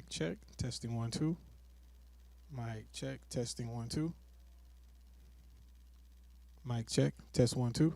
Mic check. Testing 1 2. Mic check. Testing 1 2. Mic check. Test 1 2.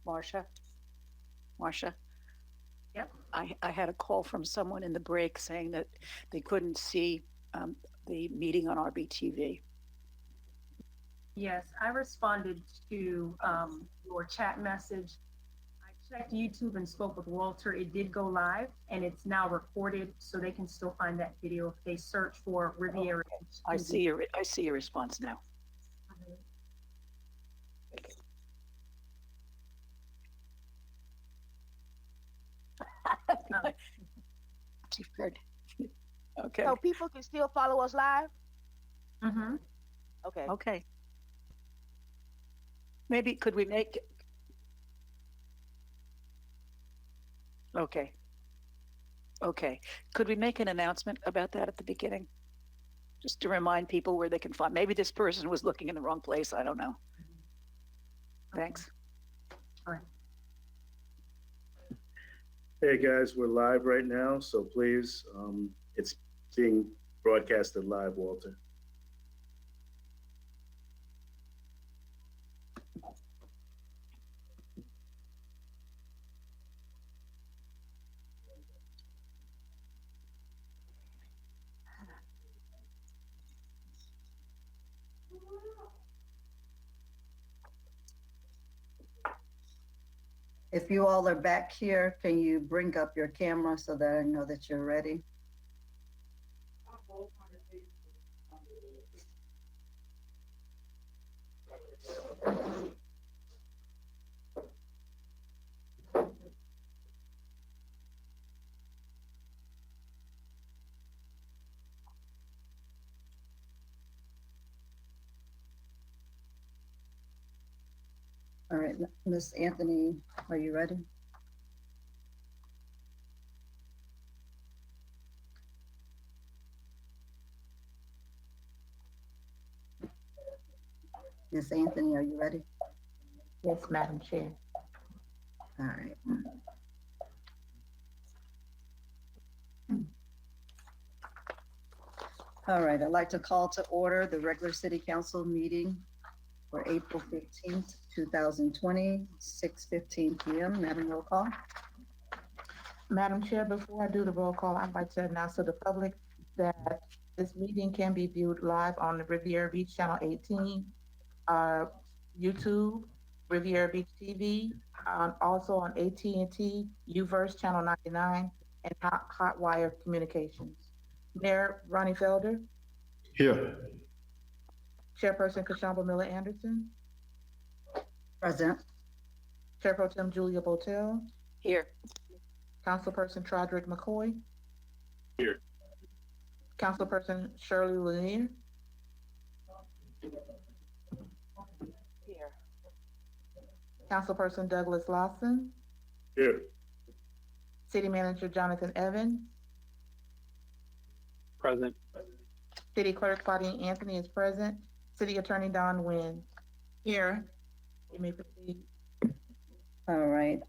Marcia? Marcia? Yep. I had a call from someone in the break saying that they couldn't see the meeting on RBTV. Yes, I responded to your chat message. I checked YouTube and spoke with Walter. It did go live and it's now recorded, so they can still find that video if they search for Riviera. I see your response now. Okay. So people can still follow us live? Mm-hmm. Okay. Okay. Maybe could we make? Okay. Okay. Could we make an announcement about that at the beginning? Just to remind people where they can find, maybe this person was looking in the wrong place. I don't know. Thanks. All right. Hey guys, we're live right now, so please, it's being broadcasted live, Walter. If you all are back here, can you bring up your camera so that I know that you're ready? All right, Miss Anthony, are you ready? Miss Anthony, are you ready? Yes, Madam Chair. All right. All right, I'd like to call to order the regular city council meeting for April 15th, 2020, 6:15 p.m. Madam, roll call. Madam Chair, before I do the roll call, I'd like to announce to the public that this meeting can be viewed live on the Riviera Beach Channel 18, YouTube, Riviera Beach TV, also on AT&T, UVerse Channel 99, and Hotwire Communications. Mayor Ronnie Felder, Here. Chairperson Kashamba Miller Anderson, Present. Chair Pro Tem Julia Botel, Here. Councilperson Trodrick McCoy. Here. Councilperson Shirley Lanier. Here. Councilperson Douglas Lawson. Here. City Manager Jonathan Evans. Present. City Clerk Claudine Anthony is present. City Attorney Don Nguyen. Here. You may proceed. All right.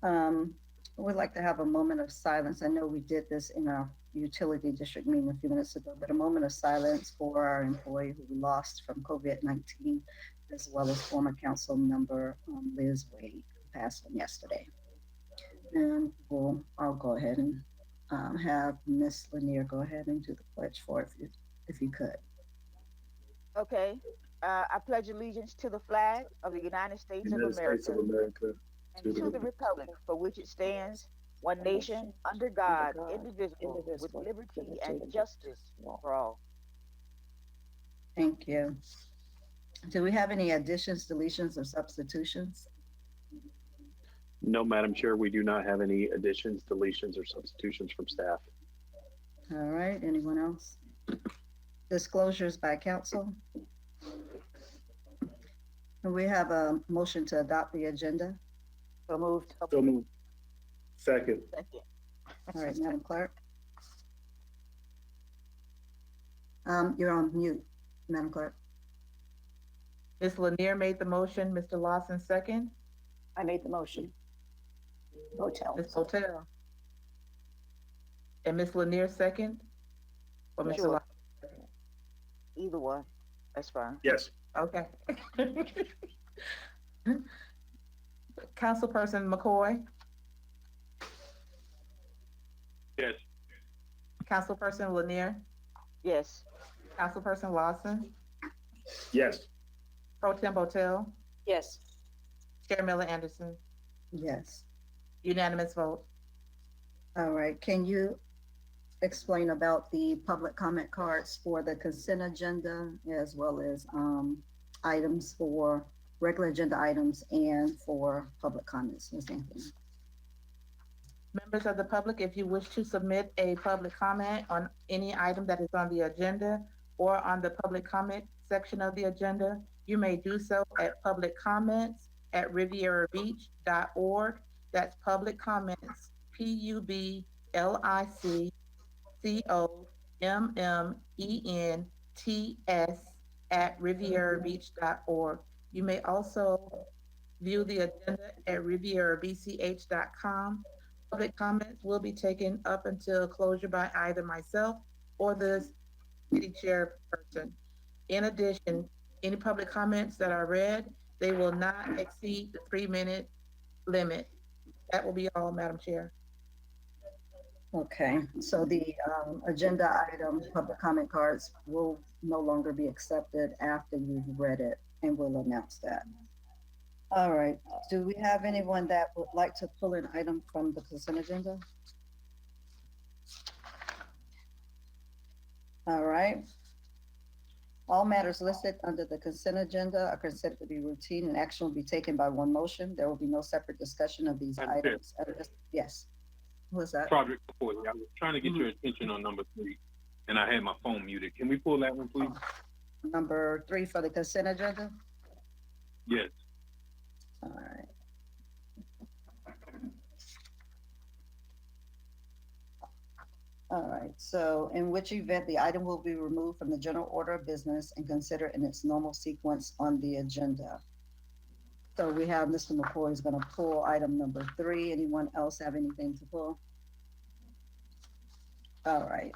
We'd like to have a moment of silence. I know we did this in our utility district meeting a few minutes ago, but a moment of silence for our employee who we lost from COVID-19, as well as former council member Liz Wade, who passed on yesterday. And I'll go ahead and have Miss Lanier go ahead and do the pledge for it if you could. Okay. I pledge allegiance to the flag of the United States of United America States of America. and to the republic for which it stands, one nation, under God, indivisible, with liberty and justice for all. Thank you. Do we have any additions, deletions, or substitutions? No, Madam Chair, we do not have any additions, deletions, or substitutions from staff. All right, anyone else? Disclosures by council. And we have a motion to adopt the agenda. So moved. So moved. Second. Second. All right, Madam Clerk. You're on mute, Madam Clerk. Ms. Lanier made the motion. Mr. Lawson second. I made the motion. Hotel. Ms. Hotel. And Ms. Lanier second. Or Mr. Sure. Lawson? Either one. That's fine. Yes. Okay. Councilperson McCoy, Yes. Councilperson Lanier, Yes. Councilperson Lawson, Yes. Pro Tem Botel, Yes. Chair Miller Anderson. Yes. Unanimous vote. All right, can you explain about the public comment cards for the consent agenda as well as items for regular agenda items and for public comments, Ms. Anthony? Members of the public, if you wish to submit a public comment on any item that is on the agenda or on the public comment section of the agenda, you may do so at publiccomments@rivierabeach.org. That's public comments, publiccomments@rivierabeach.org. You may also view the agenda at rivierabch.com. Public comments will be taken up until closure by either myself or the city chairperson. In addition, any public comments that are read, they will not exceed the 3-minute limit. That will be all, Madam Chair. Okay, so the agenda item, public comment cards will no longer be accepted after you've read it, and we'll announce that. All right, do we have anyone that would like to pull an item from the consent agenda? All right. All matters listed under the consent agenda are considered to be routine and action will be taken by one motion. There will be no separate discussion of these Madam Chair. items. Yes. Who is that? Project McCoy, I was trying to get your attention on number 3, and I had my phone muted. Can we pull that one, please? Number 3 for the consent agenda? Yes. All right. All right, so in which event the item will be removed from the general order of business and considered in its normal sequence on the agenda. So we have Mr. McCoy is gonna pull item number 3. Anyone else have anything to pull? All right.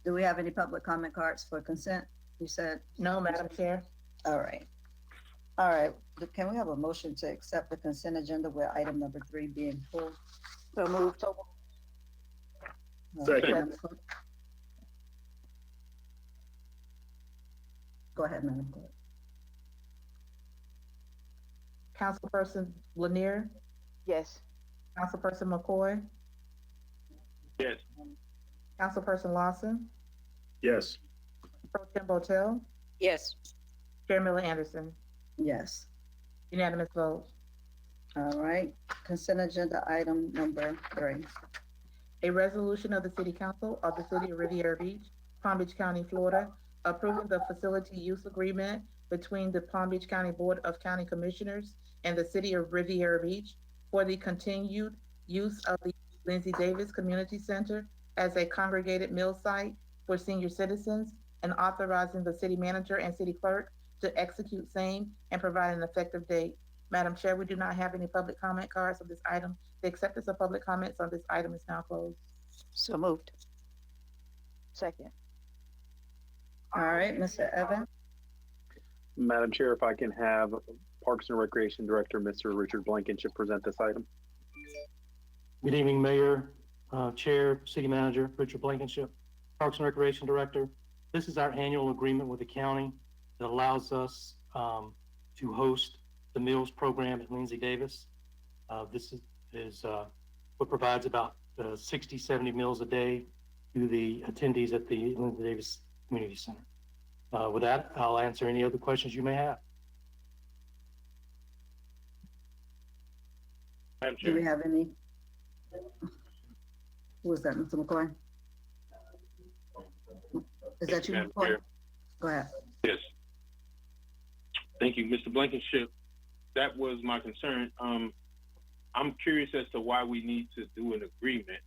Do we have any public comment cards for consent? You said, No, Madam Chair. all right. All right, can we have a motion to accept the consent agenda with item number 3 being pulled? So moved. Second. Go ahead, Madam Clerk. Councilperson Lanier, Yes. Councilperson McCoy, Yes. Councilperson Lawson, Yes. Pro Tem Botel, Yes. Chair Miller Anderson. Yes. Unanimous vote. All right, consent agenda item number 3. A resolution of the City Council of the City of Riviera Beach, Palm Beach County, Florida, approving the facility use agreement between the Palm Beach County Board of County Commissioners and the City of Riviera Beach for the continued use of the Lindsay Davis Community Center as a congregated meal site for senior citizens and authorizing the city manager and city clerk to execute same and provide an effective date. Madam Chair, we do not have any public comment cards on this item. The acceptance of public comments on this item is now closed. So moved. Second. All right, Mr. Evans? Madam Chair, if I can have Parks and Recreation Director, Mr. Richard Blankenship, present this item. Good evening, Mayor, Chair, City Manager, Richard Blankenship, Parks and Recreation Director. This is our annual agreement with the county that allows us to host the meals program at Lindsay Davis. This is what provides about 60, 70 meals a day to the attendees at the Lindsay Davis Community Center. With that, I'll answer any other questions you may have. Madam Do we Chair. have any? Who is that, Mr. McCoy? Is that you, Madam McCoy? Chair. Go ahead. Yes. Thank you, Mr. Blankenship. That was my concern. I'm curious as to why we need to do an agreement.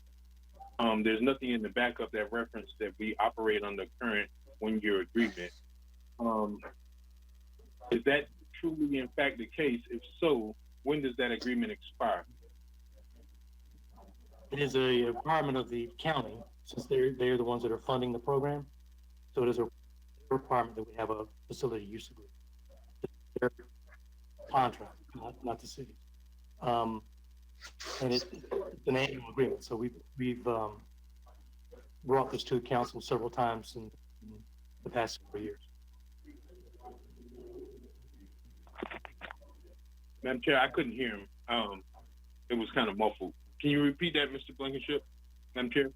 There's nothing in the backup that reference that we operate on the current one-year agreement. Is that truly in fact the case? If so, when does that agreement expire? It is a requirement of the county, since they're the ones that are funding the program. So it is a requirement that we have a facility use agreement. Their contract, not the city. And it's an annual agreement. So we've brought this to the council several times in the past several years. Madam Chair, I couldn't hear him. It was kind of muffled. Can you repeat that, Mr. Blankenship, Madam Chair?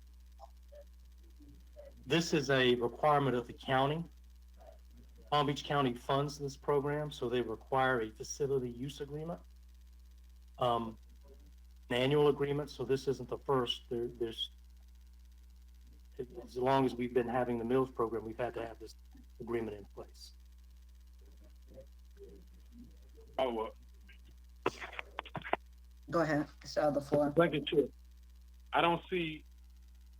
This is a requirement of the county. Palm Beach County funds this program, so they require a facility use agreement. An annual agreement, so this isn't the first. There's as long as we've been having the meals program, we've had to have this agreement in place. Oh, Go ahead, Mr. the floor. Blankenship, I don't see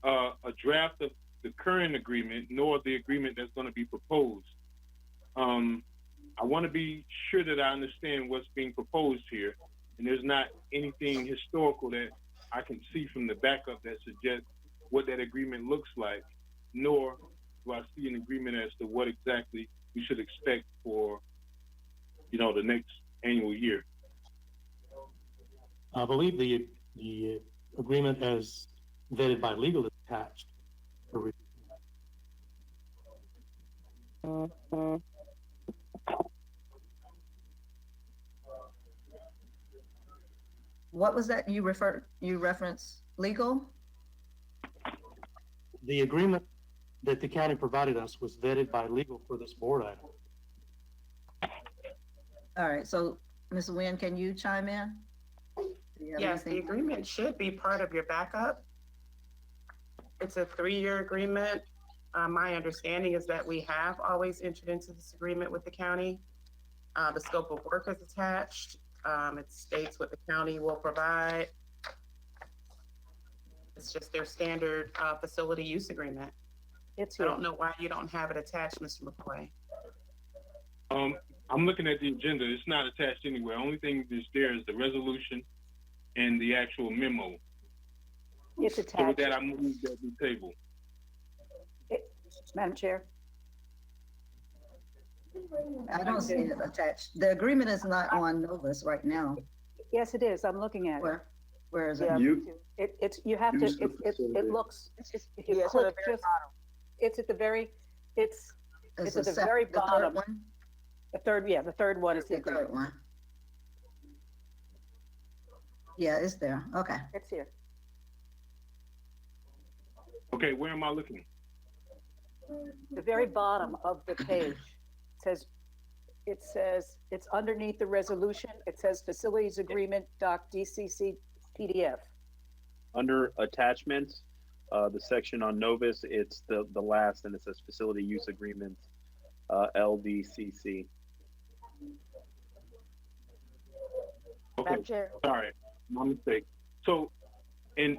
a draft of the current agreement, nor the agreement that's going to be proposed. I want to be sure that I understand what's being proposed here, and there's not anything historical that I can see from the backup that suggests what that agreement looks like, nor do I see an agreement as to what exactly we should expect for, the next annual year. I believe the agreement as vetted by legal is attached. What was that you referenced legal? The agreement that the county provided us was vetted by legal for this board item. All right, so Ms. Nguyen, can you chime in? Do you have Yes, the anything? agreement should be part of your backup. It's a 3-year agreement. My understanding is that we have always entered into this agreement with the county. The scope of work is attached. It states what the county will provide. It's just their standard facility use agreement. It's I here. don't know why you don't have it attached, Mr. McCoy. I'm looking at the agenda. It's not attached anywhere. Only thing that's there is the resolution and the actual memo. It's So with attached. that, I move that we table. Madam Chair? I don't see it attached. The agreement is not on Novus right now. Yes, it is. I'm looking at it. Where is it? Yeah, You- you have to, Use the facility. it looks, It's just, if you yeah, it's on the click very just, bottom. it's at the very, it's It's at the sec- very third bottom. one? the third one is the The third agreement. one. Yeah, it's there. Okay. It's here. Okay, where am I looking? The very bottom of the page it says, it's underneath the resolution. It says facilities agreement, doc DCC PDF. Under attachments, the section on Novus, it's the last, and it says facility use agreement, LDCC. Okay, Madam Chair, sorry, my mistake. So, and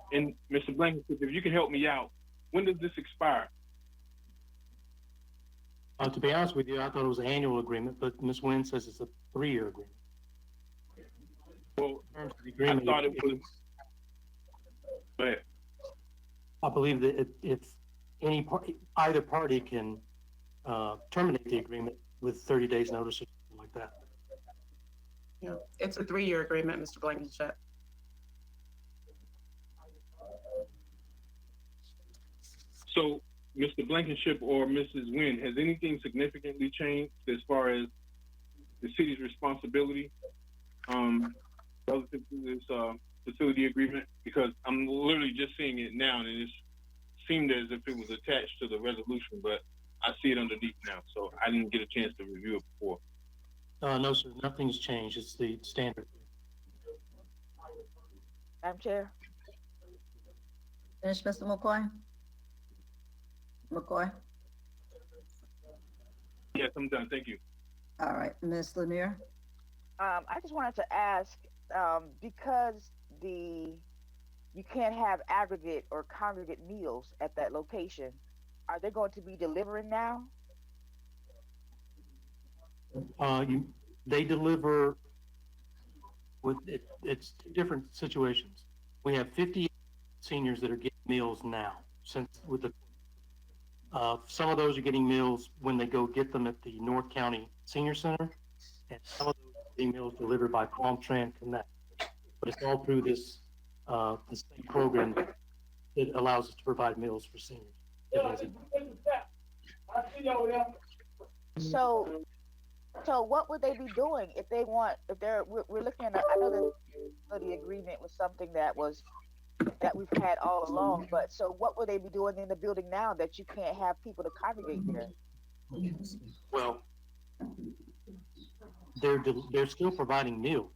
Mr. Blankenship, if you can help me out, when does this expire? To be honest with you, I thought it was an annual agreement, but Ms. Nguyen says it's a 3-year agreement. Well, In terms of the I agreement, thought it was. Go ahead. I believe that if either party can terminate the agreement with 30 days notice or something like that. Yeah, it's a 3-year agreement, Mr. Blankenship. So, Mr. Blankenship or Mrs. Nguyen, has anything significantly changed as far as the city's responsibility relative to this facility agreement? Because I'm literally just seeing it now, and it seemed as if it was attached to the resolution, but I see it underneath now, so I didn't get a chance to review it before. No, sir, nothing's changed. It's the standard. Madam Chair, Finish, Mr. McCoy? McCoy? Yes, I'm done. Thank you. All right, Ms. Lanier? I just wanted to ask, because you can't have aggregate or congregate meals at that location, are they going to be delivering now? They deliver with it's 2 different situations. We have 50 seniors that are getting meals now. Since with the some of those are getting meals when they go get them at the North County Senior Center, and some of those are getting meals delivered by Palm Tran Connect. but it's all through this state program that allows us to provide meals for seniors. So, so what would they be doing if they want, if they're, we're looking at, I know that the agreement was something that we've had all along, but so what would they be doing in the building now that you can't have people to congregate there? Well, they're still providing meals,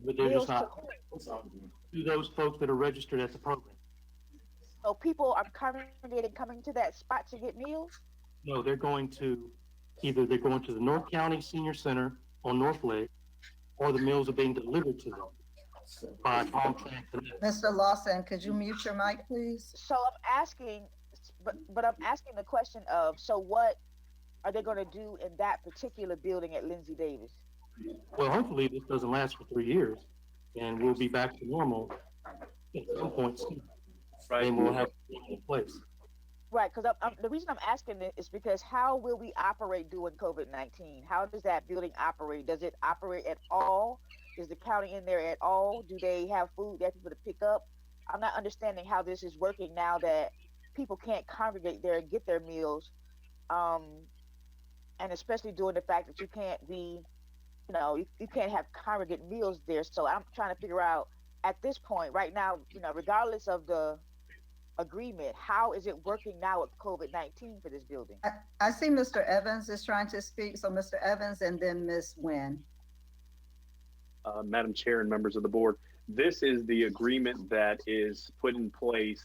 but they're Meals just not to those folks that are registered at the program. So people are congregating, coming to that spot to get meals? No, they're going to either they're going to the North County Senior Center on North Lake, or the meals are being delivered to them by Comtrak. Mr. Lawson, could you mute your mic, please? So I'm asking, but I'm asking the question of, so what are they going to do in that particular building at Lindsay Davis? Well, hopefully this doesn't last for 3 years, and we'll be back to normal at some point soon. Right, and we'll have a place. Right, because the reason I'm asking it is because how will we operate during COVID-19? How does that building operate? Does it operate at all? Is the county in there at all? Do they have food that people to pick up? I'm not understanding how this is working now that people can't congregate there and get their meals, and especially during the fact that you can't be, you can't have congregate meals there. So I'm trying to figure out at this point, right now, regardless of the agreement, how is it working now with COVID-19 for this building? I see Mr. Evans is trying to speak. So Mr. Evans and then Ms. Nguyen. Madam Chair and members of the board, this is the agreement that is put in place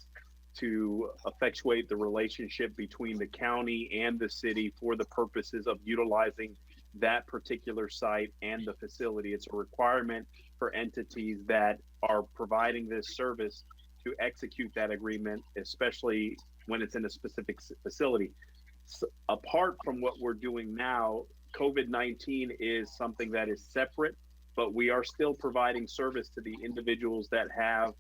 to effectuate the relationship between the county and the city for the purposes of utilizing that particular site and the facility. It's a requirement for entities that are providing this service to execute that agreement, especially when it's in a specific facility. So apart from what we're doing now, COVID-19 is something that is separate, but we are still providing service to the individuals that have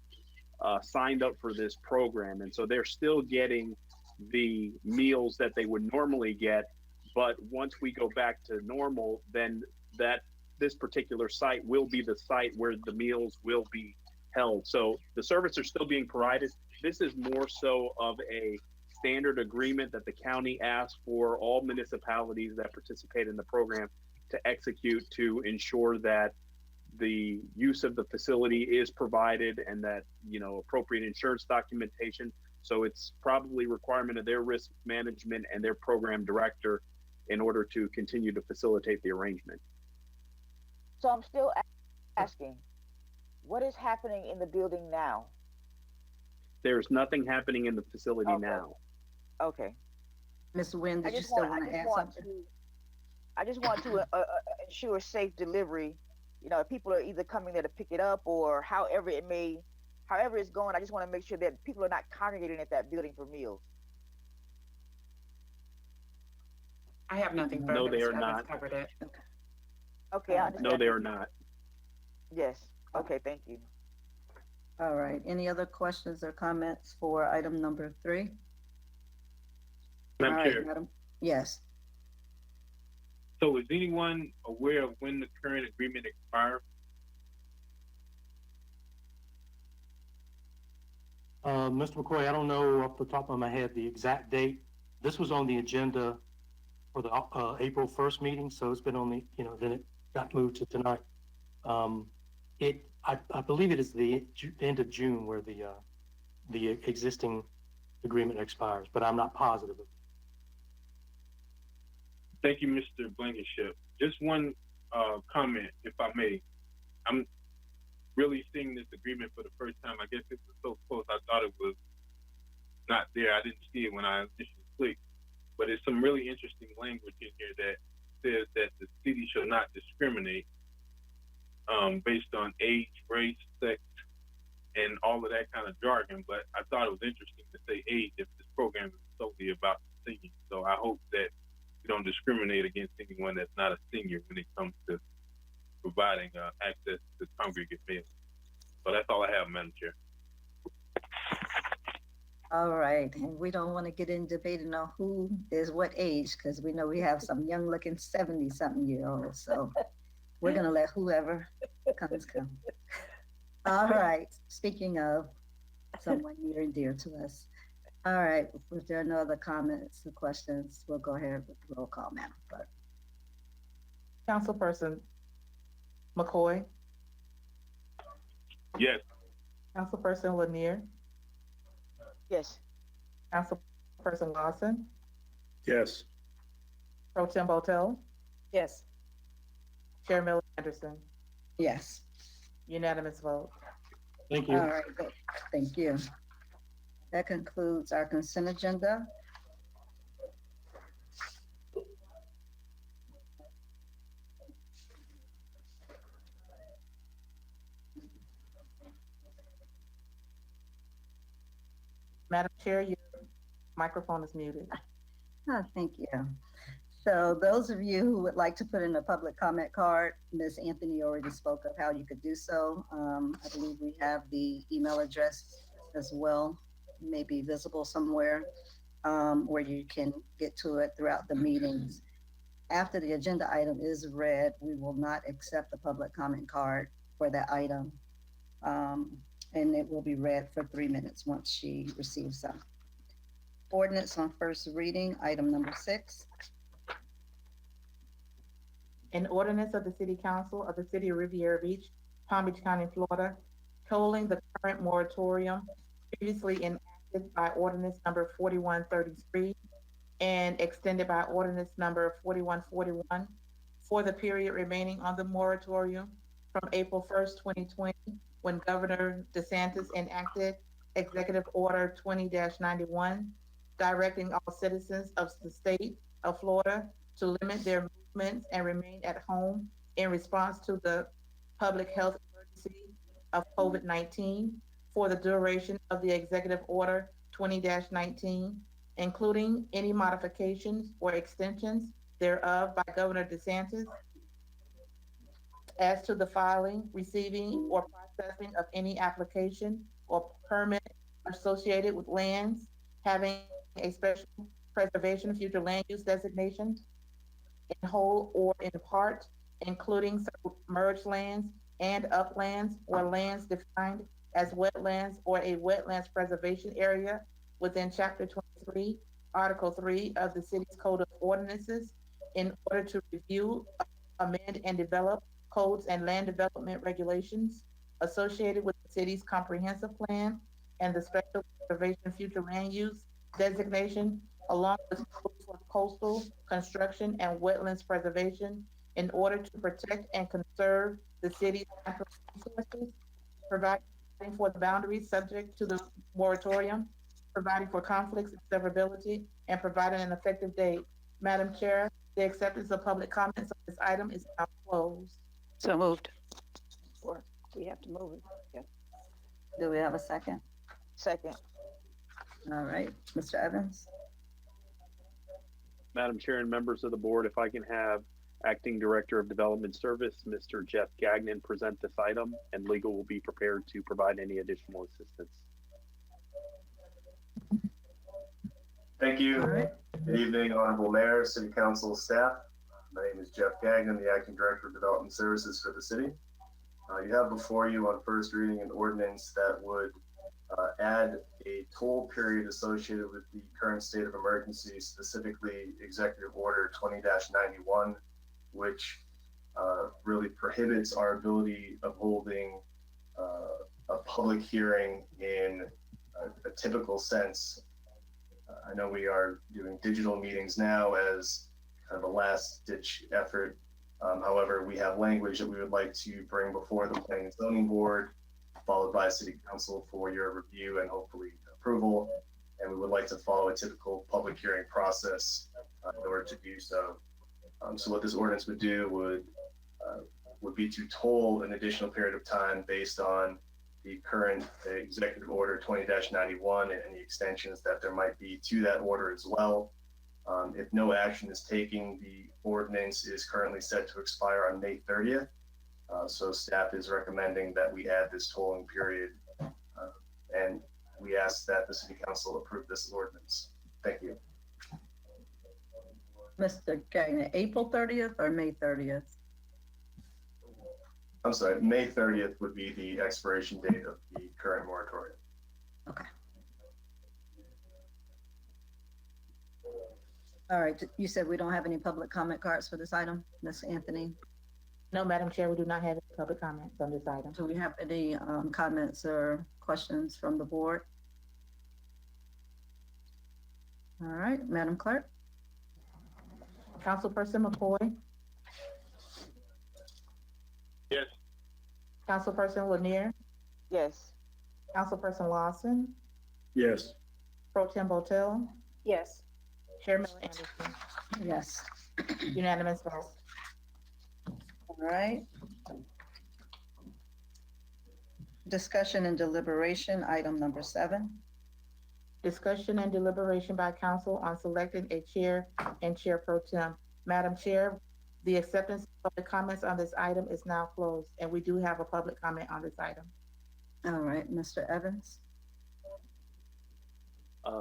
signed up for this program. And so they're still getting the meals that they would normally get. But once we go back to normal, then this particular site will be the site where the meals will be held. So the services are still being provided. This is more so of a standard agreement that the county asks for all municipalities that participate in the program to execute to ensure that the use of the facility is provided and that, appropriate insurance documentation. So it's probably requirement of their risk management and their program director in order to continue to facilitate the arrangement. So I'm still asking, what is happening in the building now? There's nothing happening in the facility now. Okay. Ms. Nguyen, did you still want to add something? I just want to ensure safe delivery. If people are either coming there to pick it up or however it's going, I just want to make sure that people are not congregating at that building for meals. I have nothing further. No, they are Ms. Evans not. Covered it. Okay, I understand. No, they are not. Yes. Okay, thank you. All right. Any other questions or comments for item number 3? Madam All right, Chair. madam. Yes. So is anyone aware of when the current agreement expires? Mr. McCoy, I don't know off the top of my head the exact date. This was on the agenda for the April 1st meeting, so it's been on the, then it got moved to tonight. I believe it is the end of June where the existing agreement expires, but I'm not positive. Thank you, Mr. Blankenship. Just one comment, if I may. I'm really seeing this agreement for the first time. I guess this was so close, I thought it was not there. I didn't see it when I initially clicked. But there's some really interesting language in here that says that the city shall not discriminate based on age, race, sex, and all of that kind of jargon. But I thought it was interesting to say age if this program is solely about seniors. So I hope that we don't discriminate against anyone that's not a senior when it comes to providing access to congregate meals. So that's all I have, Madam Chair. All right. And we don't want to get in debating on who is what age, because we know we have some young looking 70-something-year-olds. So we're going to let whoever comes come. All right, speaking of someone near and dear to us. All right, if there are no other comments or questions, we'll go ahead with the roll call, Madam Clerk. Councilperson McCoy, Yes. Councilperson Lanier, Yes. Councilperson Lawson, Yes. Pro Tem Botel, Yes. Chair Millie Anderson. Yes. Unanimous vote. Thank All you. right, good. Thank you. That concludes our consent agenda. Madam Chair, your microphone is muted. Thank you. So those of you who would like to put in a public comment card, Ms. Anthony already spoke of how you could do so. I believe we have the email address as well, maybe visible somewhere, where you can get to it throughout the meetings. After the agenda item is read, we will not accept the public comment card for that item. And it will be read for 3 minutes once she receives them. Ordinance on first reading, item number 6. An ordinance of the City Council of the City of Riviera Beach, Palm Beach County, Florida, tolling the current moratorium previously enacted by ordinance number 4133 and extended by ordinance number 4141 for the period remaining on the moratorium from April 1st, 2020, when Governor DeSantis enacted Executive Order 20-91, directing all citizens of the state of Florida to limit their movements and remain at home in response to the public health emergency of COVID-19 for the duration of the Executive Order 20-19, including any modifications or extensions thereof by Governor DeSantis as to the filing, receiving, or processing of any application or permit associated with lands having a special preservation future land use designation in whole or in part, including submerged lands and uplands or lands defined as wetlands or a wetlands preservation area within Chapter 23, Article 3 of the City's Code of Ordinances in order to review, amend, and develop codes and land development regulations associated with the city's comprehensive plan and the special preservation future land use designation, along with codes for coastal construction and wetlands preservation in order to protect and conserve the city's natural resources, providing for the boundaries subject to the moratorium, providing for conflicts and severability, and providing an effective date. Madam Chair, the acceptance of public comments on this item is now closed. So moved. Or we have to move it. Yeah. Do we have a second? Second. All right, Mr. Evans? Madam Chair and members of the board, if I can have Acting Director of Development Service, Mr. Jeff Gagnon, present this item, and legal will be prepared to provide any additional assistance. Thank you. Good evening, Honorable Mayor, City Council staff. My name is Jeff Gagnon, the Acting Director of Development Services for the city. You have before you on first reading an ordinance that would add a toll period associated with the current state of emergency, specifically Executive Order 20-91, which really prohibits our ability of holding a public hearing in a typical sense. I know we are doing digital meetings now as kind of a last ditch effort. However, we have language that we would like to bring before the Planning and Zoning Board, followed by City Council for your review and hopefully approval. And we would like to follow a typical public hearing process in order to do so. So what this ordinance would do would be to toll an additional period of time based on the current Executive Order 20-91 and any extensions that there might be to that order as well. If no action is taken, the ordinance is currently set to expire on May 30th. So staff is recommending that we add this tolling period, and we ask that the City Council approve this ordinance. Thank you. Mr. Gagnon, April 30th or May 30th? I'm sorry, May 30th would be the expiration date of the current moratorium. Okay. All right, you said we don't have any public comment cards for this item, Ms. Anthony? No, Madam Chair, we do not have any public comments on this item. Do we have any comments or questions from the board? All right, Madam Clerk? Councilperson McCoy, Yes. Councilperson Lanier, Yes. Councilperson Lawson, Yes. Pro Tem Botel, Yes. Chair Miller Anderson, Yes. unanimous vote. All right. Discussion and deliberation, item number 7. Discussion and deliberation by council on selecting a chair and chair pro tem. Madam Chair, the acceptance of the comments on this item is now closed, and we do have a public comment on this item. All right, Mr. Evans?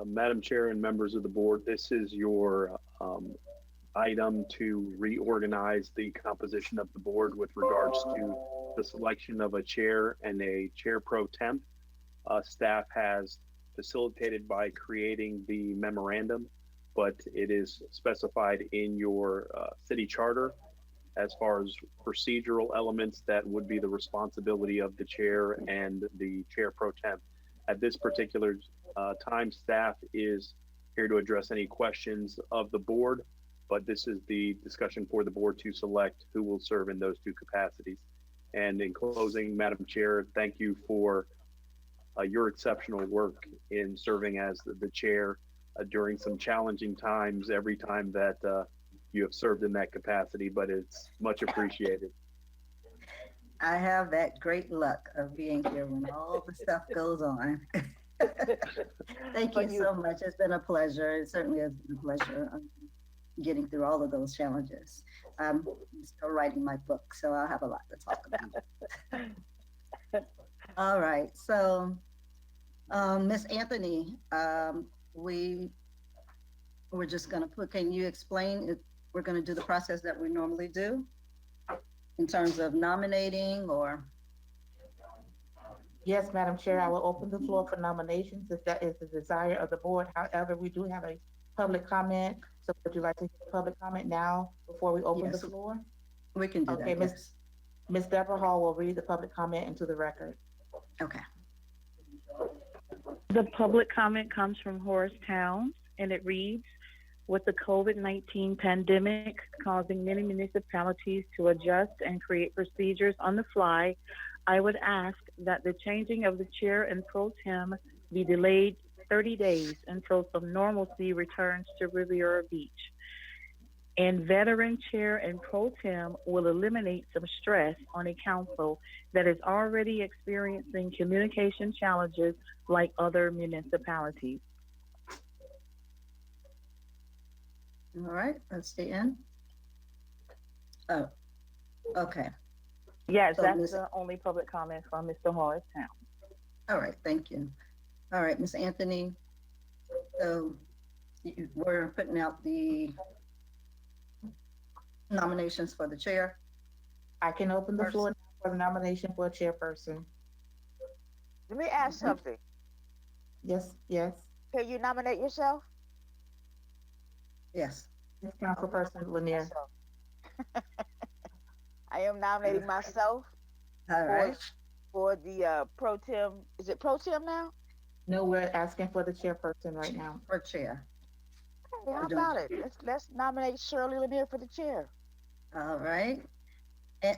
Madam Chair and members of the board, this is your item to reorganize the composition of the board with regards to the selection of a chair and a chair pro temp. Staff has facilitated by creating the memorandum, but it is specified in your city charter as far as procedural elements that would be the responsibility of the chair and the chair pro temp. At this particular time, staff is here to address any questions of the board, but this is the discussion for the board to select who will serve in those two capacities. And in closing, Madam Chair, thank you for your exceptional work in serving as the chair during some challenging times every time that you have served in that capacity, but it's much appreciated. I have that great luck of being here when all the stuff goes on. Thank you so much. It's been a pleasure. It certainly has been a pleasure getting through all of those challenges. I'm still writing my book, so I'll have a lot to talk about. All right, so Ms. Anthony, we're just gonna can you explain if we're gonna do the process that we normally do in terms of nominating or? Yes, Madam Chair, I will open the floor for nominations if that is the desire of the board. However, we do have a public comment. So would you like to hear public comment now before we open the Yes. floor? We can do Okay, that, yes. Ms. Deborah Hall will read the public comment into the record. Okay. The public comment comes from Horace Towns, and it reads, with the COVID-19 pandemic causing many municipalities to adjust and create procedures on the fly, I would ask that the changing of the chair and pro tem be delayed 30 days until some normalcy returns to Riviera Beach. And veteran chair and pro tem will eliminate some stress on a council that is already experiencing communication challenges like other municipalities. All right, that's the end. Oh, okay. Yes, So that's Ms. the only public comment from Mr. Horace Town. All right, thank you. All right, Ms. Anthony, so we're putting out the nominations for the chair. I can open the First. floor for the nomination for a chairperson. Let me ask something. Yes, yes. Can you nominate yourself? Yes. Ms. Councilperson Lanier. Myself. I am nominating myself All right. for the pro tem. Is it pro tem now? No, we're asking for the chairperson right now. For chair. Hey, how about it? Let's nominate Shirley Lanier for the chair. All right. And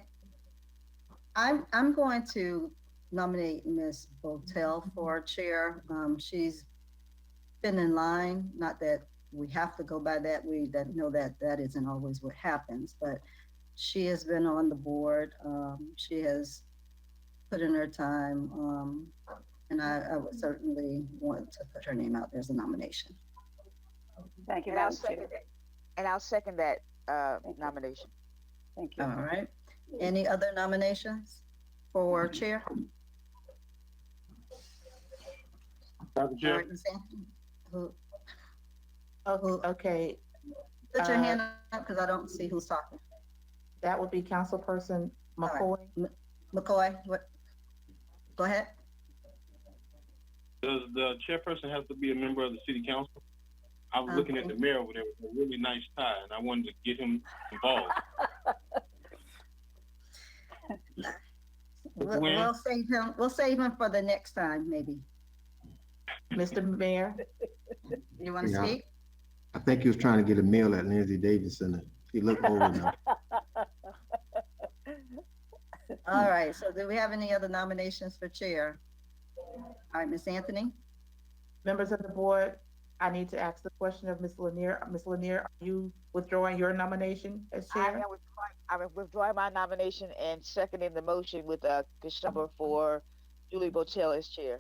I'm going to nominate Ms. Botel for chair. She's been in line, not that we have to go by that. We know that that isn't always what happens, but she has been on the board. She has put in her time, and I would certainly want to put her name out there as a nomination. Thank you, And I'll Madam Chair. second that. And I'll second that nomination. Thank you. All right. Any other nominations for chair? Madam All Chair, right, Ms. Anthony, Okay, put your hand up because I don't see who's talking. that would be Councilperson right. McCoy. McCoy, what? Go ahead. Does the chairperson have to be a member of the city council? I was looking at the mayor over there with a really nice tie, and I wanted to get him involved. We'll save him. We'll save him for the next time, maybe. Mr. Mayor, You want to Yeah. speak? I think he was trying to get a meal at Lindsay Davis Center. He looked over now. All right, so do we have any other nominations for chair? All right, Ms. Anthony? members of the board, I need to ask the question of Ms. Lanier. Ms. Lanier, are you withdrawing your nomination as chair? I'm withdrawing my nomination and seconding the motion with Kashumba for Julie Botel as chair.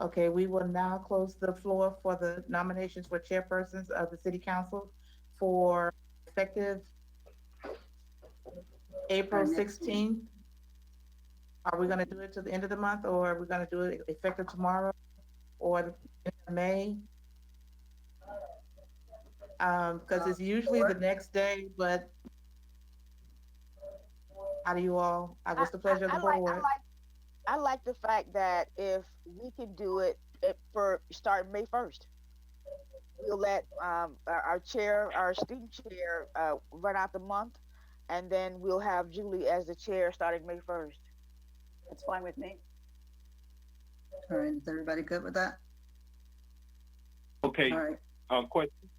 Okay, we will now close the floor for the nominations for chairpersons of the city council for effective April 16th. Are we gonna do it to the end of the month, or are we gonna do it effective tomorrow or the end of May? Because it's usually the next day, but how do you all, what's the pleasure of the board? I like the fact that if we can do it for starting May 1st, we'll let our chair, our student chair, run out the month, and then we'll have Julie as the chair starting May 1st. That's fine with me. All right, is everybody good with that? Okay, All right, question.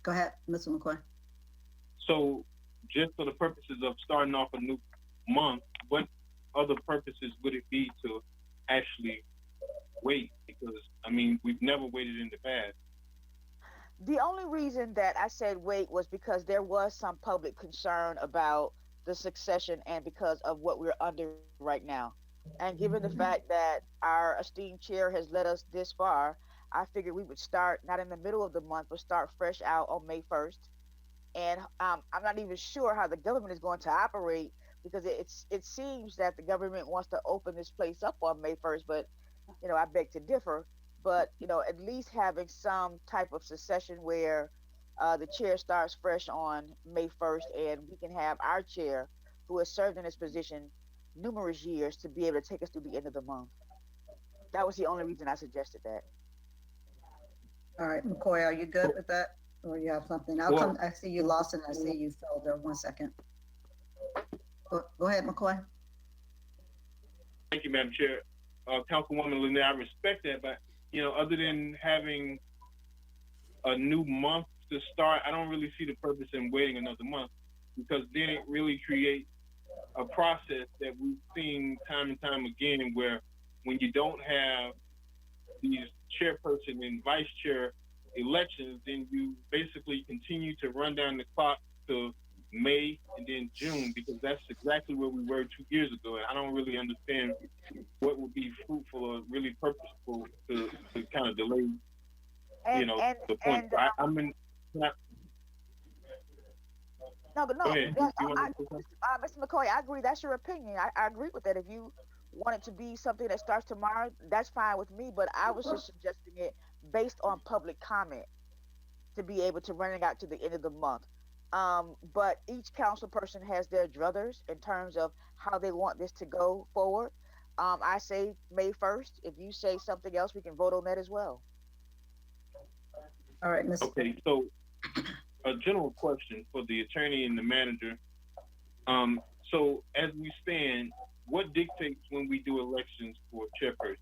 go ahead, Mr. McCoy. So just for the purposes of starting off a new month, what other purposes would it be to actually wait? Because, I mean, we've never waited in the past. The only reason that I said wait was because there was some public concern about the succession and because of what we're under right now. And given the fact that our esteemed chair has led us this far, I figured we would start not in the middle of the month, but start fresh out on May 1st. And I'm not even sure how the government is going to operate, because it seems that the government wants to open this place up on May 1st, but, you know, I beg to differ. But, you know, at least having some type of succession where the chair starts fresh on May 1st, and we can have our chair, who has served in this position numerous years, to be able to take us through the end of the month. That was the only reason I suggested that. All right, McCoy, are you good with that? Or you have something? I see you, Lawson, I see you, Felder. 1 second. Go ahead, McCoy. Thank you, Madam Chair. Councilwoman Lanier, I respect that, but, you know, other than having a new month to start, I don't really see the purpose in waiting another month, because then it really creates a process that we've seen time and time again, where when you don't have these chairperson and vice chair elections, then you basically continue to run down the clock to May and then June, because that's exactly where we were 2 years ago. And I don't really understand what would be fruitful or really purposeful to kind of delay, the point. I'm in. No, but no, Go ahead. Mr. McCoy, I agree. That's your opinion. I agree with that. If you want it to be something that starts tomorrow, that's fine with me. But I was just suggesting it based on public comment to be able to run it out to the end of the month. But each council person has their druthers in terms of how they want this to go forward. I say May 1st. If you say something else, we can vote on that as well. All right, Ms. Okay, so a general question for the attorney and the manager. So as we stand, what dictates when we do elections for chairperson?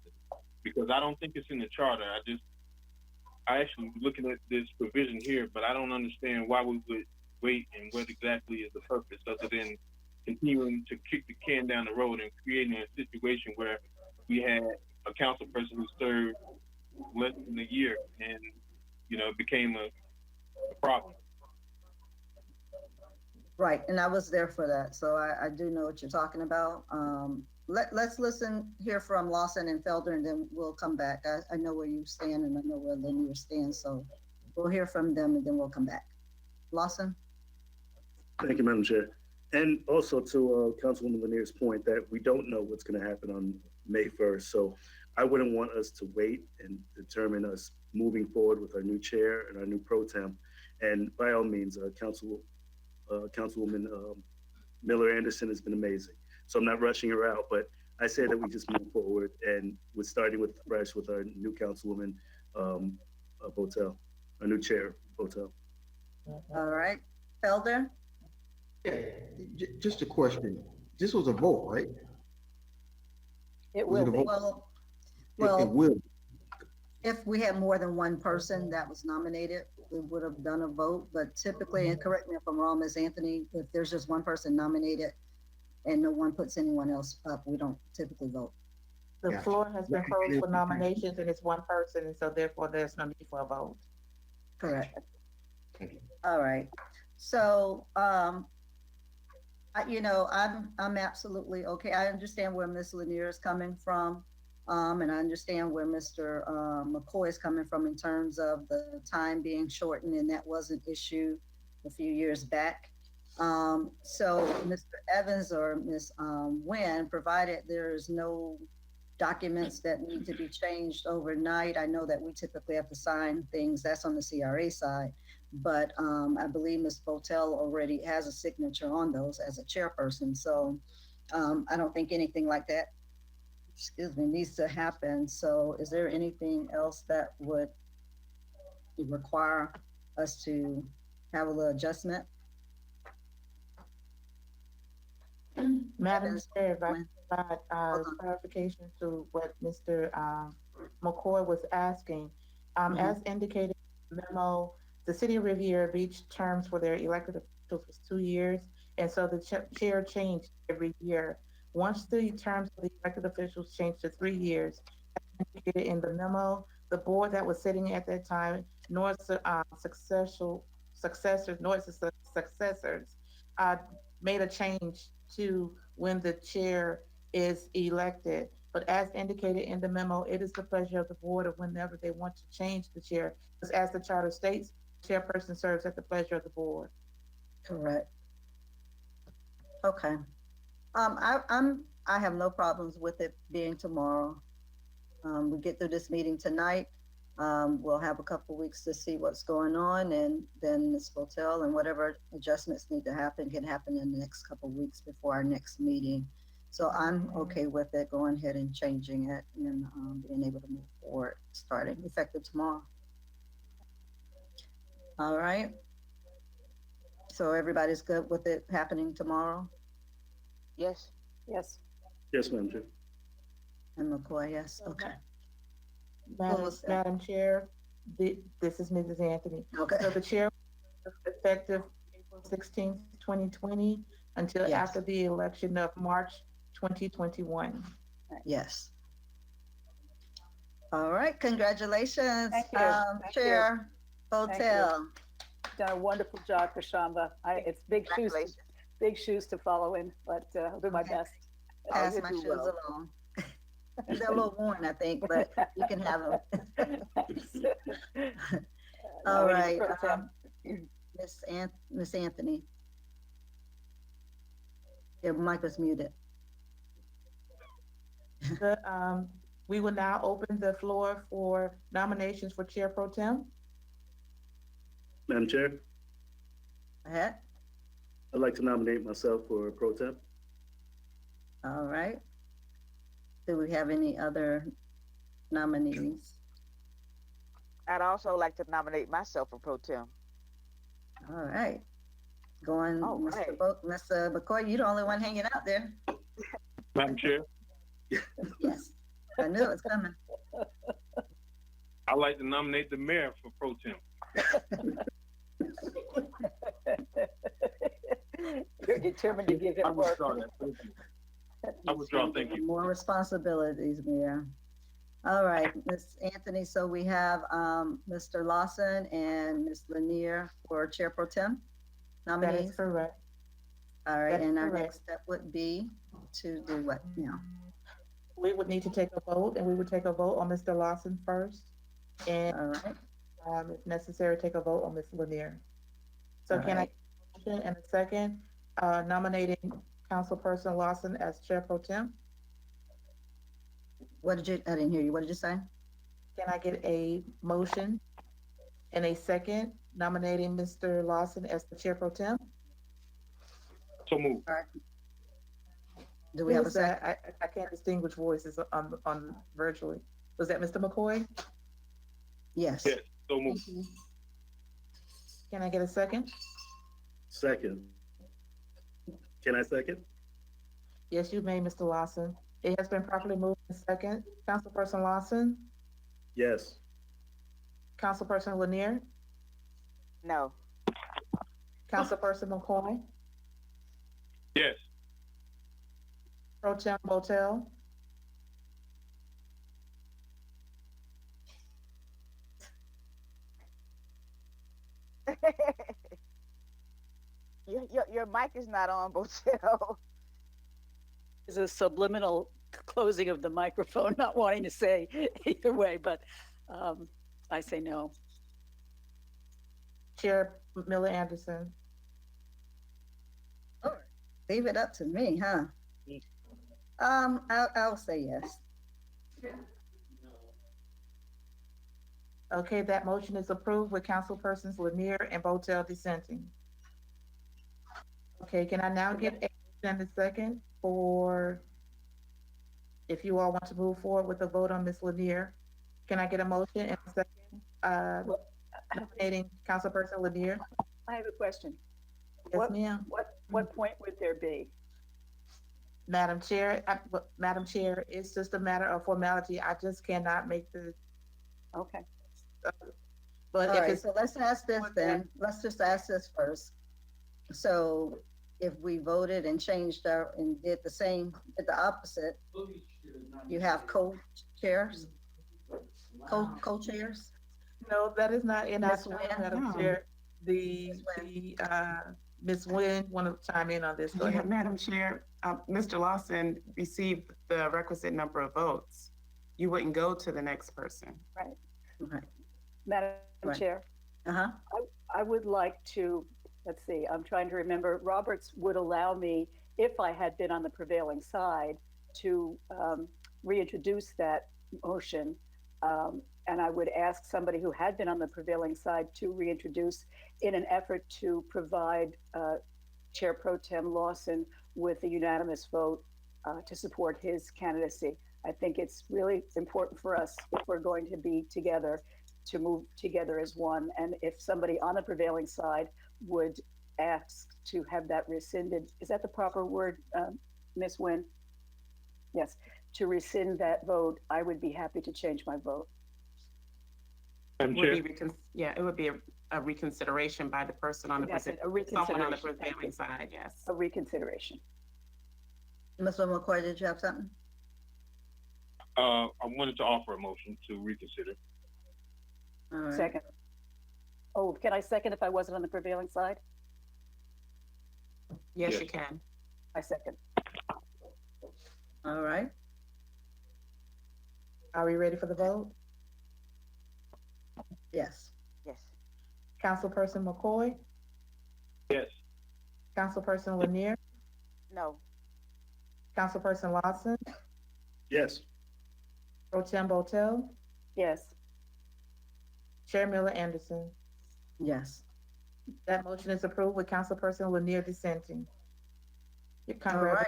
Because I don't think it's in the charter. I actually looking at this provision here, but I don't understand why we would wait and what exactly is the purpose, other than continuing to kick the can down the road and creating a situation where we had a council person who served less than a year and, you know, it became a problem. Right, and I was there for that, so I do know what you're talking about. Let's hear from Lawson and Felder, and then we'll come back. I know where you stand, and I know where Lanier stands, so we'll hear from them, and then we'll come back. Lawson? Thank you, Madam Chair. And also to Councilwoman Lanier's point that we don't know what's going to happen on May 1st. So I wouldn't want us to wait and determine us moving forward with our new chair and our new pro temp. And by all means, Councilwoman Miller Anderson has been amazing. So I'm not rushing her out, but I say that we just move forward and we're starting with fresh with our new councilwoman, Botel, our new chair, Botel. All right, Felder? Yeah, just a question. This was a vote, right? It Was will it a be. vote? Well, It will. if we had more than one person that was nominated, we would have done a vote, but typically, and correct me if I'm wrong, Ms. Anthony, if there's just one person nominated and no one puts anyone else up, we don't typically vote. The Gotcha. floor has been closed for nominations and it's one person, and so therefore there's no need for a vote. Correct. Thank you. All right. So, I'm absolutely okay. I understand where Ms. Lanier is coming from. And I understand where Mr. McCoy is coming from in terms of the time being shortened, and that was an issue a few years back. So Mr. Evans or Ms. Nguyen, provided there is no documents that need to be changed overnight. I know that we typically have to sign things, that's on the CRA side, but I believe Ms. Botel already has a signature on those as a chairperson. So I don't think anything like that, needs to happen. So is there anything else that would require us to have a little adjustment? Madam Chair, if I can provide clarification to what Mr. McCoy was asking. As indicated in the memo, the City of Riviera Beach terms for their elected officials was 2 years, and so the chair changed every year. Once the terms of the elected officials changed to 3 years, as indicated in the memo, the board that was sitting at that time, nor successors, made a change to when the chair is elected. But as indicated in the memo, it is the pleasure of the board of whenever they want to change the chair. Because as the charter states, the chairperson serves at the pleasure of the board. Correct. Okay. I have no problems with it being tomorrow. We get through this meeting tonight. We'll have a couple weeks to see what's going on, and then Ms. Botel and whatever adjustments need to happen can happen in the next couple weeks before our next meeting. So I'm okay with it, going ahead and changing it and being able to move forward, starting effective tomorrow. All right. So everybody's good with it happening tomorrow? Yes. Yes. Yes, Madam Chair. And McCoy, yes, okay. Madam Chair, this is Mrs. Anthony. Okay. So the chair was effective April 16th, 2020 until Yes. after the election of March 2021. Yes. All right, congratulations, Thank you. Thank you. Chair Botel. Done a wonderful job, Kashamba. It's big shoes to follow in, but I'll do my best. Pass You'll my do shoes well. along. They're a little worn, I think, but you can have them. All right, Miss Anthony. Your mic was muted. We will now open the floor for nominations for Chair Pro Tem. Madam Chair, Go ahead. I'd like to nominate myself for Pro Tem. All right. Do we have any other nominees? I'd also like to nominate myself for Pro Tem. All right. Going, All right. Mr. McCoy, you're the only one hanging out there. Madam Chair, Yes, I knew it was coming. I'd like to nominate the mayor for pro tem. You're determined to give I him work. withdraw that. Thank you. I withdraw, thank you. More responsibilities, Mayor. All right, Ms. Anthony, so we have Mr. Lawson and Ms. Lanier for Chair Pro Tem That nominees. is correct. All right, that's and our correct. next step would be to do what now? We would need to take a vote, and we would take a vote on Mr. Lawson first. And All right, if necessary, take a vote on Ms. Lanier. So All can I right. get a motion and a second nominating Councilperson Lawson as Chair Pro Tem? I didn't hear you. What did you say? Can I get a motion and a second nominating Mr. Lawson as the Chair Pro Tem? So moved. All right. Do we have a Who's second? that? I can't distinguish voices on virtually. Was that Mr. McCoy? Yes. Yes, so moved. Can I get a second? Second. Can I second? Yes, you may, Mr. Lawson. It has been properly moved in second. Councilperson Lawson, Yes. Councilperson Lanier, No. Councilperson McCoy, Yes. Pro Tem Botel, Your mic is not on, Botel. There's a subliminal closing of the microphone, not wanting to say either way, but I say no. Chair Miller Anderson. Leave it up to me, huh? I'll say yes. Okay, that motion is approved with Councilpersons Lanier and Botel dissenting. Okay, can I now get a motion and a second for, if you all want to move forward with the vote on Ms. Lanier? Can I get a motion and a second, nominating Councilperson Lanier? I have a question. Yes, ma'am. What point would there be? Madam Chair, it's just a matter of formality. I just cannot make the, Okay. but All if right, it's, so let's ask this then. Let's just ask this first. So if we voted and changed our, and did the same, did the opposite, you have co-chairs? Co-chairs? no, that is not in our, Ms. Nguyen? Madam Chair. Ms. Nguyen want to chime in on this. Go Yeah, ahead. Madam Chair, Mr. Lawson received the requisite number of votes. You wouldn't go to the next person. Right. Right. Madam Right. Chair, Uh-huh. I would like to, let's see, I'm trying to remember, Roberts would allow me, if I had been on the prevailing side, to reintroduce that motion. And I would ask somebody who had been on the prevailing side to reintroduce in an effort to provide Chair Pro Tem Lawson with a unanimous vote to support his candidacy. I think it's really important for us, if we're going to be together, to move together as one. And if somebody on the prevailing side would ask to have that rescinded, is that the proper word, Ms. Nguyen? Yes, to rescind that vote, I would be happy to change my vote. Madam Would Chair, be yeah, it would be a reconsideration by the person on the, Yes, a someone on the reconsideration. Thank you. prevailing side, yes. A reconsideration. Mr. McCoy, did you have something? I wanted to offer a motion to reconsider. All right. Second. Oh, can I second if I wasn't on the prevailing side? Yes, Yes. you can. I second. All right. Are we ready for the vote? Yes. Yes. Councilperson McCoy, Yes. Councilperson Lanier, No. Councilperson Lawson, Yes. Pro Tem Botel, Yes. Chair Miller Anderson. Yes. That motion is approved with Councilperson Lanier dissenting. All right.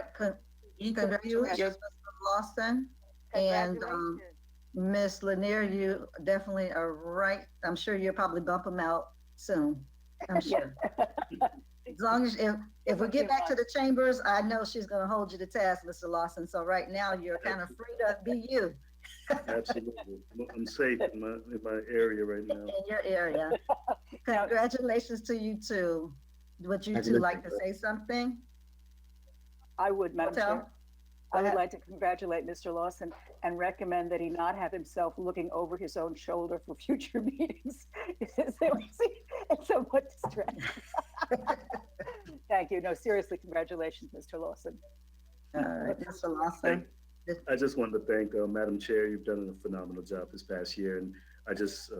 Congratulations, Yes. Mr. Lawson. And Congratulations. Ms. Lanier, you definitely are right. I'm sure you'll probably bump them out soon. I'm sure. As long as, if we get back to the chambers, I know she's gonna hold you to task, Mr. Lawson. So right now, you're kind of free to be you Absolutely. I'm safe in my area right now. in your area. Congratulations to you too. Would you two like to say something? I would, Madam Hotel? Chair. I would like to congratulate Mr. Lawson and recommend that he not have himself looking over his own shoulder for future meetings. It's somewhat distracting. Thank you. No, seriously, congratulations, Mr. Lawson. All right, Mr. Lawson. I just wanted to thank Madam Chair. You've done a phenomenal job this past year, and I just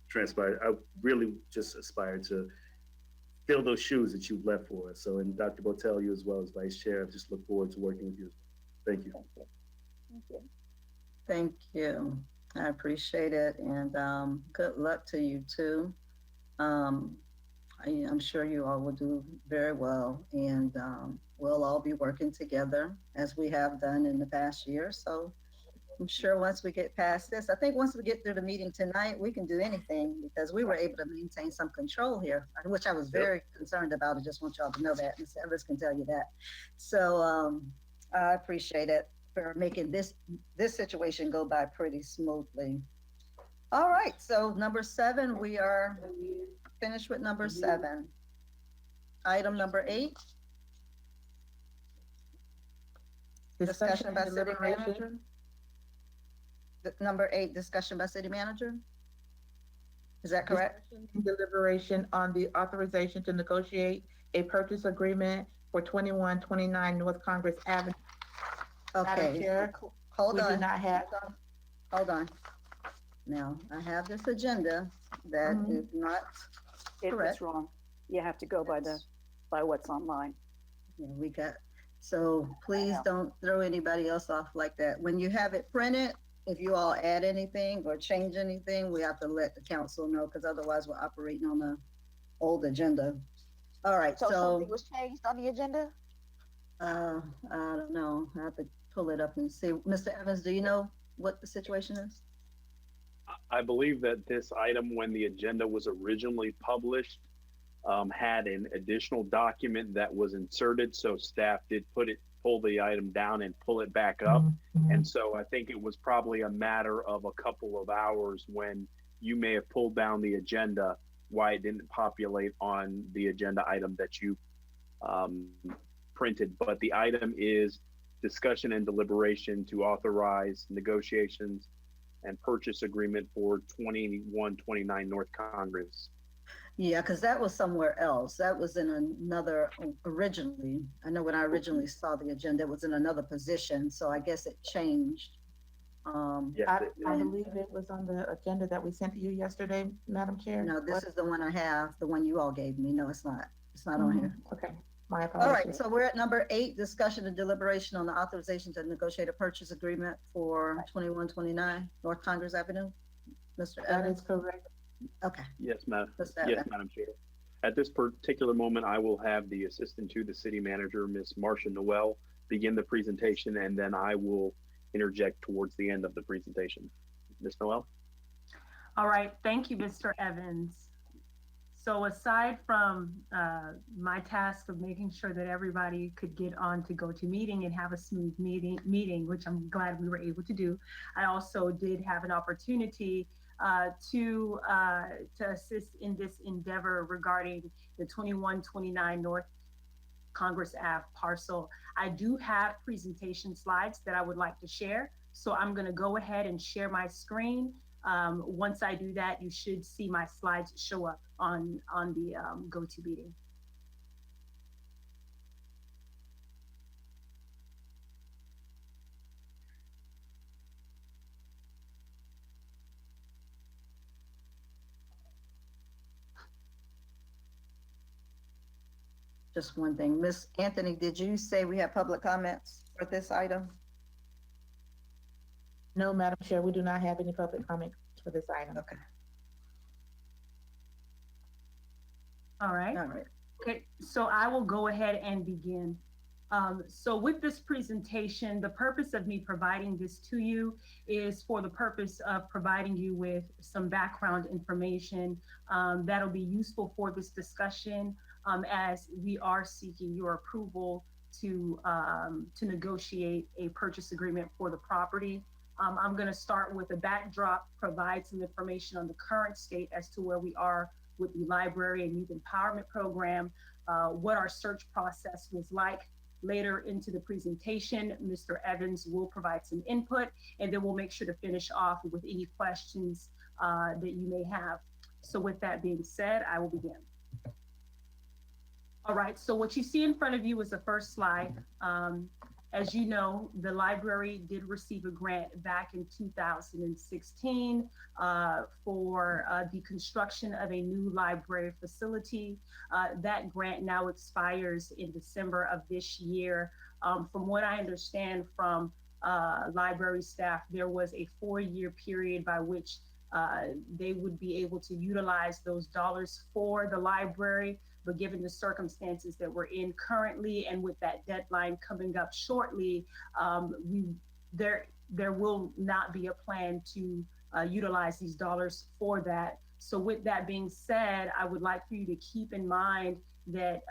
transpired. I really just aspired to fill those shoes that you've left for us. So, and Dr. Botel, you as well as Vice Chair, I just look forward to working with you. Thank you. Thank you. Thank you. I appreciate it. And good luck to you too. I'm sure you all will do very well. And we'll all be working together as we have done in the past year. So I'm sure once we get past this, I think once we get through the meeting tonight, we can do anything because we were able to maintain some control here, which I was very concerned about. I just want y'all to know that. Ms. Evans can tell you that. So I appreciate it for making this situation go by pretty smoothly. All right, so number 7, we are finished with number 7. Item number 8. Discussion by city manager. Number 8, discussion by city manager. Is that correct? Discussion and deliberation on the authorization to negotiate a purchase agreement for 2129 North Congress Avenue. Madam Okay, Chair, hold we do on. not have. Hold on. Now, I have this agenda that is not It's correct. wrong. You have to go by what's online. Yeah, we got, so please don't throw anybody else off like that. When you have it printed, if you all add anything or change anything, we have to let the council know, because otherwise we're operating on the old agenda. All right, So so, something was changed on the agenda? I don't know. I have to pull it up and see. Mr. Evans, do you know what the situation is? I believe that this item, when the agenda was originally published, had an additional document that was inserted. So staff did pull the item down and pull it back up. And so I think it was probably a matter of a couple of hours when you may have pulled down the agenda, why it didn't populate on the agenda item that you printed. But the item is discussion and deliberation to authorize negotiations and purchase agreement for 2129 North Congress. Yeah, because that was somewhere else. That was in another, originally, I know when I originally saw the agenda, it was in another position, so I guess it changed. Yes, I believe it was on the agenda that we sent to you yesterday, Madam Chair. No, this is the one I have, the one you all gave me. No, it's not. It's not on here. Okay, my All apologies. right, so we're at number 8, discussion and deliberation on the authorization to negotiate a purchase agreement for 2129 North Congress Avenue. Mr. That Evans? is correct. Okay. Yes, Madam. Mr. Evans. Yes, Madam Chair. At this particular moment, I will have the assistant to the city manager, Ms. Marcia Noel, begin the presentation, and then I will interject towards the end of the presentation. Ms. Noel? All right, thank you, Mr. Evans. So aside from my task of making sure that everybody could get on to GoToMeeting and have a smooth meeting, which I'm glad we were able to do, I also did have an opportunity to assist in this endeavor regarding the 2129 North Congress Ave parcel. I do have presentation slides that I would like to share. So I'm going to go ahead and share my screen. Once I do that, you should see my slides show up on the GoToMeeting. Just one thing. Ms. Anthony, did you say we have public comments for this item? No, Madam Chair, we do not have any public comments for this item. Okay. All right. All right. Okay, so I will go ahead and begin. So with this presentation, the purpose of me providing this to you is for the purpose of providing you with some background information that'll be useful for this discussion as we are seeking your approval to negotiate a purchase agreement for the property. I'm going to start with a backdrop, provide some information on the current state as to where we are with the library and youth empowerment program, what our search process was like. Later into the presentation, Mr. Evans will provide some input, and then we'll make sure to finish off with any questions that you may have. So with that being said, I will begin. All right, so what you see in front of you is the first slide. As you know, the library did receive a grant back in 2016 for the construction of a new library facility. That grant now expires in December of this year. From what I understand from library staff, there was a 4-year period by which they would be able to utilize those dollars for the library. But given the circumstances that we're in currently, and with that deadline coming up shortly, there will not be a plan to utilize these dollars for that. So with that being said, I would like for you to keep in mind that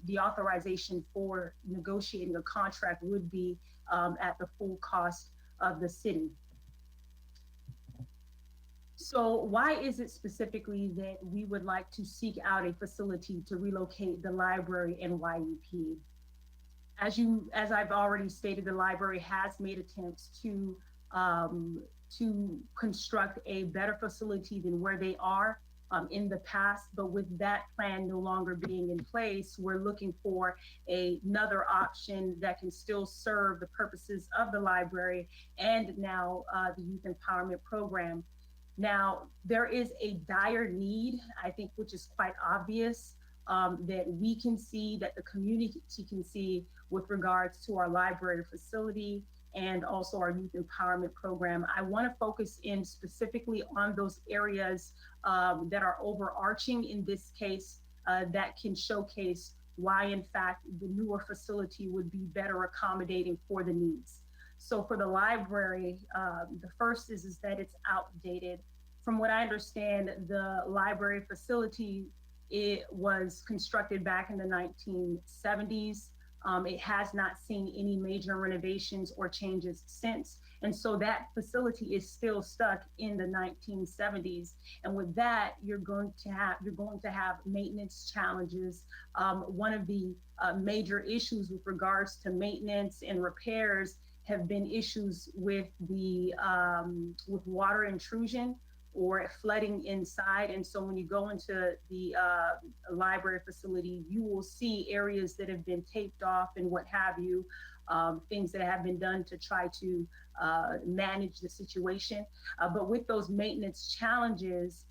the authorization for negotiating a contract would be at the full cost of the city. So why is it specifically that we would like to seek out a facility to relocate the library and YUP? As I've already stated, the library has made attempts to construct a better facility than where they are in the past, but with that plan no longer being in place, we're looking for another option that can still serve the purposes of the library and now the youth empowerment program. Now, there is a dire need, I think, which is quite obvious, that we can see, that the community can see with regards to our library facility and also our youth empowerment program. I want to focus in specifically on those areas that are overarching in this case that can showcase why, in fact, the newer facility would be better accommodating for the needs. So for the library, the first is that it's outdated. From what I understand, the library facility, it was constructed back in the 1970s. It has not seen any major renovations or changes since. And so that facility is still stuck in the 1970s. And with that, you're going to have maintenance challenges. One of the major issues with regards to maintenance and repairs have been issues with the with water intrusion or flooding inside. And so when you go into the library facility, you will see areas that have been taped off and what have you, things that have been done to try to manage the situation. But with those maintenance challenges,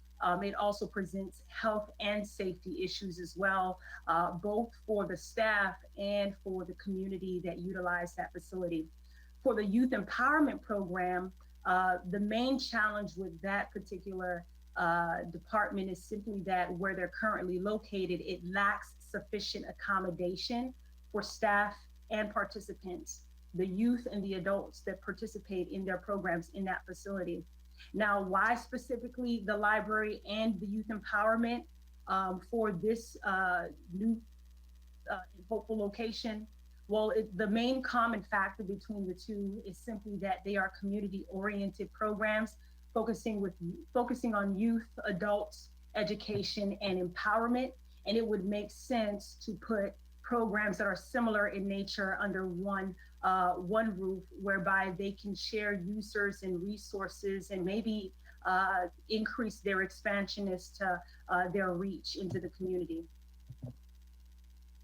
it also presents health and safety issues as well, both for the staff and for the community that utilize that facility. For the youth empowerment program, the main challenge with that particular department is simply that where they're currently located, it lacks sufficient accommodation for staff and participants, the youth and the adults that participate in their programs in that facility. Now, why specifically the library and the youth empowerment for this new hopeful location? Well, the main common factor between the two is simply that they are community-oriented programs focusing on youth, adults, education, and empowerment. And it would make sense to put programs that are similar in nature under one roof, whereby they can share users and resources and maybe increase their expansion as to their reach into the community.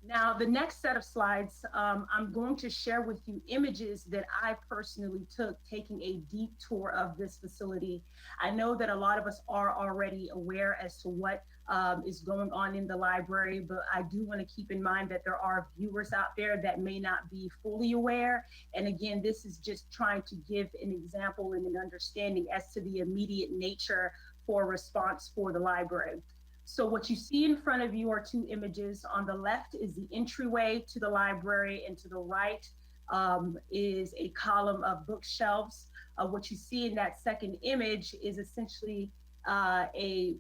Now, the next set of slides, I'm going to share with you images that I personally took taking a deep tour of this facility. I know that a lot of us are already aware as to what is going on in the library, but I do want to keep in mind that there are viewers out there that may not be fully aware. And again, this is just trying to give an example and an understanding as to the immediate nature for response for the library. So what you see in front of you are two images. On the left is the entryway to the library, and to the right is a column of bookshelves. What you see in that second image is essentially a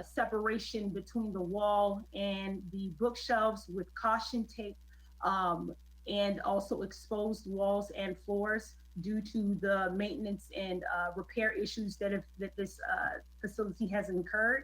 separation between the wall and the bookshelves with caution tape and also exposed walls and floors due to the maintenance and repair issues that this facility has incurred.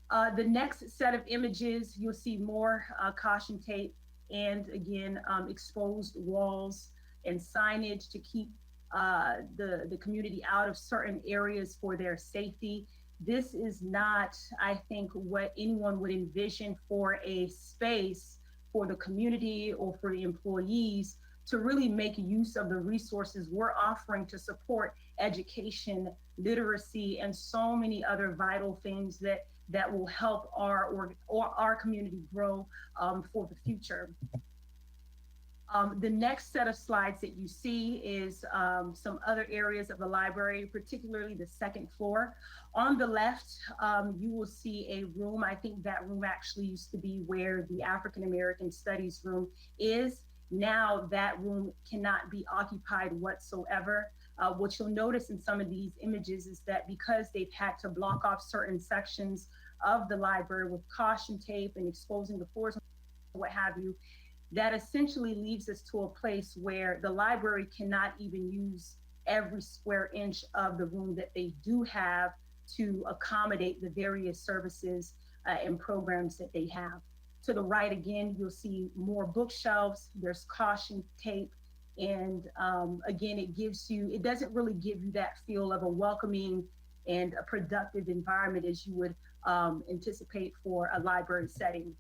The next set of images, you'll see more caution tape and again, exposed walls and signage to keep the community out of certain areas for their safety. This is not, I think, what anyone would envision for a space for the community or for the employees to really make use of the resources we're offering to support education, literacy, and so many other vital things that will help our community grow for the future. The next set of slides that you see is some other areas of the library, particularly the second floor. On the left, you will see a room. I think that room actually used to be where the African American Studies room is. Now that room cannot be occupied whatsoever. What you'll notice in some of these images is that because they've had to block off certain sections of the library with caution tape and exposing the floors and what have you, that essentially leaves us to a place where the library cannot even use every square inch of the room that they do have to accommodate the various services and programs that they have. To the right, again, you'll see more bookshelves, there's caution tape, and again, it doesn't really give you that feel of a welcoming and a productive environment as you would anticipate for a library setting.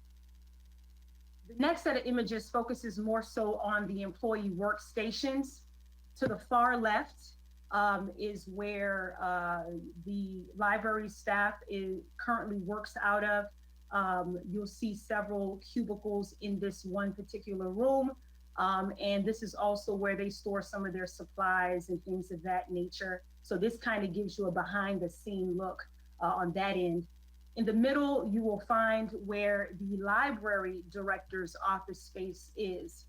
The next set of images focuses more so on the employee workstations. To the far left is where the library staff currently works out of. You'll see several cubicles in this one particular room. And this is also where they store some of their supplies and things of that nature. So this kind of gives you a behind the scene look on that end. In the middle, you will find where the library director's office space is.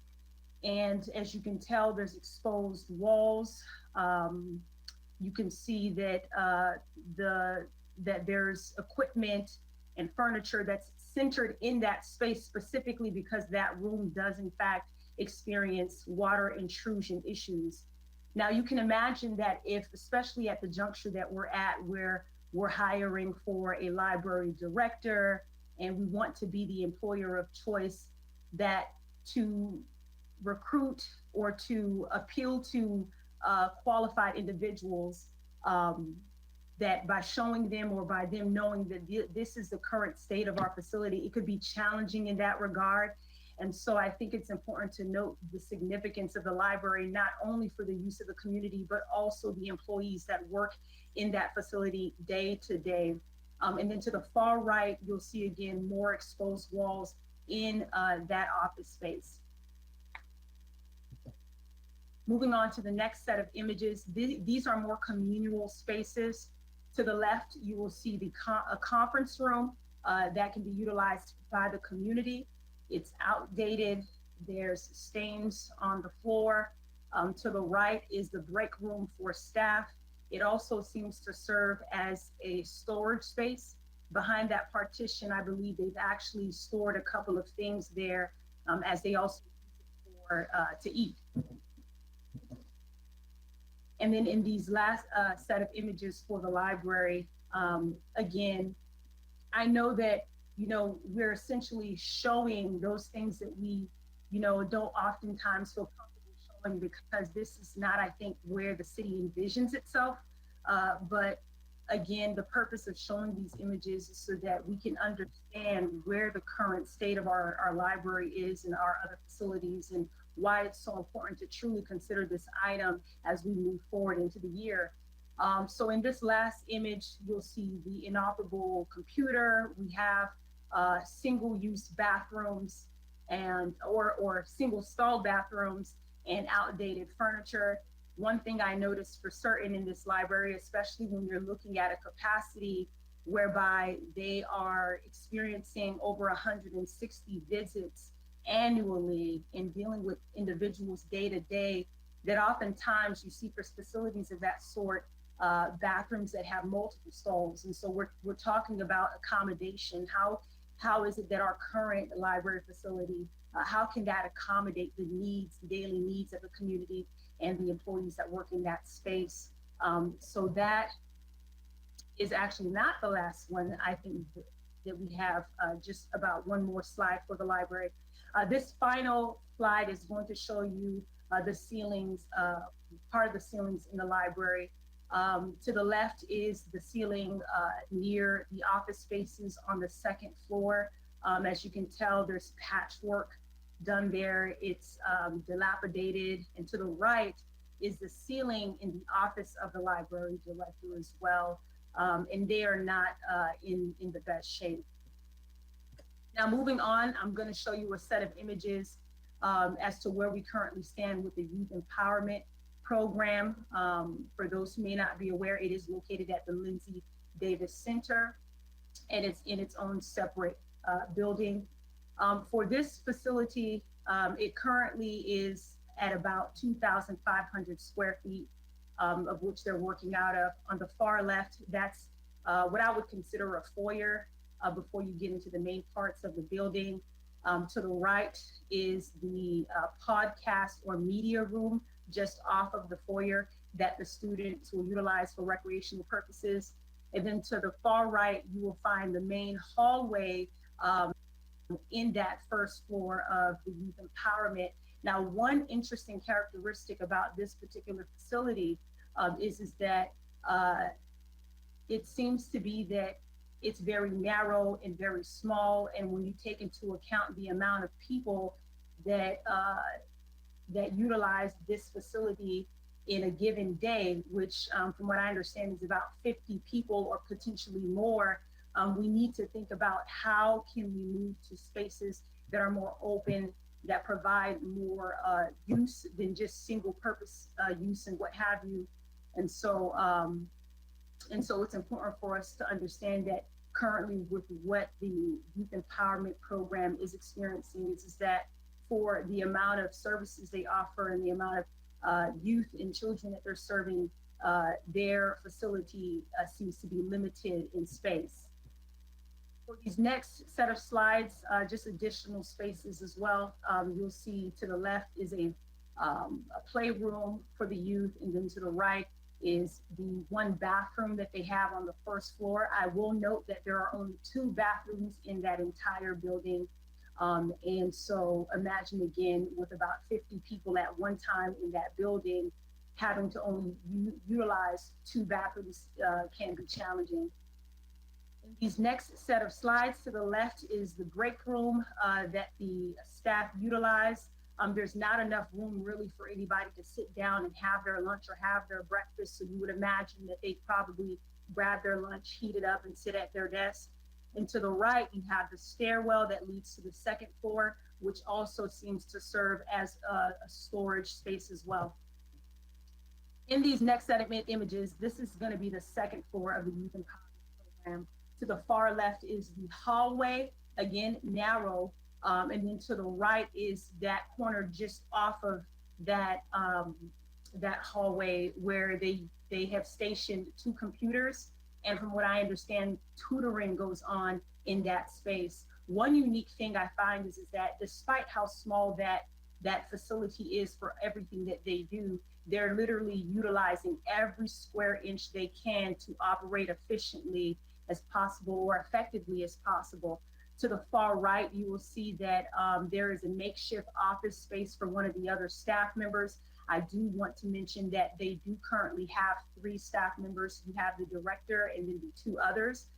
And as you can tell, there's exposed walls. You can see that that there's equipment and furniture that's centered in that space specifically because that room does in fact experience water intrusion issues. Now you can imagine that if, especially at the juncture that we're at, where we're hiring for a library director and we want to be the employer of choice, that to recruit or to appeal to qualified individuals, that by showing them or by them knowing that this is the current state of our facility, it could be challenging in that regard. And so I think it's important to note the significance of the library, not only for the use of the community, but also the employees that work in that facility day to day. And then to the far right, you'll see again more exposed walls in that office space. Moving on to the next set of images, these are more communal spaces. To the left, you will see a conference room that can be utilized by the community. It's outdated. There's stains on the floor. To the right is the break room for staff. It also seems to serve as a storage space. Behind that partition, I believe they've actually stored a couple of things there as they also use it for to eat. And then in these last set of images for the library, again, I know that, we're essentially showing those things that we, don't oftentimes feel comfortable showing because this is not, I think, where the city envisions itself. But again, the purpose of showing these images is so that we can understand where the current state of our library is and our other facilities and why it's so important to truly consider this item as we move forward into the year. So in this last image, you'll see the inoperable computer. We have single-use bathrooms and or single-stall bathrooms and outdated furniture. One thing I noticed for certain in this library, especially when you're looking at a capacity whereby they are experiencing over 160 visits annually in dealing with individuals day to day, that oftentimes you see for facilities of that sort, bathrooms that have multiple stalls. And so we're talking about accommodation. How is it that our current library facility, how can that accommodate the needs, the daily needs of the community and the employees that work in that space? So that is actually not the last one. I think that we have just about one more slide for the library. This final slide is going to show you the ceilings, part of the ceilings in the library. To the left is the ceiling near the office spaces on the second floor. As you can tell, there's patchwork done there. It's dilapidated. And to the right is the ceiling in the office of the library director as well. And they are not in the best shape. Now moving on, I'm going to show you a set of images as to where we currently stand with the youth empowerment program. For those who may not be aware, it is located at the Lindsay Davis Center, and it's in its own separate building. For this facility, it currently is at about 2,500 square feet, of which they're working out of. On the far left, that's what I would consider a foyer before you get into the main parts of the building. To the right is the podcast or media room just off of the foyer that the students will utilize for recreational purposes. And then to the far right, you will find the main hallway in that first floor of the youth empowerment. Now, one interesting characteristic about this particular facility is that it seems to be that it's very narrow and very small. And when you take into account the amount of people that that utilize this facility in a given day, which from what I understand is about 50 people or potentially more, we need to think about how can we move to spaces that are more open, that provide more use than just single purpose use and what have you. And so it's important for us to understand that currently with what the youth empowerment program is experiencing is that for the amount of services they offer and the amount of youth and children that they're serving, their facility seems to be limited in space. For these next set of slides, just additional spaces as well. You'll see to the left is a playroom for the youth, and then to the right is the one bathroom that they have on the first floor. I will note that there are only 2 bathrooms in that entire building. And so imagine again, with about 50 people at one time in that building, having to only utilize 2 bathrooms can be challenging. In these next set of slides to the left is the break room that the staff utilize. There's not enough room really for anybody to sit down and have their lunch or have their breakfast. So you would imagine that they probably grab their lunch, heat it up, and sit at their desk. And to the right, you have the stairwell that leads to the second floor, which also seems to serve as a storage space as well. In these next set of images, this is going to be the second floor of the youth empowerment program. To the far left is the hallway, again, narrow. And then to the right is that corner just off of that that hallway where they have stationed 2 computers. And from what I understand, tutoring goes on in that space. One unique thing I find is that despite how small that facility is for everything that they do, they're literally utilizing every square inch they can to operate efficiently as possible or effectively as possible. To the far right, you will see that there is a makeshift office space for one of the other staff members. I do want to mention that they do currently have 3 staff members. You have the director and then the 2 others.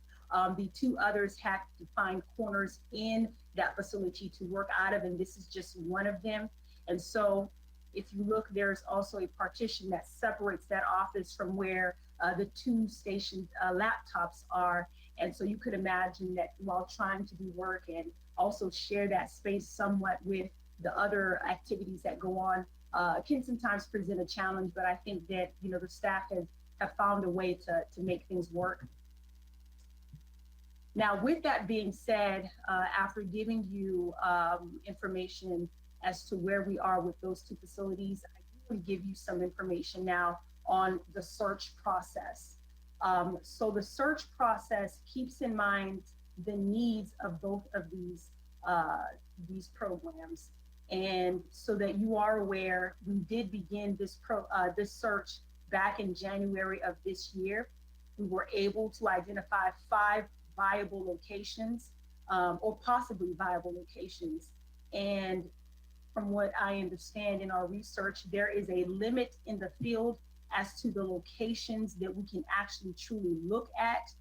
The 2 others have to find corners in that facility to work out of, and this is just one of them. And so if you look, there's also a partition that separates that office from where the 2 stationed laptops are. And so you could imagine that while trying to do work and also share that space somewhat with the other activities that go on, can sometimes present a challenge, but I think that, you know, the staff have found a way to make things work. Now, with that being said, after giving you information as to where we are with those 2 facilities, I want to give you some information now on the search process. So the search process keeps in mind the needs of both of these programs. And so that you are aware, we did begin this search back in January of this year. We were able to identify 5 viable locations, or possibly viable locations. And from what I understand in our research, there is a limit in the field as to the locations that we can actually truly look at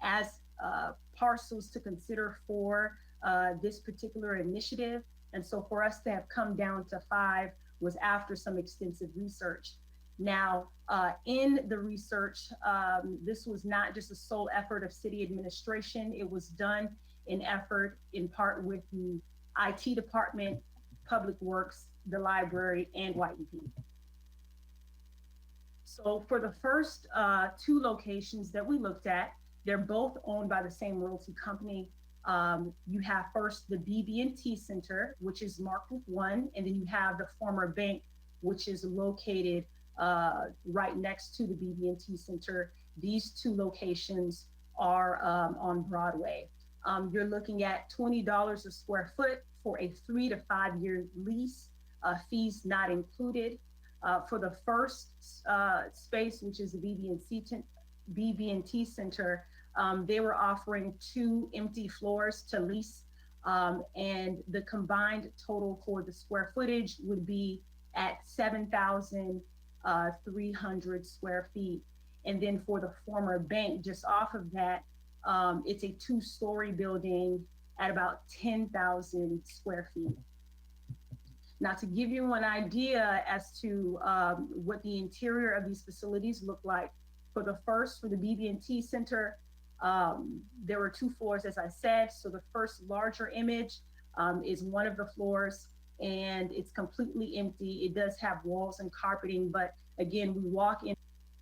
as parcels to consider for this particular initiative. And so for us to have come down to 5 was after some extensive research. Now, in the research, this was not just a sole effort of city administration. It was done in effort in part with the IT department, Public Works, the library, and YEP. So for the first two locations that we looked at, they're both owned by the same royalty company. You have first the BB&T Center, which is marked with 1, and then you have the former bank, which is located right next to the BB&T Center. These two locations are on Broadway. You're looking at $20 a square foot for a 3 to 5 year lease, fees not included. For the first space, which is the BB&T Center, they were offering 2 empty floors to lease, and the combined total for the square footage would be at 7,300 square feet. And then for the former bank, just off of that, it's a 2-story building at about 10,000 square feet. Now, to give you an idea as to what the interior of these facilities look like, for the BB&T Center, there were 2 floors, as I said. So the first larger image is one of the floors, and it's completely empty. It does have walls and carpeting, but again, we walk in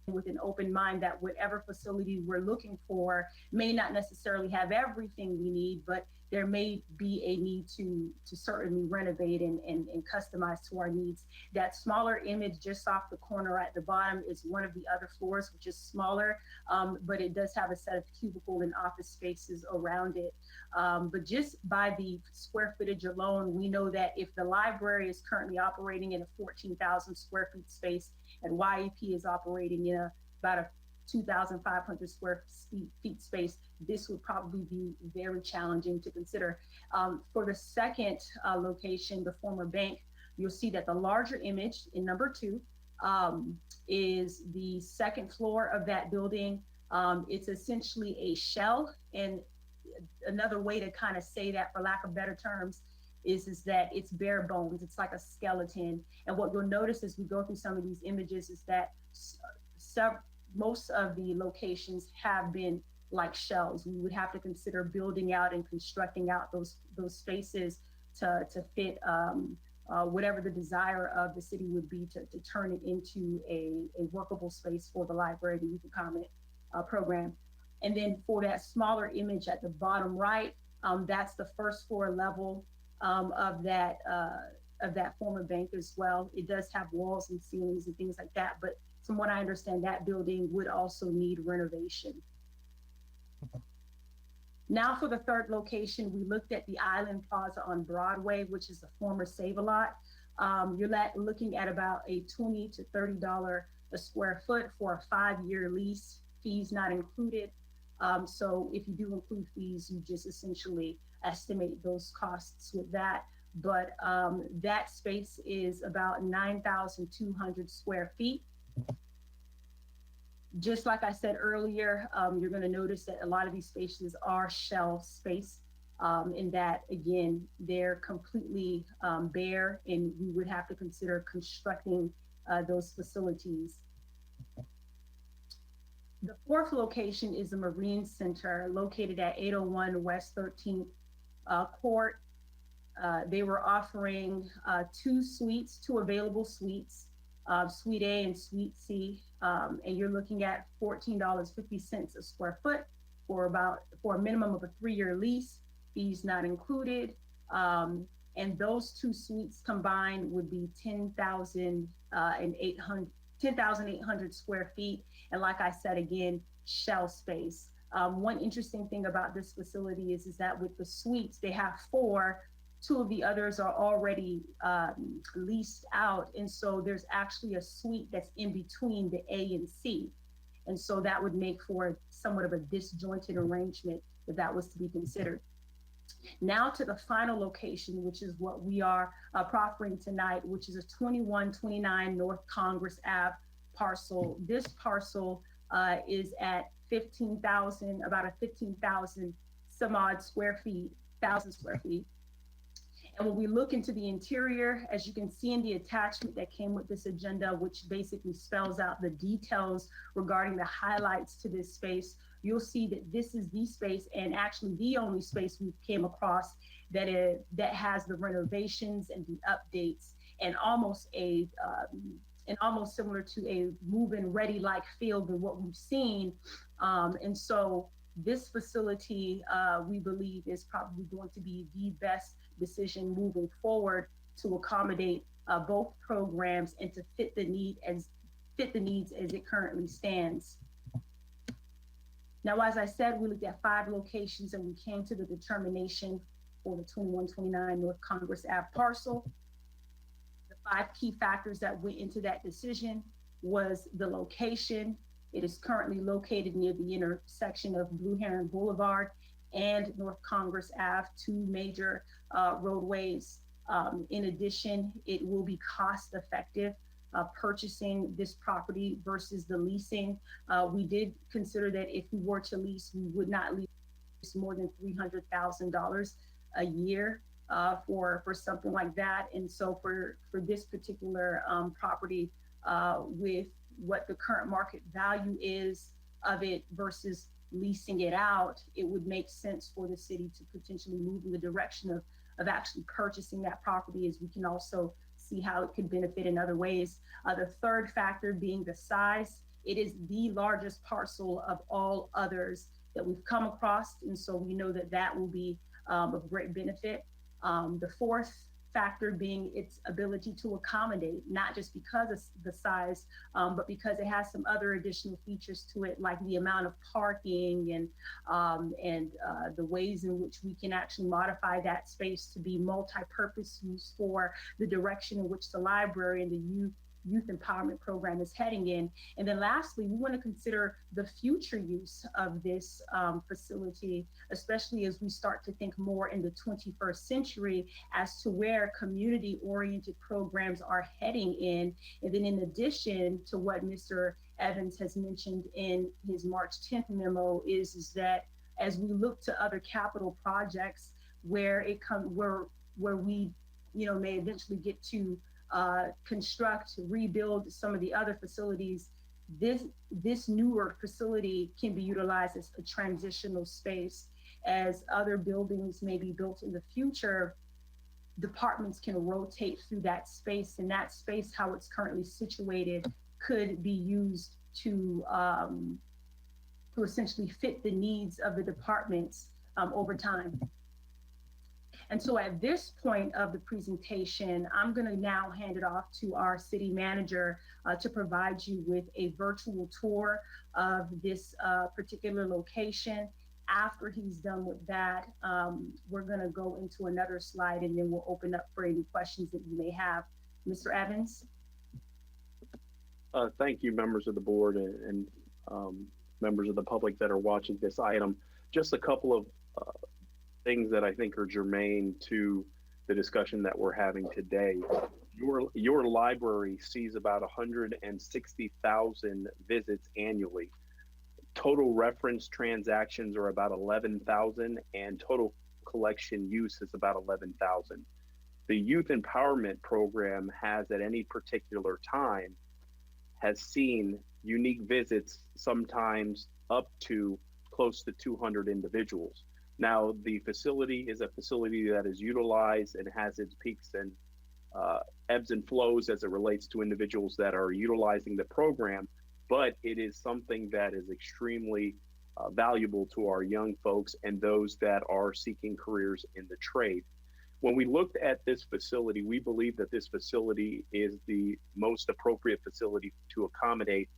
with an open mind that whatever facility we're looking for may not necessarily have everything we need, but there may be a need to certainly renovate and customize to our needs. That smaller image just off the corner at the bottom is one of the other floors, which is smaller, but it does have a set of cubicle and office spaces around it. But just by the square footage alone, we know that if the library is currently operating in a 14,000 square feet space, and YEP is operating in about a 2,500 square feet space, this would probably be very challenging to consider. For the second location, the former bank, you'll see that the larger image in number 2 is the second floor of that building. It's essentially a shell, and another way to kind of say that, for lack of better terms, is that it's bare bones. It's like a skeleton. And what you'll notice as we go through some of these images is that most of the locations have been like shells. We would have to consider building out and constructing out those spaces to fit whatever the desire of the city would be to turn it into a workable space for the library, the youth comment program. And then for that smaller image at the bottom right, that's the first floor level of that former bank as well. It does have walls and ceilings and things like that, but from what I understand, that building would also need renovation. Now for the third location, we looked at the Island Plaza on Broadway, which is the former Save-A-Lot. You're looking at about a $20 to $30 a square foot for a 5-year lease, fees not included. So if you do include fees, you just essentially estimate those costs with that. But that space is about 9,200 square feet. Just like I said earlier, you're going to notice that a lot of these spaces are shell space, in that, again, they're completely bare, and we would have to consider constructing those facilities. The fourth location is the Marine Center, located at 801 West 13th Court. They were offering 2 available suites, Suite A and Suite C, and you're looking at $14.50 a square foot for a minimum of a 3-year lease, fees not included. And those 2 suites combined would be 10,800 square feet. And like I said, again, shell space. One interesting thing about this facility is that with the suites, they have 4. 2 of the others are already leased out. And so there's actually a suite that's in between the A and C. And so that would make for somewhat of a disjointed arrangement if that was to be considered. Now to the final location, which is what we are proffering tonight, which is a 2129 North Congress Ave parcel. This parcel is at about a 15,000 some odd square feet, 1,000 square feet. And when we look into the interior, as you can see in the attachment that came with this agenda, which basically spells out the details regarding the highlights to this space, you'll see that this is the space, and actually the only space we came across that has the renovations and the updates and almost almost similar to a move-in ready like feel than what we've seen. And so this facility, we believe, is probably going to be the best decision moving forward to accommodate both programs and to fit the needs as it currently stands. Now, as I said, we looked at 5 locations and we came to the determination for the 2129 North Congress Ave parcel. The 5 key factors that went into that decision was the location. It is currently located near the intersection of Blue Heron Boulevard and North Congress Ave, 2 major roadways. In addition, it will be cost effective purchasing this property versus the leasing. We did consider that if we were to lease, we would not lease more than $300,000 a year for something like that. And so for this particular property, with what the current market value is of it versus leasing it out, it would make sense for the city to potentially move in the direction of actually purchasing that property, as we can also see how it could benefit in other ways. The third factor being the size. It is the largest parcel of all others that we've come across, and so we know that that will be of great benefit. The fourth factor being its ability to accommodate, not just because of the size, but because it has some other additional features to it, like the amount of parking and the ways in which we can actually modify that space to be multi-purpose use for the direction in which the library and the youth empowerment program is heading in. And then lastly, we want to consider the future use of this facility, especially as we start to think more in the 21st century as to where community-oriented programs are heading in. And then in addition to what Mr. Evans has mentioned in his March 10th memo is that as we look to other capital projects where we may eventually get to construct, rebuild some of the other facilities, this newer facility can be utilized as a transitional space. As other buildings may be built in the future, departments can rotate through that space, and that space, how it's currently situated, could be used to essentially fit the needs of the departments over time. And so at this point of the presentation, I'm going to now hand it off to our city manager to provide you with a virtual tour of this particular location. After he's done with that, we're going to go into another slide and then we'll open up for any questions that you may have. Mr. Evans? Thank you, members of the board and members of the public that are watching this item. Just a couple of things that I think are germane to the discussion that we're having today. Your library sees about 160,000 visits annually. Total reference transactions are about 11,000 and total collection use is about 11,000. The Youth Empowerment Program has at any particular time has seen unique visits, sometimes up to close to 200 individuals. Now, the facility is a facility that is utilized and has its peaks and ebbs and flows as it relates to individuals that are utilizing the program, but it is something that is extremely valuable to our young folks and those that are seeking careers in the trade. When we looked at this facility, we believe that this facility is the most appropriate facility to accommodate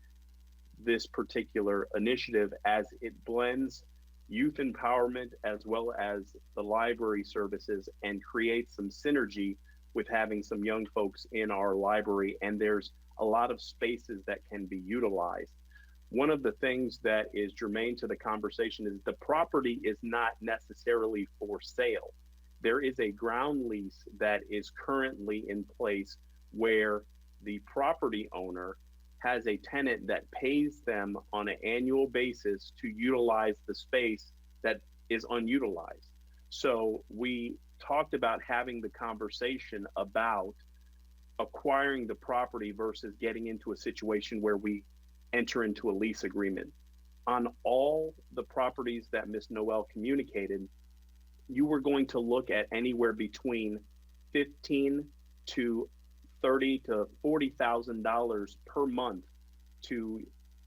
this particular initiative as it blends youth empowerment as well as the library services and creates some synergy with having some young folks in our library, and there's a lot of spaces that can be utilized. One of the things that is germane to the conversation is the property is not necessarily for sale. There is a ground lease that is currently in place where the property owner has a tenant that pays them on an annual basis to utilize the space that is unutilized. So we talked about having the conversation about acquiring the property versus getting into a situation where we enter into a lease agreement. on all the properties that Ms. Noel communicated, you were going to look at anywhere between 15 to 30 to $40,000 per month to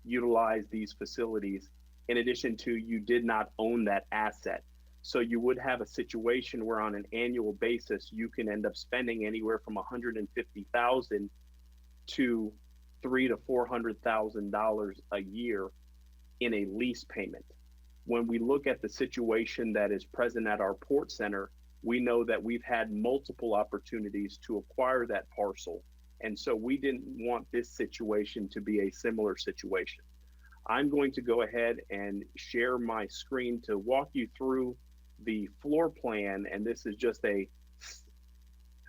utilize these facilities. In addition to, you did not own that asset. So you would have a situation where on an annual basis, you can end up spending anywhere from $150,000 to $300,000 to $400,000 a year in a lease payment. When we look at the situation that is present at our port center, we know that we've had multiple opportunities to acquire that parcel. And so we didn't want this situation to be a similar situation. I'm going to go ahead and share my screen to walk you through the floor plan. And this is just a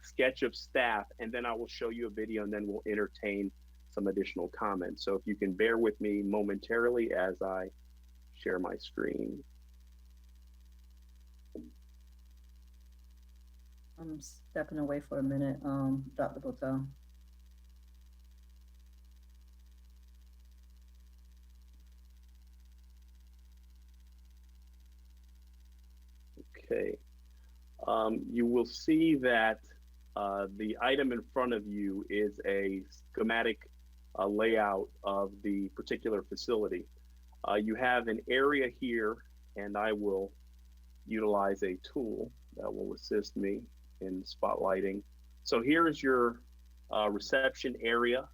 sketch of staff. And then I will show you a video and then we'll entertain some additional comments. So if you can bear with me momentarily as I share my screen. I'm stepping away for a minute, Dr. Botel. Okay. You will see that the item in front of you is a schematic layout of the particular facility. You have an area here, and I will utilize a tool that will assist me in spotlighting. So here is your reception area.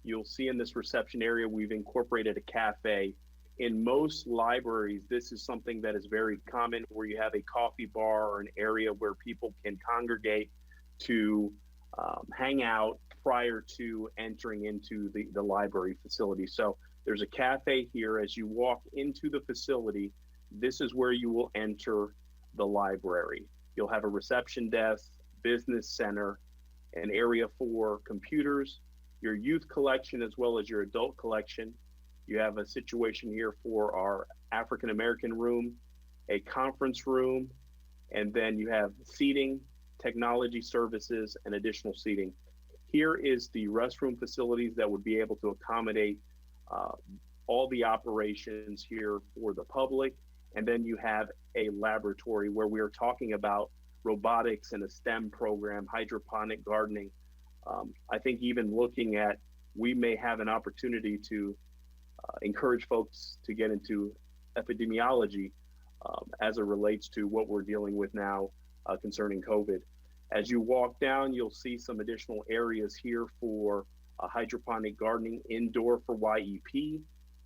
You'll see in this reception area, we've incorporated a cafe. In most libraries, this is something that is very common, where you have a coffee bar or an area where people can congregate to hang out prior to entering into the library facility. So there's a cafe here. As you walk into the facility, this is where you will enter the library. You'll have a reception desk, business center, an area for computers, your youth collection, as well as your adult collection. You have a situation here for our African American room, a conference room, and then you have seating, technology services, and additional seating. Here is the restroom facilities that would be able to accommodate all the operations here for the public. And then you have a laboratory where we are talking about robotics and a STEM program, hydroponic gardening. I think even looking at, we may have an opportunity to encourage folks to get into epidemiology as it relates to what we're dealing with now concerning COVID. As you walk down, you'll see some additional areas here for hydroponic gardening, indoor for YEP,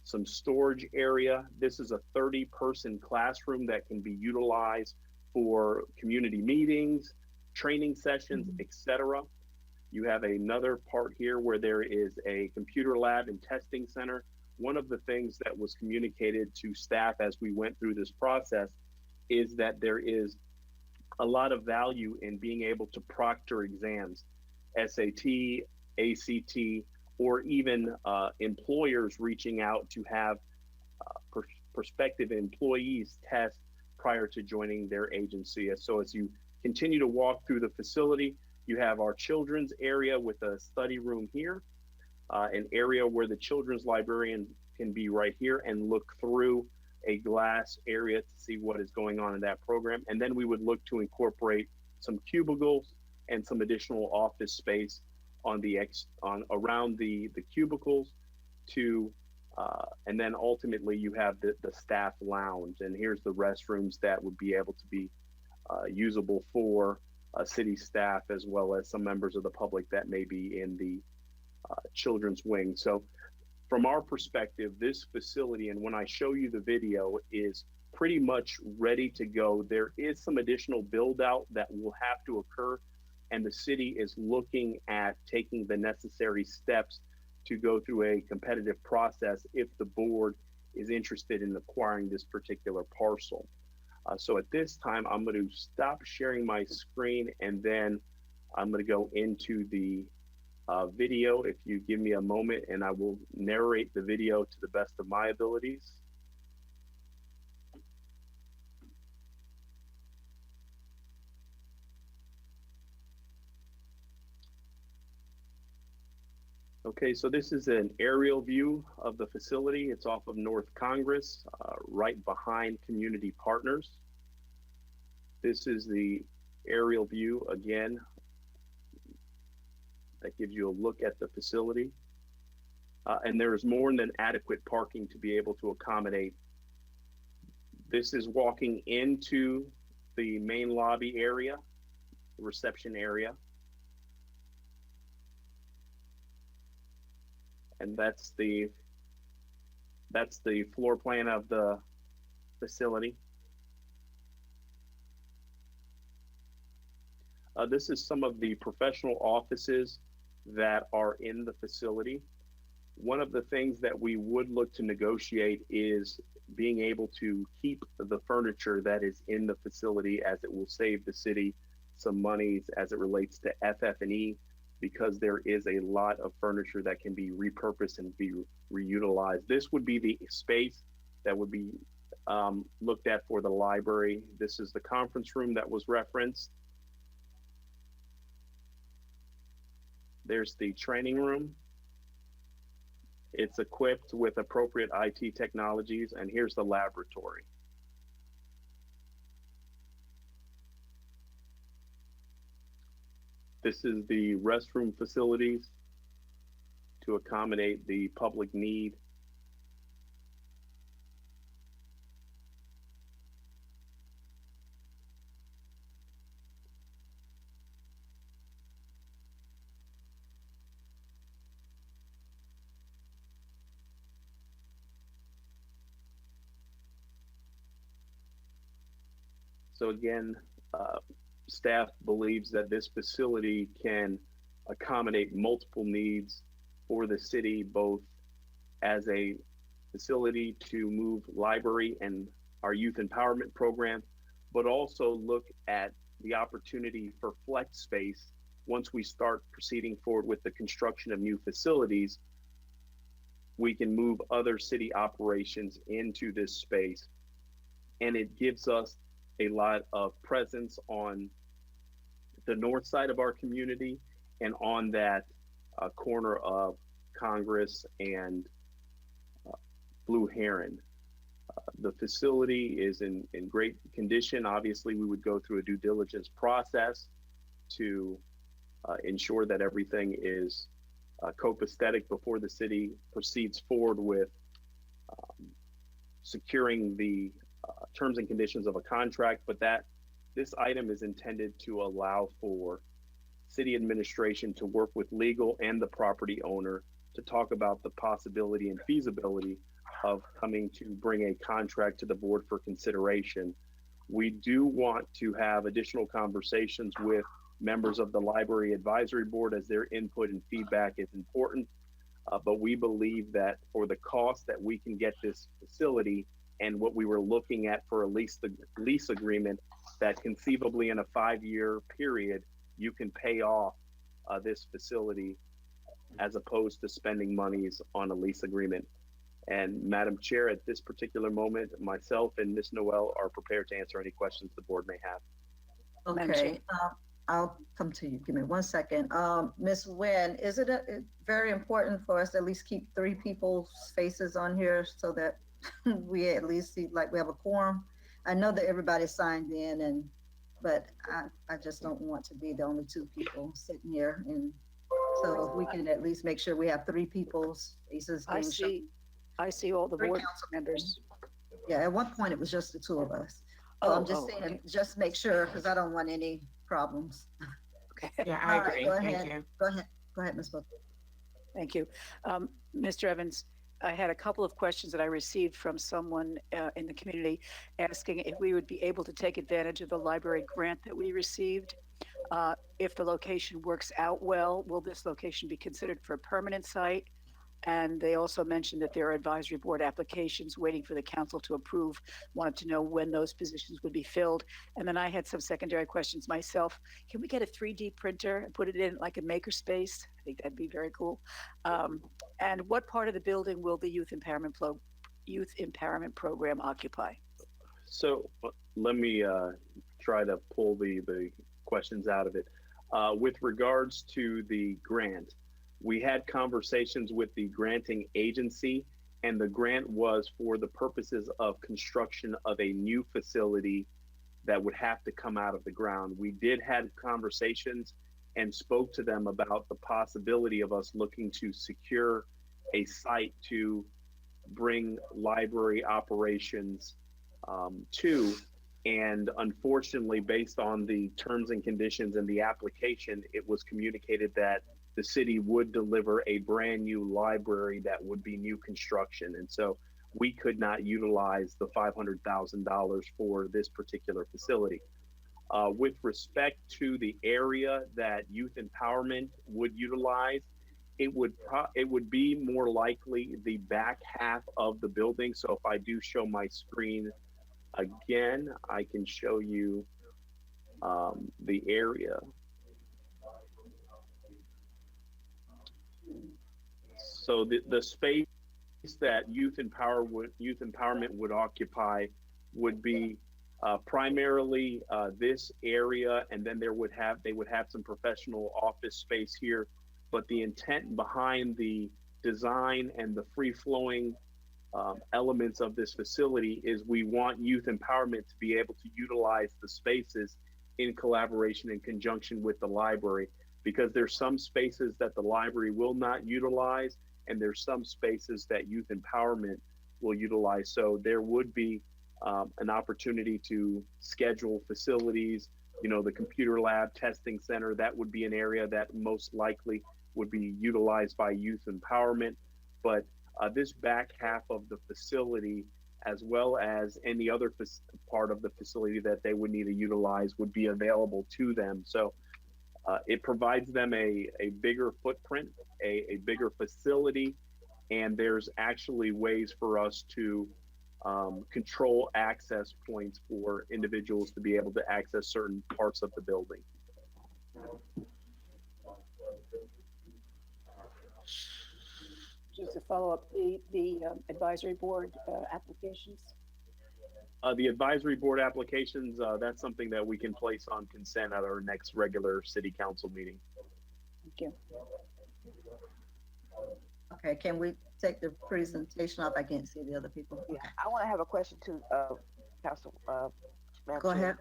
some storage area. This is a 30-person classroom that can be utilized for community meetings, training sessions, etc. You have another part here where there is a computer lab and testing center. One of the things that was communicated to staff as we went through this process is that there is a lot of value in being able to proctor exams, SAT, ACT, or even employers reaching out to have prospective employees test prior to joining their agency. So as you continue to walk through the facility, you have our children's area with a study room here, an area where the children's librarian can be right here and look through a glass area to see what is going on in that program. And then we would look to incorporate some cubicles and some additional office space on around the cubicles to, and then ultimately you have the staff lounge. And here's the restrooms that would be able to be usable for city staff, as well as some members of the public that may be in the children's wing. So from our perspective, this facility, and when I show you the video, is pretty much ready to go. There is some additional build out that will have to occur, and the city is looking at taking the necessary steps to go through a competitive process if the board is interested in acquiring this particular parcel. So at this time, I'm going to stop sharing my screen, and then I'm going to go into the video. If you give me a moment, and I will narrate the video to the best of my abilities. Okay, so this is an aerial view of the facility. It's off of North Congress, right behind Community Partners. This is the aerial view again. That gives you a look at the facility. And there is more than adequate parking to be able to accommodate. This is walking into the main lobby area, the reception area. And that's the floor plan of the facility. This is some of the professional offices that are in the facility. One of the things that we would look to negotiate is being able to keep the furniture that is in the facility, as it will save the city some monies as it relates to FF&E, because there is a lot of furniture that can be repurposed and be reutilized. This would be the space that would be looked at for the library. This is the conference room that was referenced. There's the training room. It's equipped with appropriate IT technologies, and here's the laboratory. This is the restroom facilities to accommodate the public need. So again, staff believes that this facility can accommodate multiple needs for the city, both as a facility to move library and our youth empowerment program, but also look at the opportunity for flex space once we start proceeding forward with the construction of new facilities. We can move other city operations into this space, and it gives us a lot of presence on the north side of our community and on that corner of Congress and Blue Heron. The facility is in great condition. Obviously, we would go through a due diligence process to ensure that everything is copacetic before the city proceeds forward with securing the terms and conditions of a contract, but that this item is intended to allow for city administration to work with legal and the property owner to talk about the possibility and feasibility of coming to bring a contract to the board for consideration. We do want to have additional conversations with members of the Library Advisory Board, as their input and feedback is important, but we believe that for the cost that we can get this facility and what we were looking at for a lease agreement, that conceivably in a 5-year period, you can pay off this facility as opposed to spending monies on a lease agreement. And Madam Chair, at this particular moment, myself and Ms. Noel are prepared to answer any questions the board may have. Okay, I'll come to you. Give me 1 second. Ms. Nguyen, is it very important for us to at least keep 3 people's faces on here so that we at least see like we have a quorum? I know that everybody signed in, but I just don't want to be the only 2 people sitting here. And so if we can at least make sure we have 3 people's faces. I see all the 3 board council members. Yeah, at one point it was just the 2 of us. So I'm just saying, okay. just make sure, because I don't want any problems. Okay. Yeah, I All right, agree. go Thank ahead. you. Go ahead, Ms. Booker. Thank you. Mr. Evans, I had a couple of questions that I received from someone in the community asking if we would be able to take advantage of the library grant that we received. If the location works out well, will this location be considered for a permanent site? And they also mentioned that there are advisory board applications waiting for the council to approve. Wanted to know when those positions would be filled. And then I had some secondary questions myself. Can we get a 3D printer and put it in like a makerspace? I think that'd be very cool. And what part of the building will the youth empowerment program occupy? So let me try to pull the questions out of it. With regards to the grant, We had conversations with the granting agency, and the grant was for the purposes of construction of a new facility that would have to come out of the ground. We did have conversations and spoke to them about the possibility of us looking to secure a site to bring library operations to. And unfortunately, based on the terms and conditions in the application, it was communicated that the city would deliver a brand new library that would be new construction. And so we could not utilize the $500,000 for this particular facility. With respect to the area that youth empowerment would utilize, it would be more likely the back half of the building. So if I do show my screen again, I can show you the area. So the space that youth empowerment would occupy would be primarily this area, and then they would have some professional office space here. But the intent behind the design and the free-flowing elements of this facility is we want youth empowerment to be able to utilize the spaces in collaboration in conjunction with the library, because there's some spaces that the library will not utilize, and there's some spaces that youth empowerment will utilize. So there would be an opportunity to schedule facilities, the computer lab, testing center. That would be an area that most likely would be utilized by youth empowerment. But this back half of the facility, as well as any other part of the facility that they would need to utilize, would be available to them. So it provides them a bigger footprint, a bigger facility, and there's actually ways for us to control access points for individuals to be able to access certain parts of the building. Just to follow up, the advisory board applications. The advisory board applications, that's something that we can place on consent at our next regular city council meeting. Thank you. Okay, can we take the presentation off? I can't see the other people. Yeah, I want to have a question to Council. Madam Go Chair. ahead.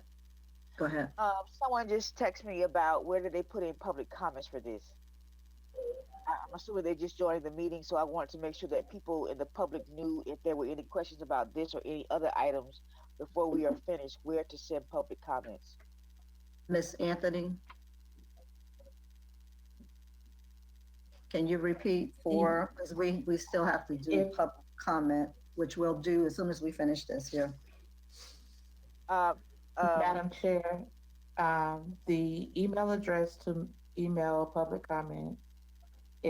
Go ahead. Someone just texted me about where did they put in public comments for this. I'm assuming they just joined the meeting, so I wanted to make sure that people in the public knew if there were any questions about this or any other items before we are finished, where to send public comments. Miss Anthony? Can you repeat because we still have to do public comment, which we'll do as soon as we finish this here. Madam Chair, the email address to email public comment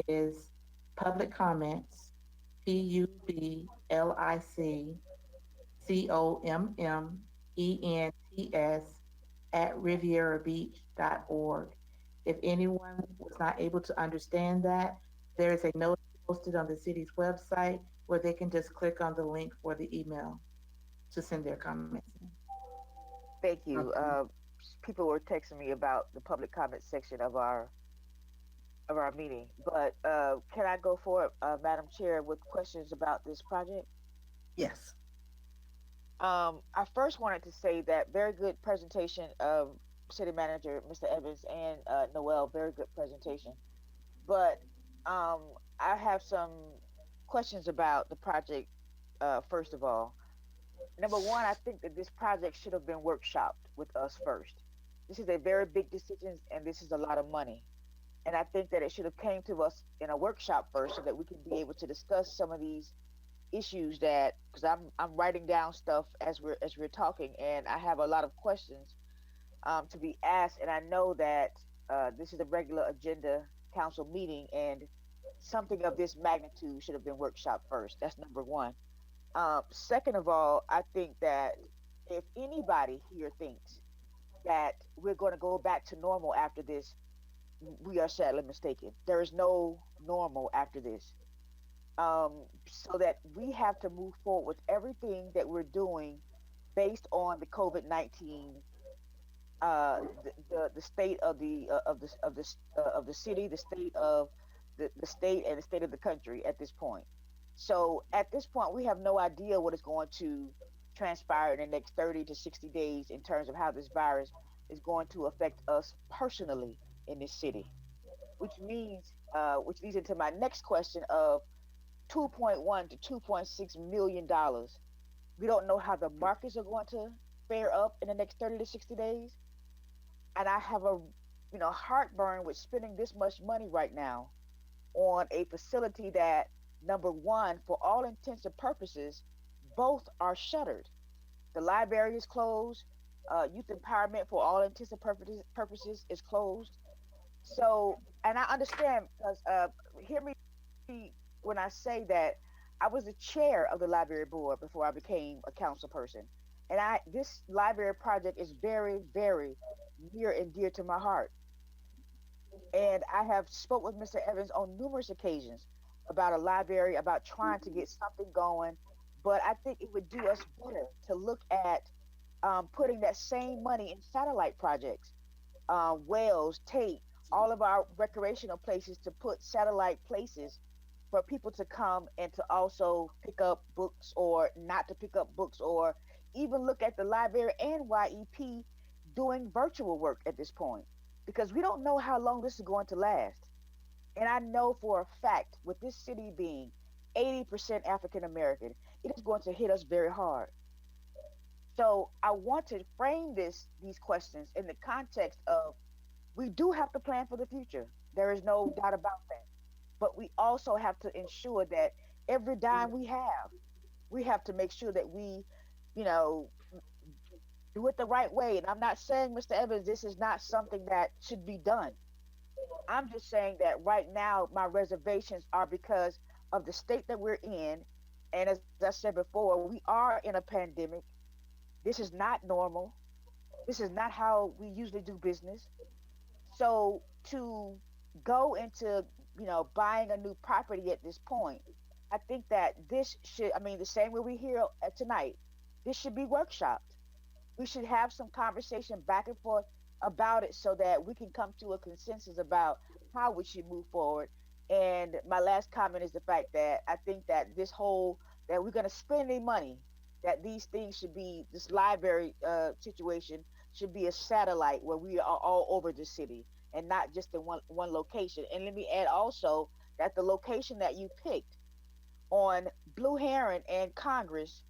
is public comments, PUBLICCOMMENTS @RivieraBeach.org. If anyone was not able to understand that, there is a note posted on the city's website where they can just click on the link for the email to send their comments in. Thank you. Okay. People were texting me about the public comment section of our meeting, but can I go for it, Madam Chair, with questions about this project? Yes. I first wanted to say that very good presentation of City Manager, Mr. Evans, and Noel, very good presentation. But I have some questions about the project, first of all. Number one, I think that this project should have been workshopped with us first. This is a very big decision, and this is a lot of money. And I think that it should have came to us in a workshop first so that we can be able to discuss some of these issues that, because I'm writing down stuff as we're talking, and I have a lot of questions to be asked. And I know that this is a regular agenda council meeting, and something of this magnitude should have been workshopped first. That's number one. Second of all, I think that if anybody here thinks that we're going to go back to normal after this, we are sadly mistaken. There is no normal after this. So that we have to move forward with everything that we're doing based on the COVID-19, the state of the city, the state of the state and the state of the country at this point. So at this point, we have no idea what is going to transpire in the next 30 to 60 days in terms of how this virus is going to affect us personally in this city, which leads into my next question of 2.1 to 2.6 million dollars. We don't know how the markets are going to fare up in the next 30 to 60 days. And I have a heartburn with spending this much money right now on a facility that, number one, for all intents and purposes, both are shuttered. The library is closed. Youth empowerment, for all intents and purposes, is closed. So, and I understand, because hear me when I say that I was the chair of the library board before I became a council person. And this library project is very, very near and dear to my heart. And I have spoke with Mr. Evans on numerous occasions about a library, about trying to get something going. But I think it would do us better to look at putting that same money in satellite projects, Wells, Tate, all of our recreational places, to put satellite places for people to come and to also pick up books or not to pick up books, or even look at the library and YEP doing virtual work at this point, because we don't know how long this is going to last. And I know for a fact, with this city being 80% African American, it is going to hit us very hard. So I want to frame these questions in the context of, we do have to plan for the future. There is no doubt about that. But we also have to ensure that every dime we have to make sure that we, do it the right way. And I'm not saying, Mr. Evans, this is not something that should be done. I'm just saying that right now, my reservations are because of the state that we're in. And as I said before, we are in a pandemic. This is not normal. This is not how we usually do business. So to go into, buying a new property at this point, I think that this should, the same way we're here tonight, this should be workshopped. We should have some conversation back and forth about it so that we can come to a consensus about how we should move forward. And my last comment is the fact that I think that that we're going to spend any money, that these things should be, this library situation should be a satellite where we are all over the city and not just in one location. And let me add also that the location that you picked on Blue Heron and Congress,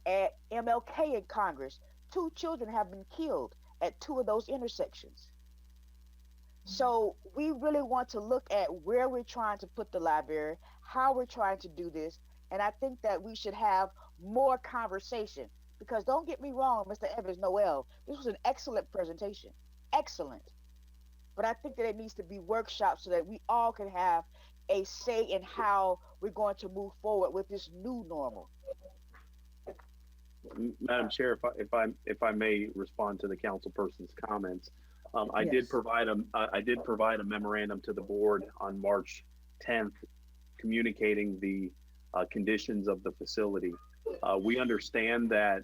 at MLK and Congress, 2 children have been killed at 2 of those intersections. So we really want to look at where we're trying to put the library, how we're trying to do this. And I think that we should have more conversation, because don't get me wrong, Mr. Evans, Noel, this was an excellent presentation, excellent. But I think that it needs to be workshopped so that we all can have a say in how we're going to move forward with this new normal. Madam Chair, if I may respond to the councilperson's comments, I Yes. did provide a memorandum to the board on March 10th, communicating the conditions of the facility. We understand that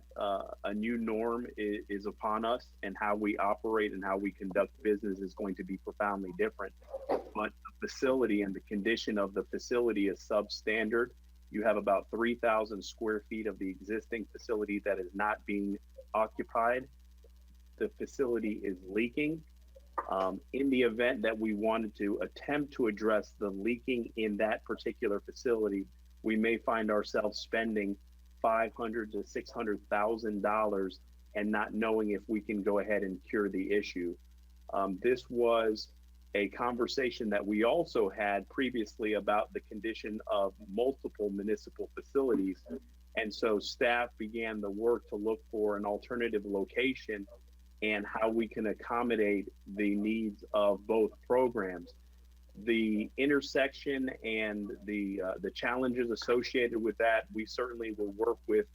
a new norm is upon us, and how we operate and how we conduct business is going to be profoundly different. But the facility and the condition of the facility is substandard. You have about 3,000 square feet of the existing facility that is not being occupied. The facility is leaking. In the event that we wanted to attempt to address the leaking in that particular facility, we may find ourselves spending $500,000 to $600,000 and not knowing if we can go ahead and cure the issue. This was a conversation that we also had previously about the condition of multiple municipal facilities. And so staff began the work to look for an alternative location and how we can accommodate the needs of both programs. The intersection and the challenges associated with that, we certainly will work with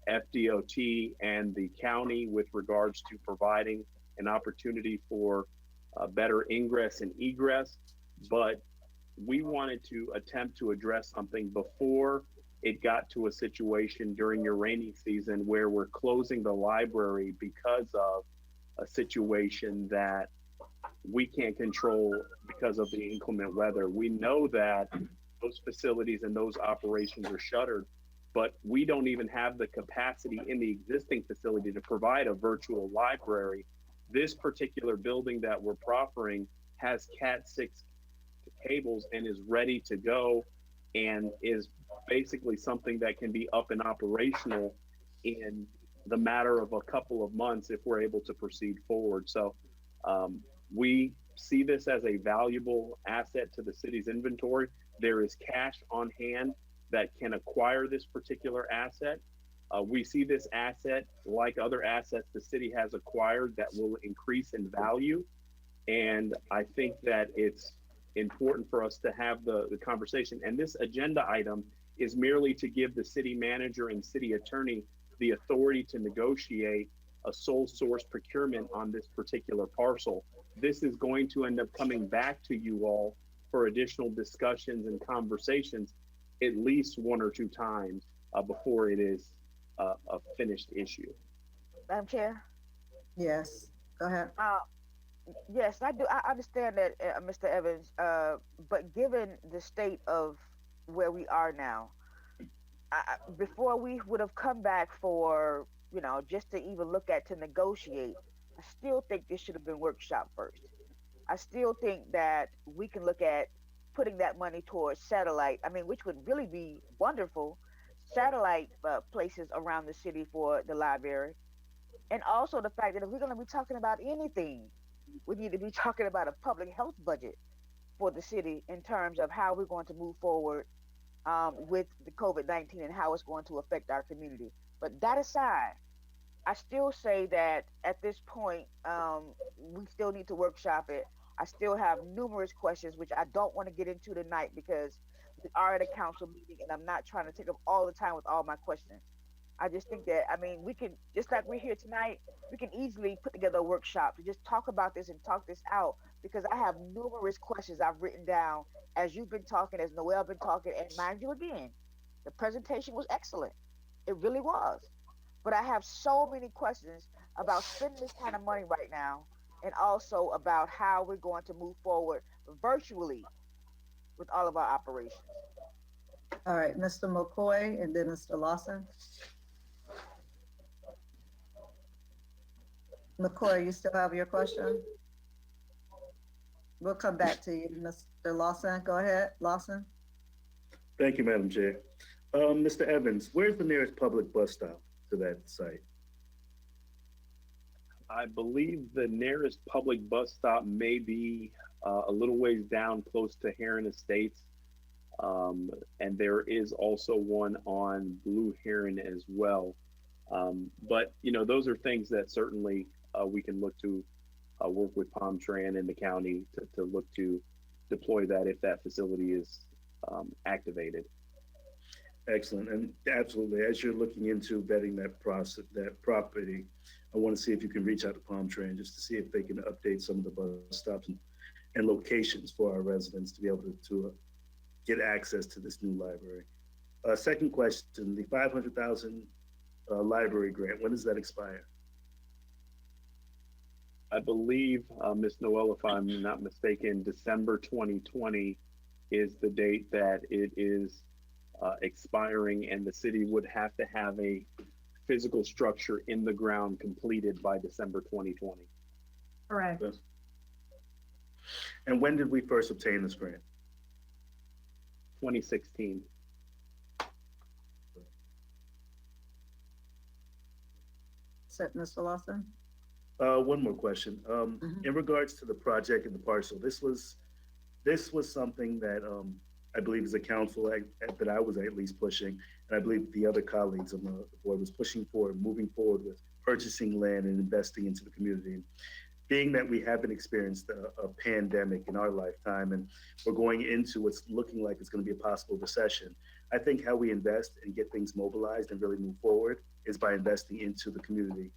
FDOT and the county with regards to providing an opportunity for better ingress and egress. But we wanted to attempt to address something before it got to a situation during your rainy season where we're closing the library because of a situation that we can't control because of the inclement weather. We know that those facilities and those operations are shuttered, but we don't even have the capacity in the existing facility to provide a virtual library. This particular building that we're proffering has Cat 6 cables and is ready to go, and is basically something that can be up and operational in the matter of a couple of months if we're able to proceed forward. So we see this as a valuable asset to the city's inventory. There is cash on hand that can acquire this particular asset. We see this asset like other assets the city has acquired that will increase in value. And I think that it's important for us to have the conversation. And this agenda item is merely to give the city manager and city attorney the authority to negotiate a sole source procurement on this particular parcel. This is going to end up coming back to you all for additional discussions and conversations at least one or two times before it is a finished issue. Madam Chair? Yes, go ahead. Yes, I do. I understand that, Mr. Evans, but given the state of where we are now, before we would have come back for, just to even look at to negotiate, I still think this should have been workshop first. I still think that we can look at putting that money towards satellite, which would really be wonderful, satellite places around the city for the library. And also the fact that if we're going to be talking about anything, we need to be talking about a public health budget for the city in terms of how we're going to move forward with the COVID-19 and how it's going to affect our community. But that aside, I still say that at this point, we still need to workshop it. I still have numerous questions, which I don't want to get into tonight because we are at a council meeting and I'm not trying to take up all the time with all my questions. I just think that, we can, just like we're here tonight, we can easily put together a workshop to just talk about this and talk this out, because I have numerous questions I've written down as you've been talking, as Noel been talking, and mind you again, the presentation was excellent. It really was. But I have so many questions about spending this kind of money right now, and also about how we're going to move forward virtually with all of our operations. All right, Mr. McCoy and then Mr. Lawson. McCoy, you still have your question? We'll come back to you, Mr. Lawson. Go ahead, Lawson. Thank you, Madam Chair. Mr. Evans, where's the nearest public bus stop to that site? I believe the nearest public bus stop may be a little ways down close to Heron Estates. And there is also one on Blue Heron as well. But, those are things that certainly we can look to work with Palm Tran and the county to look to deploy that if that facility is activated. Excellent. And absolutely, as you're looking into vetting that process, that property, I want to see if you can reach out to Palm Tran just to see if they can update some of the bus stops and locations for our residents to be able to get access to this new library. Second question, the $500,000 library grant, when does that expire? I believe, Ms. Noel, if I'm not mistaken, December 2020 is the date that it is expiring, and the city would have to have a physical structure in the ground completed by December 2020. Correct. Yes. And when did we first obtain this grant? 2016. Mr. Lawson? One more question. In regards to the project and the parcel, this was something that I believe as a council that I was at least pushing, and I believe the other colleagues on the board was pushing for, moving forward with purchasing land and investing into the community. Being that we haven't experienced a pandemic in our lifetime and we're going into what's looking like it's going to be a possible recession, I think how we invest and get things mobilized and really move forward is by investing into the community,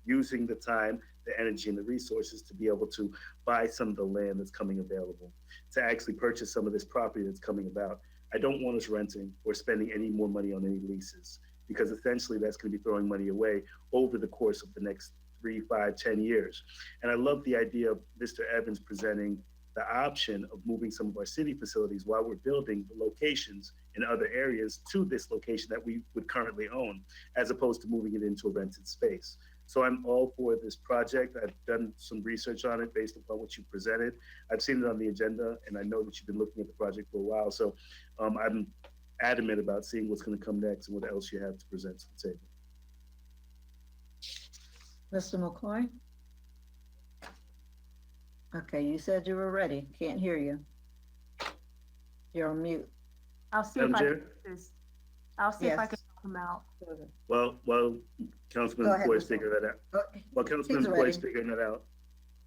using the time, the energy, and the resources to be able to buy some of the land that's coming available, to actually purchase some of this property that's coming about. I don't want us renting or spending any more money on any leases, because essentially that's going to be throwing money away over the course of the next 3, 5, 10 years. And I love the idea of Mr. Evans presenting the option of moving some of our city facilities while we're building the locations in other areas to this location that we would currently own, as opposed to moving it into a rented space. So I'm all for this project. I've done some research on it based upon what you presented. I've seen it on the agenda, and I know that you've been looking at the project for a while. So I'm adamant about seeing what's going to come next and what else you have to present to the table. Mr. McCoy? Okay, you said you were ready. Can't hear you. You're on mute. I'll see if Madam I Chair? can do this. I'll see if I Yes. can help him out. Well, Councilman Go ahead, McCoy's Mr. figuring that out. Okay. Well, Councilman He's McCoy's ready. figuring that out.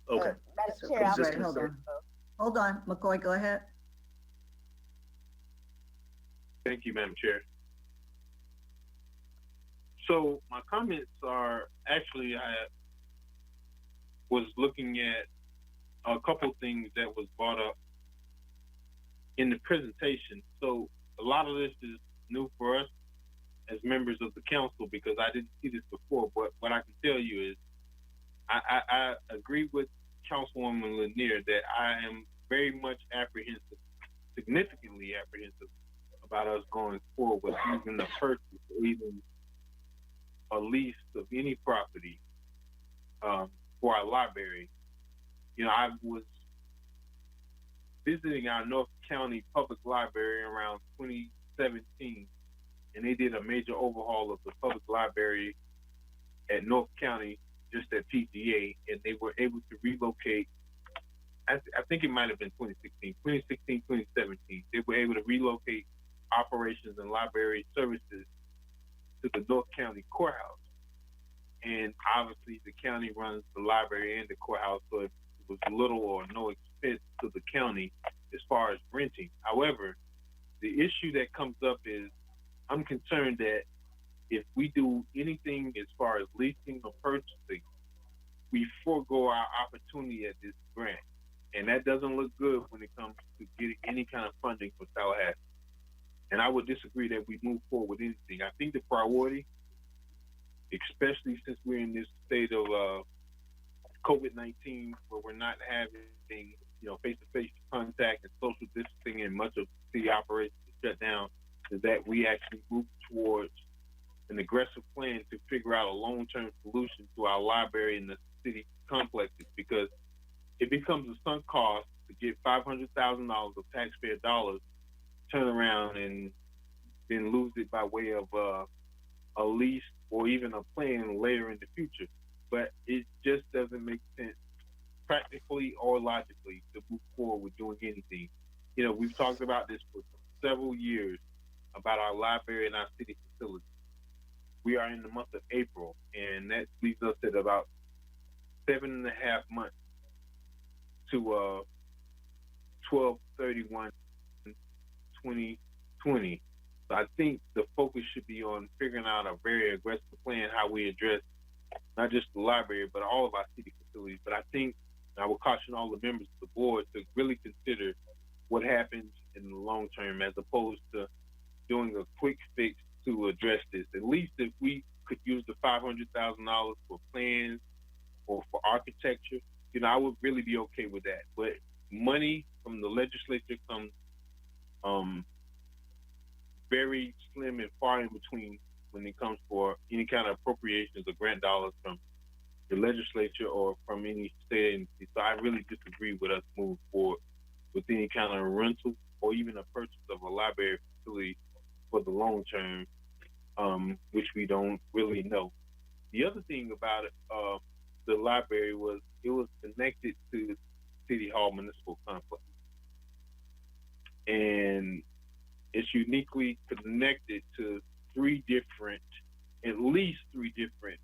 Okay. Madam So Chair, he's I'm just ready. Hold concerned. on. Hold on, McCoy, go ahead. Thank you, Madam Chair. So my comments are actually, I was looking at a couple things that was brought up in the presentation. So a lot of this is new for us as members of the council because I didn't see this before. But what I can tell you is I agree with Councilwoman Lanier that I am very much apprehensive, significantly apprehensive about us going forward with even the purchase or even a lease of any property for our library. You know, I was visiting our North County Public Library around 2017, and they did a major overhaul of the public library at North County, just at PGA, and they were able to relocate. I think it might have been 2016, 2017. They were able to relocate operations and library services to the North County Courthouse. And obviously the county runs the library and the courthouse, so it was little or no expense to the county as far as renting. However, the issue that comes up is I'm concerned that if we do anything as far as leasing or purchasing, we forego our opportunity at this grant. And that doesn't look good when it comes to getting any kind of funding for Tallahassee. And I would disagree that we move forward with anything. I think the priority, especially since we're in this state of COVID-19, where we're not having, face-to-face contact and social distancing, and much of city operations is shut down, is that we actually move towards an aggressive plan to figure out a long-term solution to our library and the city complexes, because it becomes a sunk cost to get $500,000 of taxpayer dollars, turn around and then lose it by way of a lease or even a plan later in the future. But it just doesn't make sense practically or logically to move forward with doing anything. You know, we've talked about this for several years about our library and our city facilities. We are in the month of April, and that leaves us at about 7.5 months to 12/31/2020. So I think the focus should be on figuring out a very aggressive plan how we address not just the library, but all of our city facilities. But I think I will caution all the members of the board to really consider what happens in the long term as opposed to doing a quick fix to address this. At least if we could use the $500,000 for plans or for architecture, I would really be okay with that. But money from the legislature comes very slim and far in between when it comes for any kind of appropriations or grant dollars from the legislature or from any state agency. So I really disagree with us moving forward with any kind of rental or even a purchase of a library facility for the long term, which we don't really know. The other thing about it, the library was it was connected to City Hall Municipal Complex. And it's uniquely connected to at least three different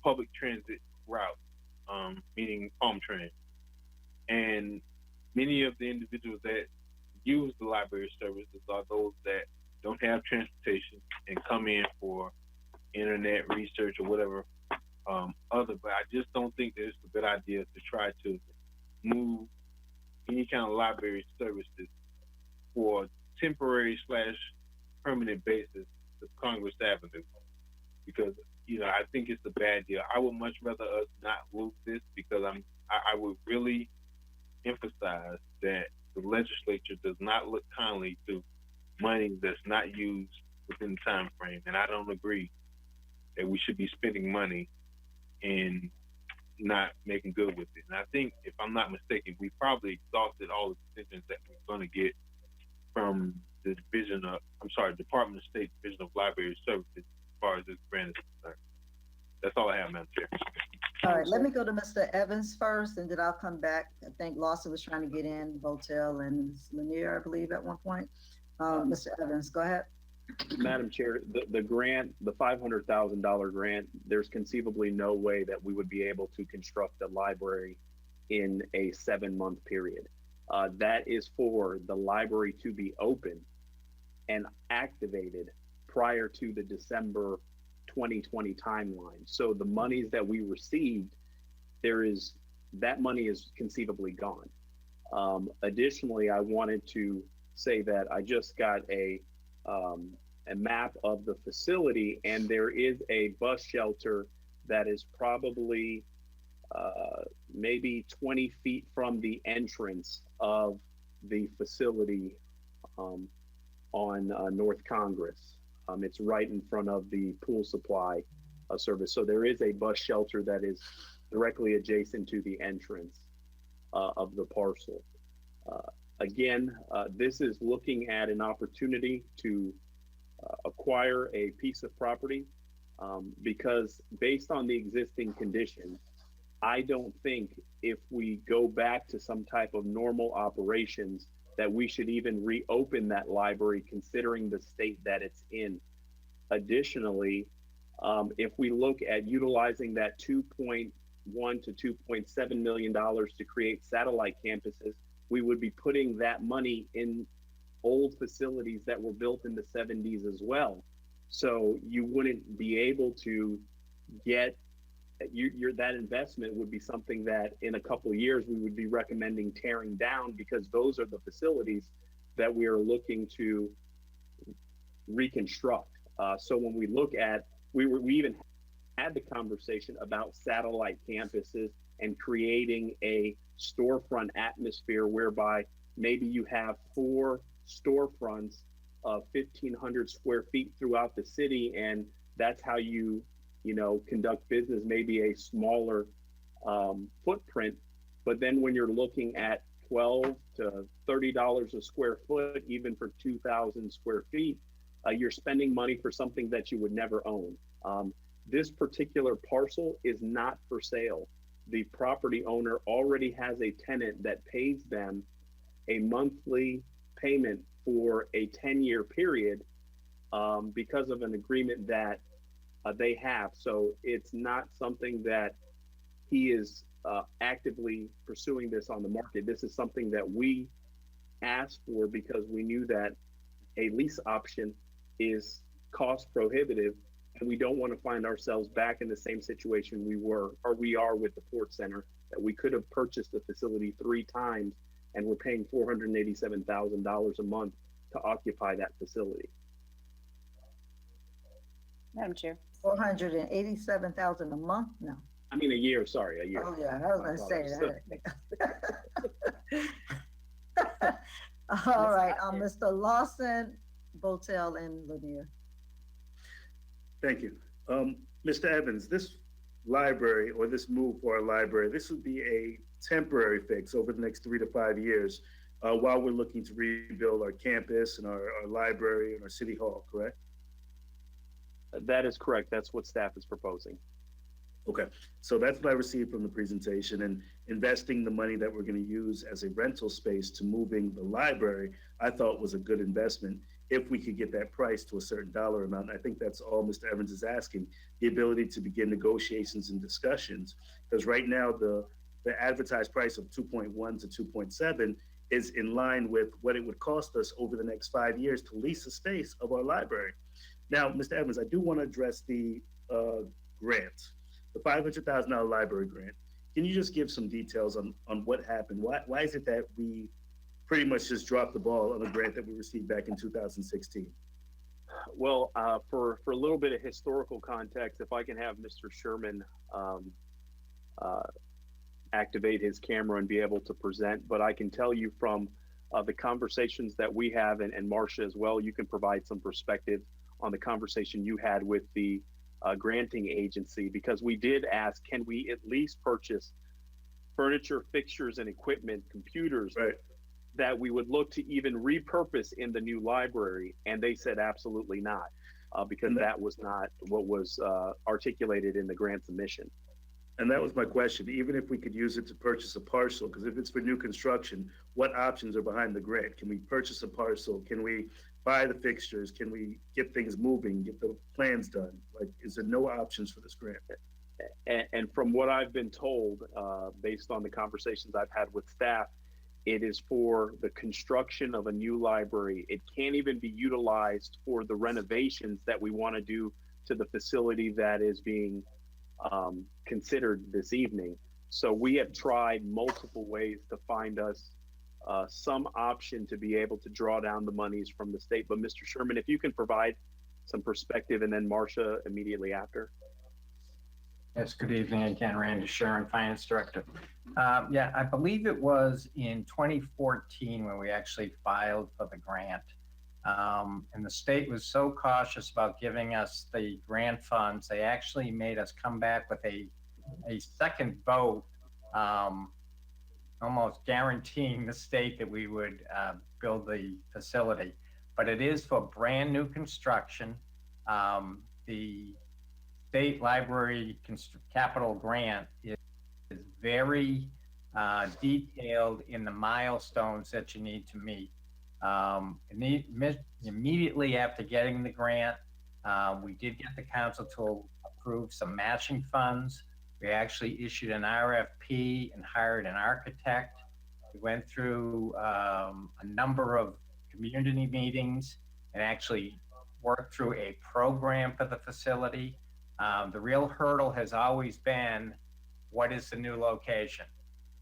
public transit routes, meaning Palmtrans. And many of the individuals that use the library services are those that don't have transportation and come in for internet research or whatever but I just don't think that it's a good idea to try to move any kind of library services for temporary / permanent basis to Congress Avenue, because I think it's a bad deal. I would much rather us not lose this, because I would really emphasize that the legislature does not look kindly to money that's not used within the time frame. And I don't agree that we should be spending money and not making good with it. And I think, if I'm not mistaken, we probably exhausted all the decisions that we're going to get from the Department of State Division of Library Services as far as this grant is concerned. That's all I have, Madam Chair. All right, let me go to Mr. Evans first, and then I'll come back. I think Lawson was trying to get in, Votel and Lanier, I believe, at one point. Mr. Evans, go ahead. Madam Chair, the grant, the $500,000 grant, there's conceivably no way that we would be able to construct a library in a 7-month period. That is for the library to be open and activated prior to the December 2020 timeline. So the monies that we received, that money is conceivably gone. Additionally, I wanted to say that I just got a map of the facility, and there is a bus shelter that is probably maybe 20 feet from the entrance of the facility on North Congress. It's right in front of the pool supply service. So there is a bus shelter that is directly adjacent to the entrance of the parcel. Again, this is looking at an opportunity to acquire a piece of property because based on the existing conditions, I don't think if we go back to some type of normal operations that we should even reopen that library considering the state that it's in. Additionally, if we look at utilizing that $2.1 to $2.7 million to create satellite campuses, we would be putting that money in old facilities that were built in the 70s as well. So you wouldn't be able to get that investment would be something that in a couple of years we would be recommending tearing down because those are the facilities that we are looking to reconstruct. So when we look at, we even had the conversation about satellite campuses and creating a storefront atmosphere whereby maybe you have 4 storefronts of 1,500 square feet throughout the city, and that's how you conduct business, maybe a smaller footprint. But then when you're looking at $12 to $30 a square foot, even for 2,000 square feet, you're spending money for something that you would never own. This particular parcel is not for sale. The property owner already has a tenant that pays them a monthly payment for a 10-year period because of an agreement that they have. So it's not something that he is actively pursuing this on the market. This is something that we asked for because we knew that a lease option is cost prohibitive, and we don't want to find ourselves back in the same situation we are with the Port Center, that we could have purchased the facility 3 times and we're paying $487,000 a month to occupy that facility. Madam Chair. 487,000 a month? No. I mean, a year, sorry, a year. Oh, yeah, I was going to say that. All right, Mr. Lawson, Votel, and Lanier. Thank you. Mr. Evans, this library or this move for our library, this would be a temporary fix over the next 3 to 5 years while we're looking to rebuild our campus and our library and our city hall, correct? That is correct. That's what staff is proposing. Okay, so that's what I received from the presentation, and investing the money that we're going to use as a rental space to moving the library, I thought was a good investment if we could get that price to a certain dollar amount. I think that's all Mr. Evans is asking, the ability to begin negotiations and discussions, because right now the advertised price of 2.1 to 2.7 is in line with what it would cost us over the next 5 years to lease the space of our library. Now, Mr. Evans, I do want to address the grant, the $500,000 library grant. Can you just give some details on what happened? Why is it that we pretty much just dropped the ball on a grant that we received back in 2016? Well, for a little bit of historical context, if I can have Mr. Sherman activate his camera and be able to present. But I can tell you from the conversations that we have, and Marcia as well, you can provide some perspective on the conversation you had with the granting agency, because we did ask, can we at least purchase furniture, fixtures, and equipment, computers, Right. that we would look to even repurpose in the new library? And they said absolutely not, because that was not what was articulated in the grant submission. And that was my question. Even if we could use it to purchase a parcel, because if it's for new construction, what options are behind the grant? Can we purchase a parcel? Can we buy the fixtures? Can we get things moving, get the plans done? Like, is there no options for this grant? And from what I've been told, based on the conversations I've had with staff, it is for the construction of a new library. It can't even be utilized for the renovations that we want to do to the facility that is being considered this evening. So we have tried multiple ways to find us some option to be able to draw down the monies from the state. But Mr. Sherman, if you can provide some perspective, and then Marcia immediately after. Yes, good evening again, Randy Sherman, Finance Director. Yeah, I believe it was in 2014 when we actually filed for the grant. And the state was so cautious about giving us the grant funds, they actually made us come back with a second vote, almost guaranteeing the state that we would build the facility. But it is for brand new construction. The state library capital grant is very detailed in the milestones that you need to meet. Immediately after getting the grant, we did get the council to approve some matching funds. We actually issued an RFP and hired an architect. We went through a number of community meetings and actually worked through a program for the facility. The real hurdle has always been, what is the new location?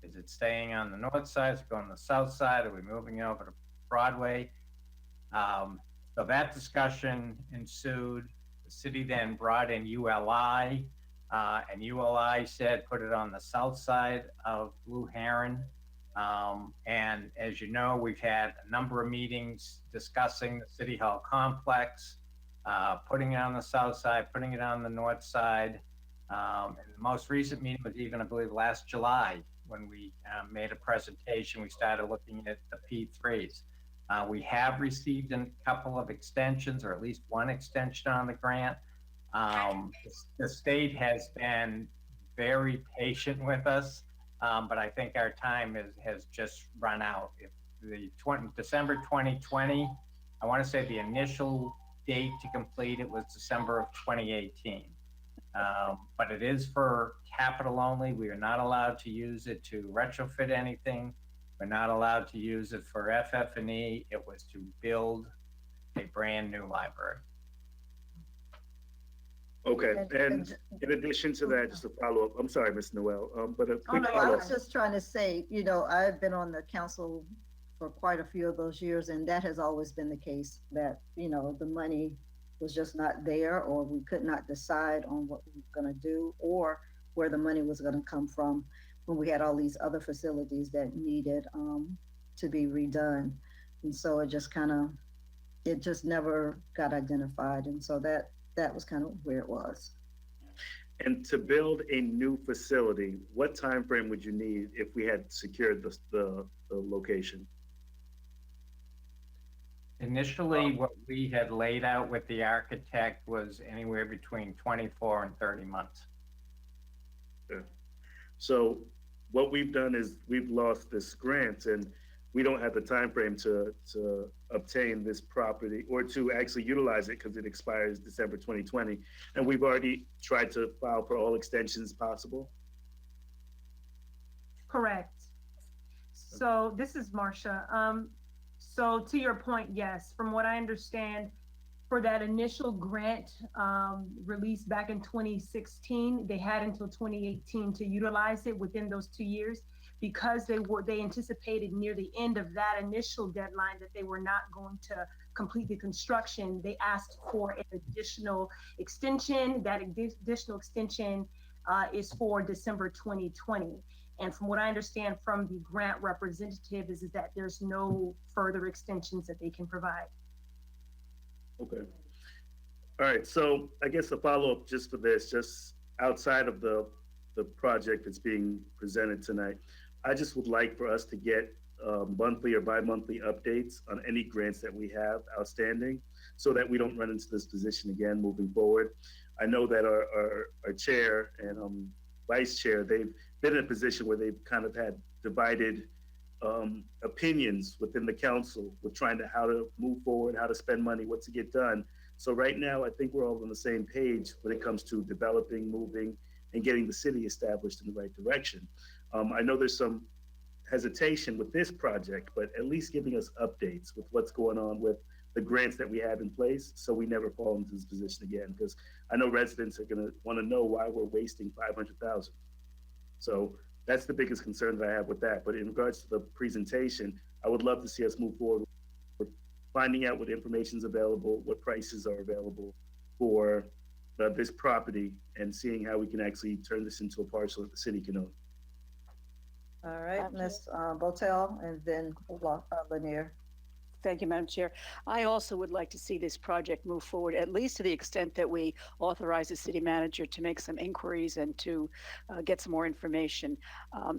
Is it staying on the north side? Is it going to the south side? Are we moving over to Broadway? So that discussion ensued. The city then brought in ULI, and ULI said, put it on the south side of Blue Heron. And as you know, we've had a number of meetings discussing the City Hall complex, putting it on the south side, putting it on the north side. And the most recent meeting was even, I believe, last July, when we made a presentation. We started looking at the P3s. We have received a couple of extensions, or at least one extension on the grant. The state has been very patient with us, but I think our time has just run out. If the December 2020, I want to say the initial date to complete it was December of 2018. But it is for capital only. We are not allowed to use it to retrofit anything. We're not allowed to use it for FF&E. It was to build a brand new library. Okay, and in addition to that, just a follow up, I'm sorry, Ms. Noel, but a quick I follow up. was just trying to say, you know, I've been on the council for quite a few of those years, and that has always been the case, that, you know, the money was just not there, or we could not decide on what we were going to do, or where the money was going to come from when we had all these other facilities that needed to be redone. And so it just never got identified. And so that was kind of where it was. And to build a new facility, what time frame would you need if we had secured the location? Initially, what we had laid out with the architect was anywhere between 24 and 30 months. Yeah. So what we've done is we've lost this grant, and we don't have the time frame to obtain this property or to actually utilize it, because it expires December 2020. And we've already tried to file for all extensions possible. Correct. So this is Marcia. So to your point, yes, from what I understand, for that initial grant released back in 2016, they had until 2018 to utilize it within those 2 years, because they anticipated near the end of that initial deadline that they were not going to complete the construction. They asked for an additional extension. That additional extension is for December 2020. And from what I understand from the grant representative is that there's no further extensions that they can provide. Okay. All right, so I guess a follow-up just for this, just outside of the project that's being presented tonight, I just would like for us to get monthly or bi-monthly updates on any grants that we have outstanding so that we don't run into this position again moving forward. I know that our chair and vice chair, they've been in a position where they've kind of had divided opinions within the council with trying to how to move forward, how to spend money, what to get done. So right now, I think we're all on the same page when it comes to developing, moving, and getting the city established in the right direction. I know there's some hesitation with this project, but at least giving us updates with what's going on with the grants that we have in place so we never fall into this position again. Because I know residents are gonna wanna know why we're wasting 500,000. So that's the biggest concern that I have with that. But in regards to the presentation, I would love to see us move forward with finding out what information is available, what prices are available for this property, and seeing how we can actually turn this into a parcel that the city can own. All right, Ms. Botel, and then Lanier. Thank you, Madam Chair. I also would like to see this project move forward, at least to the extent that we authorize the city manager to make some inquiries and to get some more information.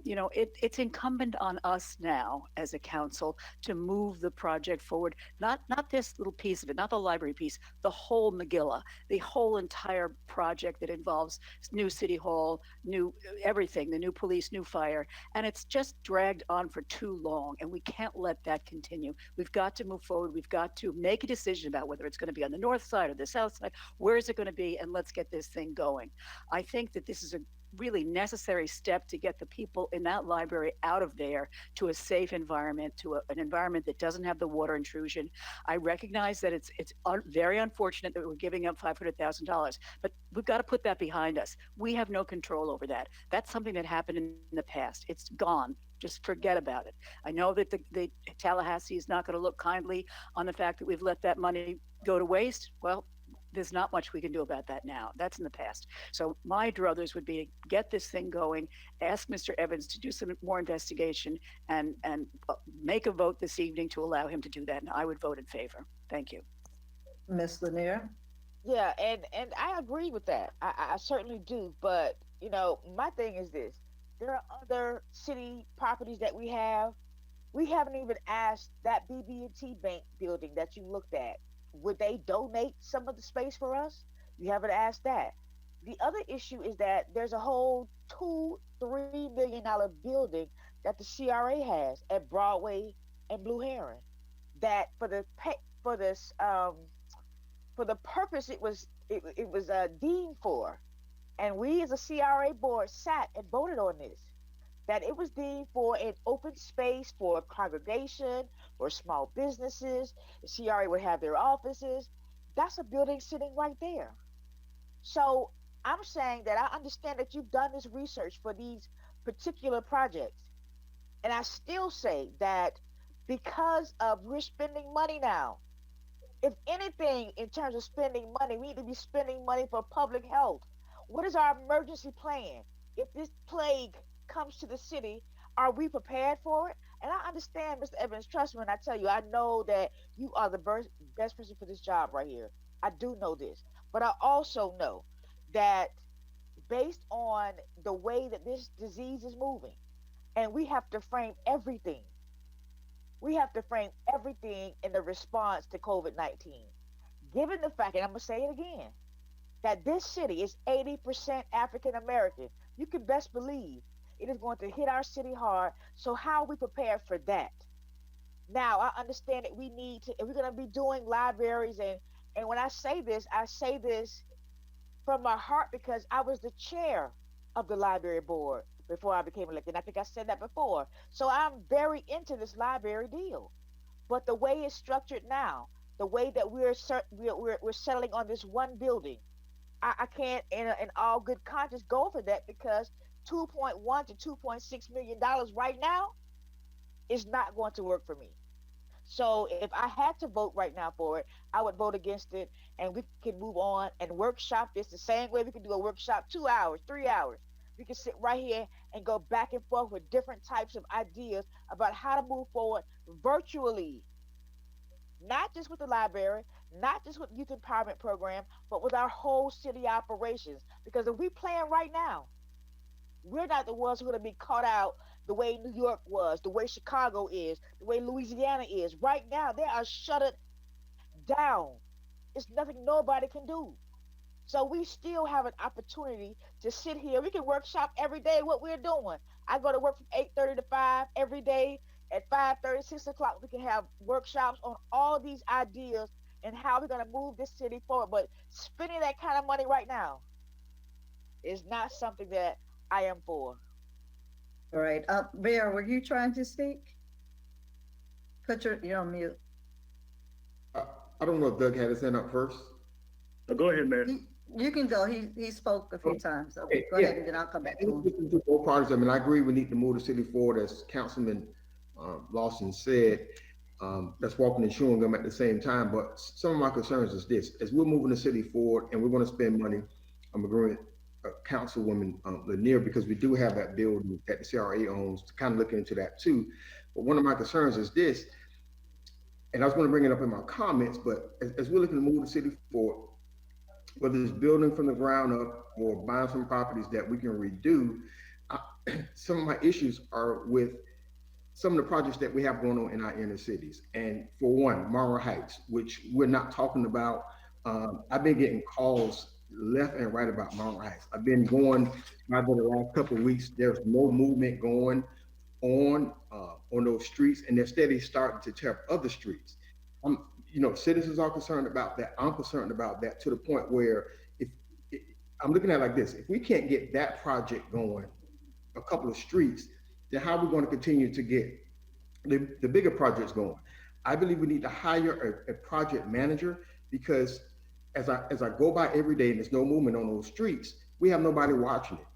You know, it's incumbent on us now as a council to move the project forward, not this little piece of it, not the library piece, the whole Megillah, the whole entire project that involves new city hall, new everything, the new police, new fire. And it's just dragged on for too long, and we can't let that continue. We've got to move forward. We've got to make a decision about whether it's going to be on the north side or the south side. Where is it going to be? And let's get this thing going. I think that this is a really necessary step to get the people in that library out of there to a safe environment, to an environment that doesn't have the water intrusion. I recognize that it's very unfortunate that we're giving up $500,000, but we've got to put that behind us. We have no control over that. That's something that happened in the past. It's gone. Just forget about it. I know that the Tallahassee is not going to look kindly on the fact that we've let that money go to waste. Well, there's not much we can do about that now. That's in the past. So my druthers would be to get this thing going, ask Mr. Evans to do some more investigation, and make a vote this evening to allow him to do that. And I would vote in favor. Thank you. Ms. Lanier? Yeah, and I agree with that. I certainly do. But, you know, my thing is this. There are other city properties that we have. We haven't even asked that BB&T bank building that you looked at. Would they donate some of the space for us? You haven't asked that. The other issue is that there's a whole $2-3 million building that the CRA has at Broadway and Blue Heron. That for the purpose it was deemed for. And we as a CRA board sat and voted on this, that it was deemed for an open space for congregation or small businesses. The CRA would have their offices. That's a building sitting right there. So I'm saying that I understand that you've done this research for these particular projects. And I still say that because of we're spending money now, if anything, in terms of spending money, we need to be spending money for public health. What is our emergency plan? If this plague comes to the city, are we prepared for it? And I understand, Mr. Evans, trust me when I tell you, I know that you are the best person for this job right here. I do know this. But I also know that based on the way that this disease is moving, and we have to frame everything. We have to frame everything in the response to COVID-19. Given the fact, and I'm going to say it again, that this city is 80% African American, you can best believe it is going to hit our city hard. So how are we prepared for that? Now, I understand that we need to, if we're going to be doing libraries, and when I say this from my heart because I was the chair of the library board before I became elected. I think I said that before. So I'm very into this library deal. But the way it's structured now, the way that we're settling on this one building, I can't, in all good conscience, go for that because $2.1 to $2.6 million right now is not going to work for me. So if I had to vote right now for it, I would vote against it, and we can move on and workshop this the same way we can do a workshop 2 hours, 3 hours, we can sit right here and go back and forth with different types of ideas about how to move forward virtually, not just with the library, not just with youth empowerment program, but with our whole city operations. Because if we plan right now, we're not the ones who are going to be caught out the way New York was, the way Chicago is, the way Louisiana is. Right now, they are shut it down. It's nothing nobody can do. So we still have an opportunity to sit here. We can workshop every day what we're doing. I go to work from 8:30 to 5 every day. At 5:30, 6 o'clock, we can have workshops on all these ideas and how we're going to move this city forward. But spending that kind of money right now is not something that I am for. All right, Bear, were you trying to speak? You're on mute. I don't know if Doug had his hand up first. Go ahead, Mayor. You can go. He spoke a few times. So Okay, go ahead, and then I'll come back to him. To both parties, I mean, I agree we need to move the city forward, as Councilman Lawson said. That's walking and chewing gum at the same time. But some of my concerns is this: as we're moving the city forward and we're going to spend money, I'm agreeing with Councilwoman Lanier, because we do have that building that the CRA owns, to kind of look into that too. But one of my concerns is this, and I was going to bring it up in my comments, but as we're looking to move the city forward, whether it's building from the ground up or buying some properties that we can redo, some of my issues are with some of the projects that we have going on in our inner cities. And for one, Monroe Heights, which we're not talking about. I've been getting calls left and right about Monroe Heights. I've been going over the last couple of weeks. There's no movement going on those streets, and they're steady starting to tear up other streets. Citizens are concerned about that. I'm concerned about that, to the point where I'm looking at it like this: if we can't get that project going, a couple of streets, then how are we going to continue to get the bigger projects going? I believe we need to hire a project manager, because as I go by every day and there's no movement on those streets, we have nobody watching it.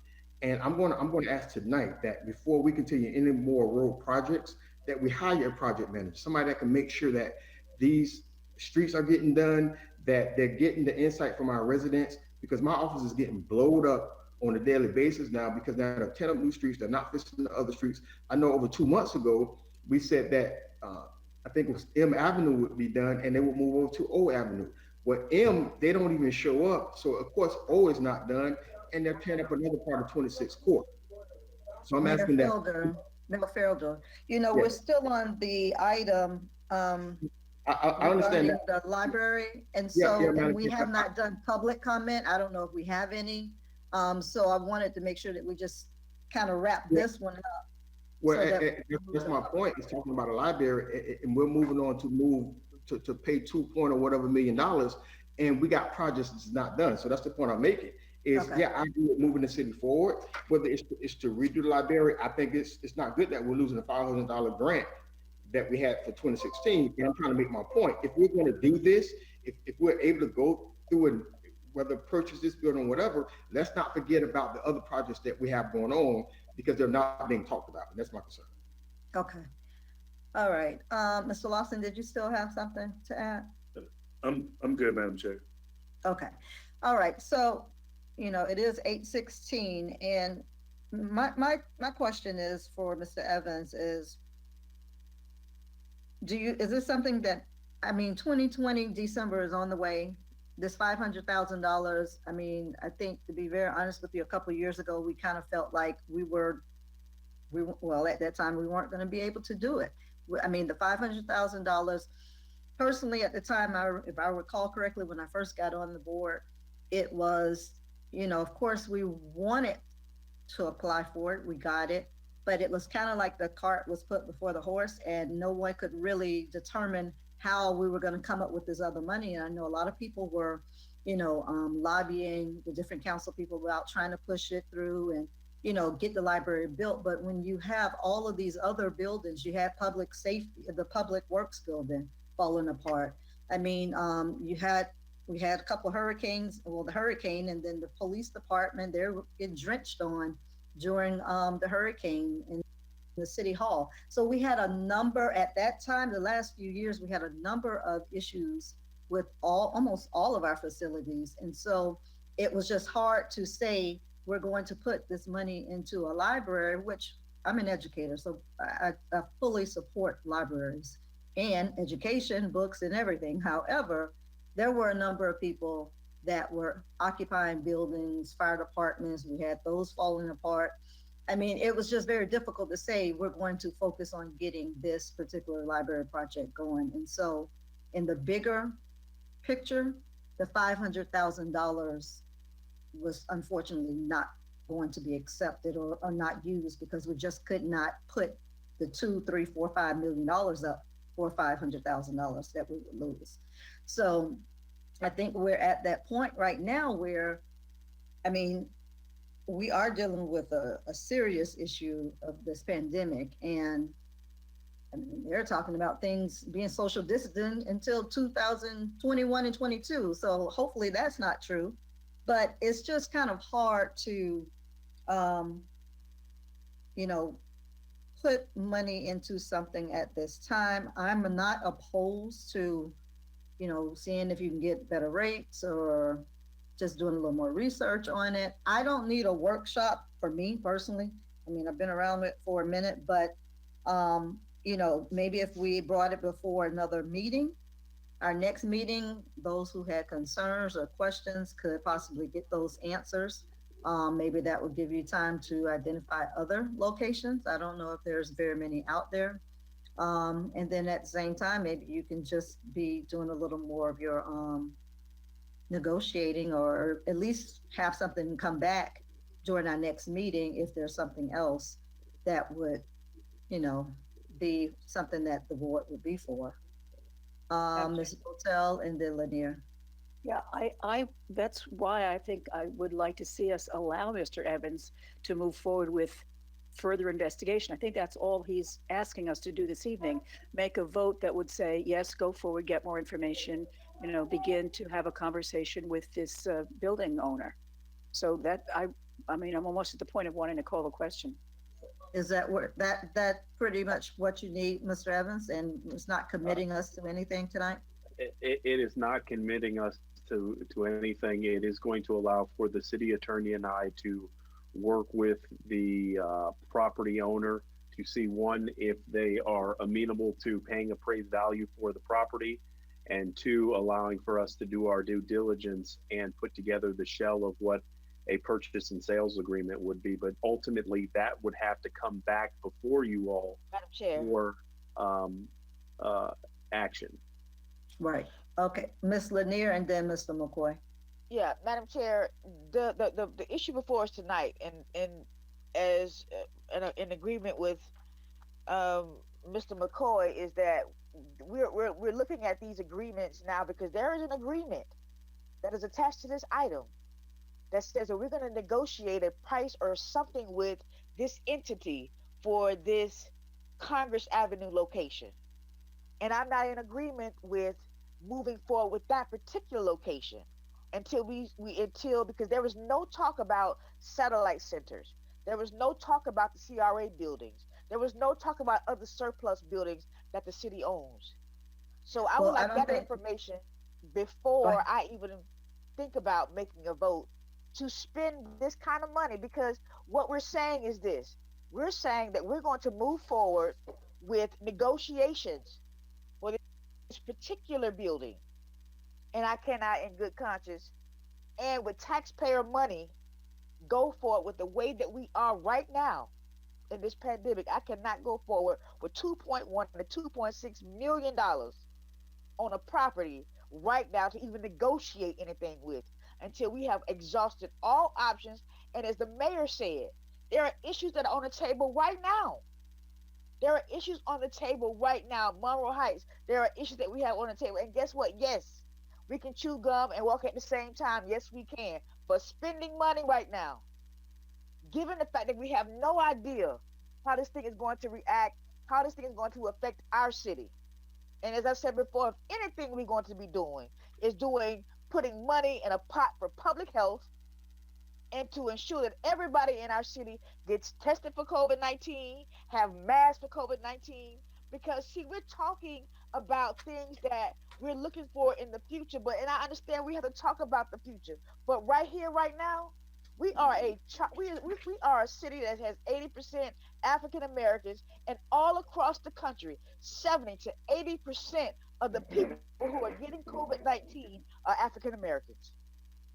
And I'm going to ask tonight that before we continue any more road projects, that we hire a project manager, somebody that can make sure that these streets are getting done, that they're getting the insight from our residents, because my office is getting blowed up on a daily basis now, because now they're tearing up new streets, they're not fixing the other streets. I know over 2 months ago, we said that I think it was M Avenue would be done and they would move over to O Avenue. Well, M, they don't even show up. So of course, O is not done, and they're tearing up another part of 26th Court. So I'm asking that. Mayor Felder, we're still on the item, I understand that. The library, and so we have not done public comment. I don't know if we have any. So I wanted to make sure that we just kind of wrap this one up. Well, that's my point. It's talking about a library, and we're moving on to pay $2 or whatever $million, and we got projects that's not done. So that's the point I'm making. I agree with moving the city forward. Whether it's to redo the library, I think it's not good that we're losing a $500 grant that we had for 2016. And I'm trying to make my point. If we're going to do this, if we're able to go through and whether purchase this building or whatever, let's not forget about the other projects that we have going on, because they're not being talked about. And that's my concern. Okay. All right. Mr. Lawson, did you still have something to add? I'm good, Madam Chair. Okay. All right. So, it is 8:16, and my question is for Mr. Evans is this something that, 2020 December is on the way. This $500,000, I think, to be very honest with you, a couple of years ago, we kind of felt like at that time, we weren't going to be able to do it. The $500,000, personally, at the time, if I recall correctly, when I first got on the board, it was, of course, we wanted to apply for it. We got it, but it was kind of like the cart was put before the horse, and no one could really determine how we were going to come up with this other money. And I know a lot of people were, lobbying the different council people about trying to push it through and, get the library built. But when you have all of these other buildings, you had public safety, the public works building falling apart. We had a couple of hurricanes, the hurricane, and then the police department, they're getting drenched on during the hurricane in the city hall. So we had a number at that time, the last few years, we had a number of issues with almost all of our facilities. And so it was just hard to say, we're going to put this money into a library, which I'm an educator, so I fully support libraries and education, books and everything. However, there were a number of people that were occupying buildings, fire departments, we had those falling apart. I mean, it was just very difficult to say we're going to focus on getting this particular library project going. And so in the bigger picture, the $500,000 was unfortunately not going to be accepted or not used because we just could not put the $2, $3, $4, $5 million up for $500,000 that we would lose. So I think we're at that point right now where, I mean, we are dealing with a serious issue of this pandemic. And I mean, they're talking about things being social distant until 2021 and 22. So hopefully that's not true, but it's just kind of hard to, you know, put money into something at this time. I'm not opposed to, you know, seeing if you can get better rates or just doing a little more research on it. I don't need a workshop for me personally. I mean, I've been around it for a minute, but, you know, maybe if we brought it before another meeting, our next meeting, those who had concerns or questions could possibly get those answers. Maybe that would give you time to identify other locations. I don't know if there's very many out there. And then at the same time, maybe you can just be doing a little more of your negotiating, or at least have something come back during our next meeting if there's something else that would, you know, be something that the board would be for. Ms. Hotel and then Lanier. Yeah, that's why I think I would like to see us allow Mr. Evans to move forward with further investigation. I think that's all he's asking us to do this evening. Make a vote that would say, yes, go forward, get more information, you know, begin to have a conversation with this building owner. So that, I mean, I'm almost at the point of wanting to call the question. Is that what, that pretty much what you need, Mr. Evans? And it's not committing us to anything tonight? It is not committing us to anything. It is going to allow for the city attorney and I to work with the property owner to see, one, if they are amenable to paying appraised value for the property, and two, allowing for us to do our due diligence and put together the shell of what a purchase and sales agreement would be. But ultimately that would have to come back before you all Madam Chair. for action. Right. Okay. Ms. Lanier and then Mr. McCoy. Yeah, Madam Chair, the issue before us tonight, and as in agreement with Mr. McCoy, is that we're looking at these agreements now because there is an agreement that is attached to this item that says that we're going to negotiate a price or something with this entity for this Congress Avenue location, and I'm not in agreement with moving forward with that particular location until because there was no talk about satellite centers. There was no talk about the CRA buildings. There was no talk about other surplus buildings that the city owns. So I would like that information before I even think about making a vote to spend this kind of money, because what we're saying is this. We're saying that we're going to move forward with negotiations for this particular building. And I cannot, in good conscience, and with taxpayer money, go forward with the way that we are right now in this pandemic. I cannot go forward with $2.1 to $2.6 million on a property right now to even negotiate anything with until we have exhausted all options. And as the mayor said, there are issues that are on the table right now. There are issues on the table right now. Monroe Heights, there are issues that we have on the table. And guess what? Yes, we can chew gum and walk at the same time. Yes, we can. But spending money right now, given the fact that we have no idea how this thing is going to react, how this thing is going to affect our city. And as I said before, if anything we're going to be doing is putting money in a pot for public health and to ensure that everybody in our city gets tested for COVID-19, have masks for COVID-19, because see, we're talking about things that we're looking for in the future, and I understand we have to talk about the future, but right here, right now, we are we are a city that has 80% African Americans, and all across the country, 70 to 80% of the people who are getting COVID-19 are African Americans.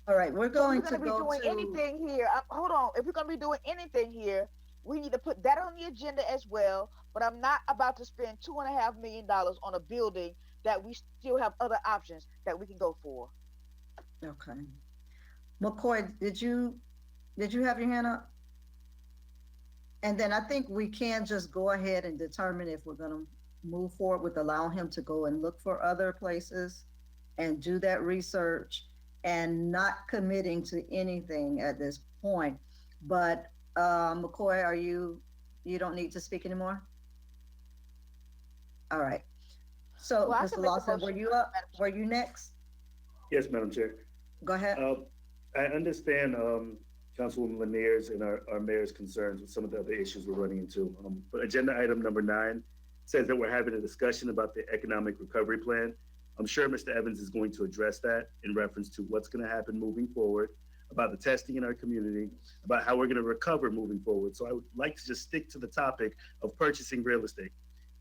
All right, we're going So to if we're go going to be doing to, anything here, hold on. If we're going to be doing anything here, we need to put that on the agenda as well. But I'm not about to spend $2.5 million on a building that we still have other options that we can go for. okay. McCoy, did you have your hand up? And then I think we can just go ahead and determine if we're gonna move forward with allowing him to go and look for other places and do that research and not committing to anything at this point. But McCoy, you don't need to speak anymore? All right. So, Well, I Mr. can make a Lawson, were motion, you up? Were you next? Yes, Madam Chair. Go ahead. I understand Councilwoman Lanier's and our mayor's concerns with some of the other issues we're running into. But agenda item number 9 says that we're having a discussion about the economic recovery plan. I'm sure Mr. Evans is going to address that in reference to what's going to happen moving forward, about the testing in our community, about how we're going to recover moving forward. So I would like to just stick to the topic of purchasing real estate.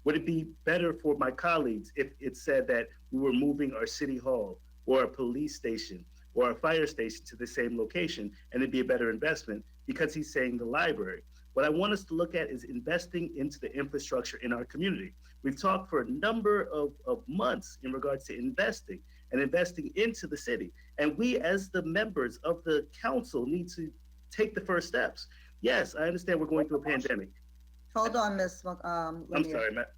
Would it be better for my colleagues if it said that we were moving our city hall or a police station or a fire station to the same location, and it'd be a better investment? Because he's saying the library. What I want us to look at is investing into the infrastructure in our community. We've talked for a number of months in regards to investing into the city. And we, as the members of the council, need to take the first steps. Yes, I understand we're going through a pandemic. Hold on, Ms. I'm sorry, Matt.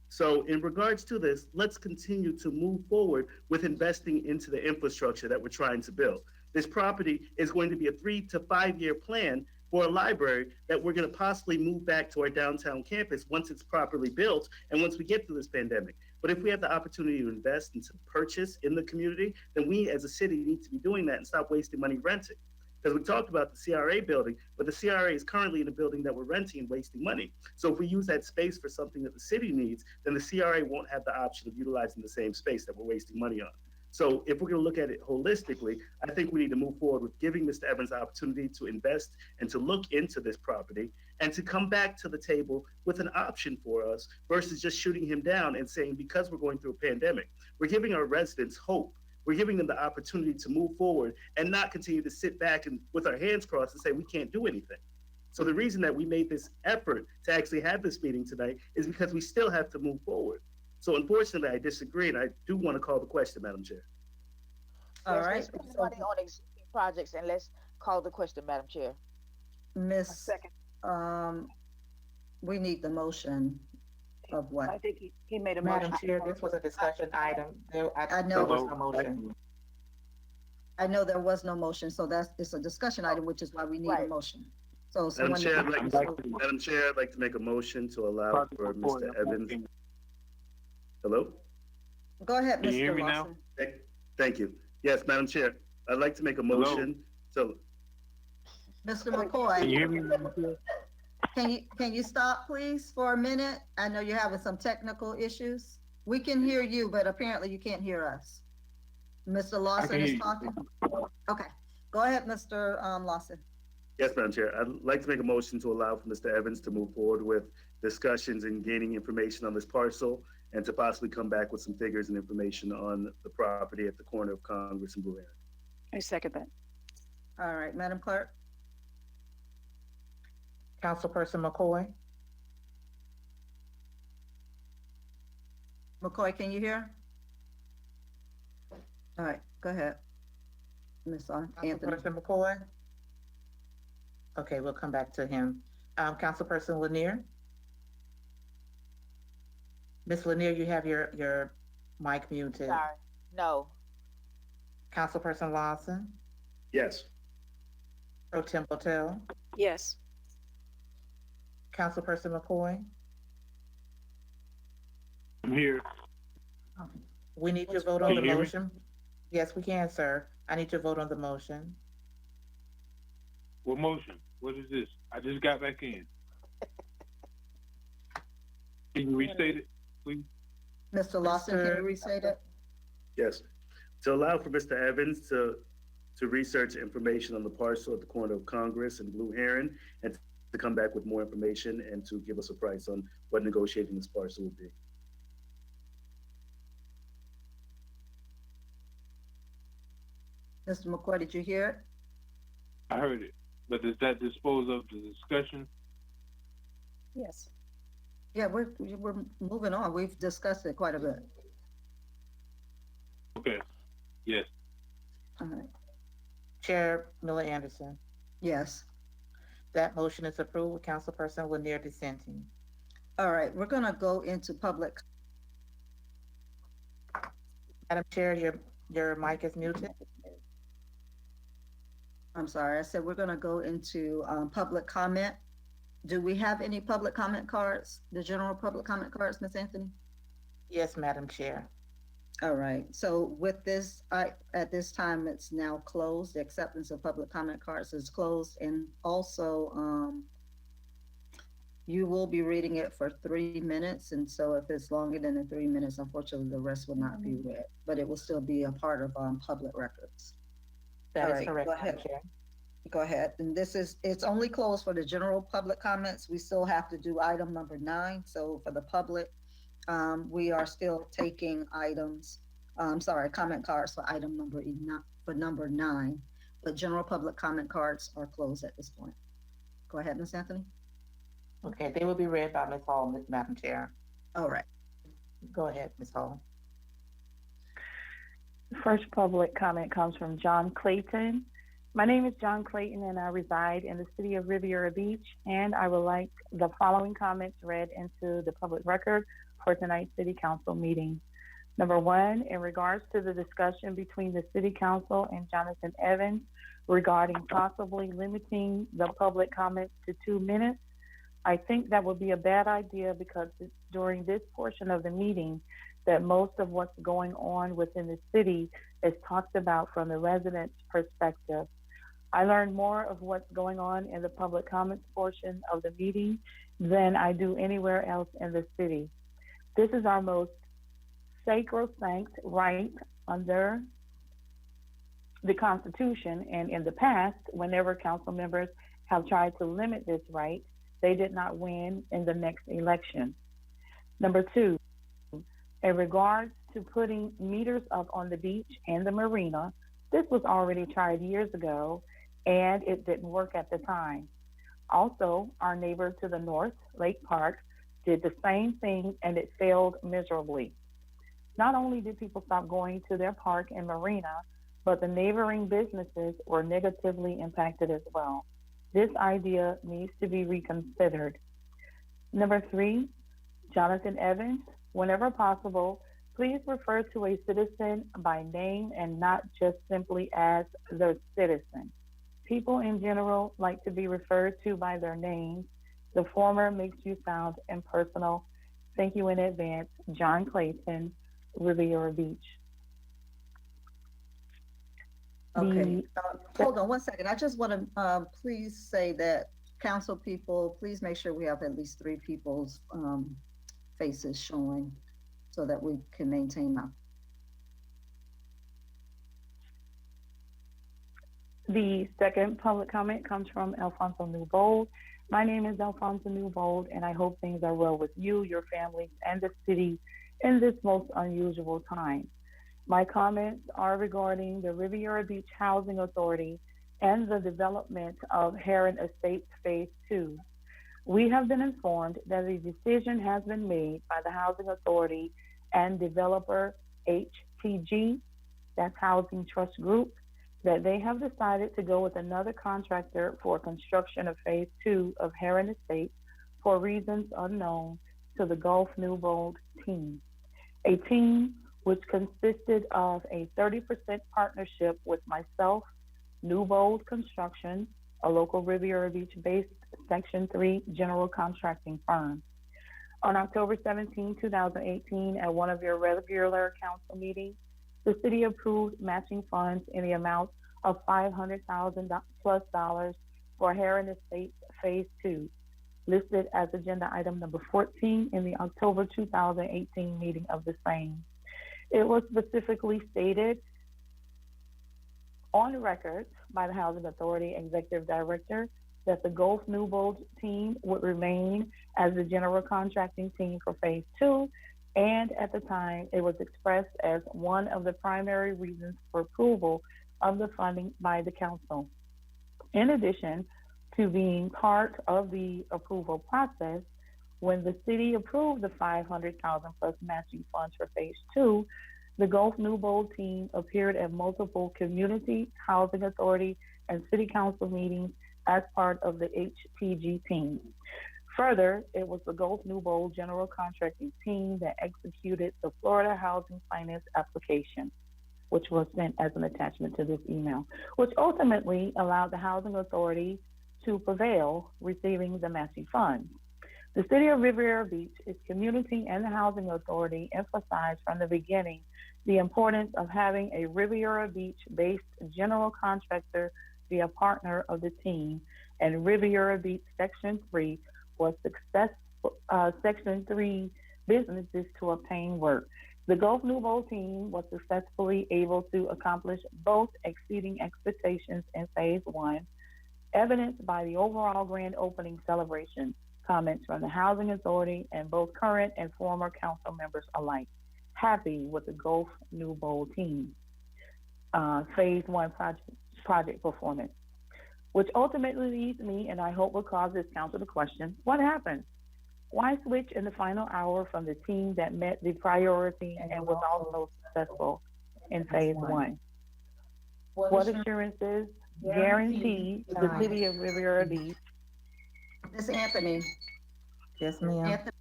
So in regards to this, let's continue to move forward with investing into the infrastructure that we're trying to build. This property is going to be a 3 to 5 year plan for a library that we're going to possibly move back to our downtown campus once it's properly built and once we get through this pandemic. But if we have the opportunity to invest and to purchase in the community, then we as a city need to be doing that and stop wasting money renting. Because we talked about the CRA building, but the CRA is currently in a building that we're renting and wasting money. So if we use that space for something that the city needs, then the CRA won't have the option of utilizing the same space that we're wasting money on. So if we're going to look at it holistically, I think we need to move forward with giving Mr. Evans the opportunity to invest and to look into this property and to come back to the table with an option for us versus just shooting him down and saying, because we're going through a pandemic, we're giving our residents hope. We're giving them the opportunity to move forward and not continue to sit back and with our hands crossed and say we can't do anything. So the reason that we made this effort to actually have this meeting tonight is because we still have to move forward. So unfortunately, I disagree, and I do want to call the question, Madam Chair. All right. Let's spend money on existing projects and let's call the question, Madam Chair. Miss, we need the motion of what? I think he made a motion. Madam Chair, this was a discussion item. I know. There was no motion. I know there was no motion, so it's a discussion item, which is why we need a motion. So Madam Chair, someone. Madam Chair, I'd like to make a motion to allow for Mr. Evans. Hello? Go ahead, Can you hear Mr. me now? Lawson. Thank you. Yes, Madam Chair, I'd like to make a motion. So, Mr. McCoy. can you hear me, Madam Chair? Can you stop, please, for a minute? I know you're having some technical issues. We can hear you, but apparently you can't hear us. Mr. Lawson is talking. Okay, go ahead, Mr. Lawson. Yes, Madam Chair, I'd like to make a motion to allow for Mr. Evans to move forward with discussions and gaining information on this parcel and to possibly come back with some figures and information on the property at the corner of Congress and Blue Area. I second that. All right, Madam Clerk. Councilperson McCoy? McCoy, can you hear? All right, go ahead. Ms. Anthony. Councilperson McCoy? Okay, we'll come back to him. Councilperson Lanier? Ms. Lanier, you have your mic muted. Sorry, no. Councilperson Lawson? Yes. Pro Tem Patel? Yes. Councilperson McCoy? I'm here. We need to vote on the Can you hear me? motion. Yes, we can, sir. I need to vote on the motion. What motion? What is this? I just got back in. Can you restate it, please? Mr. Lawson, can you restate it? Yes. To allow for Mr. Evans to to research information on the parcel at the corner of Congress and Blue Heron, and to come back with more information and to give us a price on what negotiating this parcel would be. Mr. McCoy, did you hear it? I heard it, but does that dispose of the discussion? Yes. Yeah, we're moving on. We've discussed it quite a bit. Okay, yes. All right. Chair Miller Anderson. Yes. That motion is approved with Councilperson Lanier dissenting. All right, we're gonna go into public. Madam Chair, your mic is muted. I'm sorry, I said we're gonna go into public comment. Do we have any public comment cards? The general public comment cards, Ms. Anthony? Yes, Madam Chair. All right, so with this, at this time, it's now closed. The acceptance of public comment cards is closed, and also, you will be reading it for 3 minutes, and so if it's longer than the 3 minutes, unfortunately, the rest will not be read, but it will still be a part of public records. That All is right, correct, go Madam ahead. Chair. Go ahead, and it's only closed for the general public comments. We still have to do item number 9, so for the public, we are still taking items, comment cards for item number 9, but general public comment cards are closed at this point. Go ahead, Ms. Anthony. Okay, they will be read by Ms. Hall, Madam Chair. All right. Go ahead, Ms. Hall. First public comment comes from John Clayton. My name is John Clayton and I reside in the city of Riviera Beach, and I would like the following comments read into the public record for tonight's city council meeting. Number 1, in regards to the discussion between the city council and Jonathan Evans regarding possibly limiting the public comments to 2 minutes, I think that would be a bad idea because it's during this portion of the meeting that most of what's going on within the city is talked about from the residents' perspective. I learn more of what's going on in the public comments portion of the meeting than I do anywhere else in the city. This is our most sacrosanct right under the Constitution, and in the past, whenever council members have tried to limit this right, they did not win in the next election. Number 2, in regards to putting meters up on the beach and the marina, this was already tried years ago, and it didn't work at the time. Also, our neighbor to the north, Lake Park, did the same thing and it failed miserably. Not only did people stop going to their park and marina, but the neighboring businesses were negatively impacted as well. This idea needs to be reconsidered. Number 3, Jonathan Evans, whenever possible, please refer to a citizen by name and not just simply as the citizen. People in general like to be referred to by their names. The former makes you sound impersonal. Thank you in advance. John Clayton, Riviera Beach. Okay, hold on 1 second. I just want to please say that council people, please make sure we have at least 3 people's faces showing so that we can maintain our. The second public comment comes from Alfonso Newbold. My name is Alfonso Newbold, and I hope things are well with you, your families, and the city in this most unusual time. My comments are regarding the Riviera Beach Housing Authority and the development of Heron Estates Phase 2. We have been informed that a decision has been made by the Housing Authority and developer HTG, that's Housing Trust Group, that they have decided to go with another contractor for construction of Phase 2 of Heron Estates for reasons unknown to the Gulf Newbold team. A team which consisted of a 30% partnership with myself, Newbold Construction, a local Riviera Beach-based Section 3 general contracting firm. On October 17, 2018, at one of your regular council meetings, the city approved matching funds in the amount of $500,000 plus for Heron Estates Phase 2, listed as agenda item number 14 in the October 2018 meeting of the same. It was specifically stated on record by the Housing Authority Executive Director that the Gulf Newbold team would remain as the general contracting team for Phase 2, and at the time, it was expressed as one of the primary reasons for approval of the funding by the council. In addition to being part of the approval process, when the city approved the $500,000 plus matching funds for Phase 2, the Gulf Newbold team appeared at multiple community, housing authority, and city council meetings as part of the HPG team. Further, it was the Gulf Newbold general contracting team that executed the Florida Housing Finance application, which was sent as an attachment to this email, which ultimately allowed the housing authority to prevail, receiving the matching funds. The city of Riviera Beach, its community, and the housing authority emphasized from the beginning the importance of having a Riviera Beach-based general contractor be a partner of the team, and Riviera Beach Section 3 was Section 3 businesses to obtain work. The Gulf Newbold team was successfully able to accomplish both, exceeding expectations in Phase 1, evidenced by the overall grand opening celebration. Comments from the Housing Authority and both current and former council members alike. Happy with the Gulf Newbold team. Phase 1 project performance, which ultimately leads me, and I hope will cause this council to question, what happened? Why switch in the final hour from the team that met the priority and was also successful in Phase 1? What assurances guarantee the city of Riviera Beach? Ms. Anthony. Yes, ma'am. Anthony,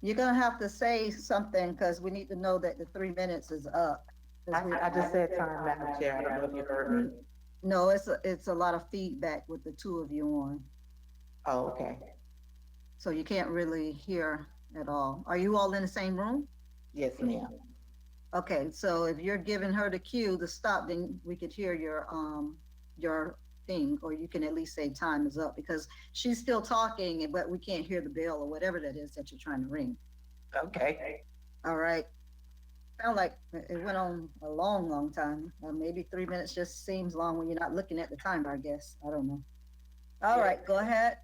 you're gonna have to say something because we need to know that the 3 minutes is up. I just said time, Madam Chair. I don't know if you heard me. No, it's a lot of feedback with the two of you on, Oh, okay. so you can't really hear at all. Are you all in the same room? Yes, ma'am. Okay, so if you're giving her the cue to stop, then we could hear your thing, or you can at least say time is up, because she's still talking, but we can't hear the bell or whatever that is that you're trying to ring. Okay. All right. Sound like it went on a long, long time. Maybe 3 minutes just seems long when you're not looking at the timer, I guess. I don't know. All right, go ahead,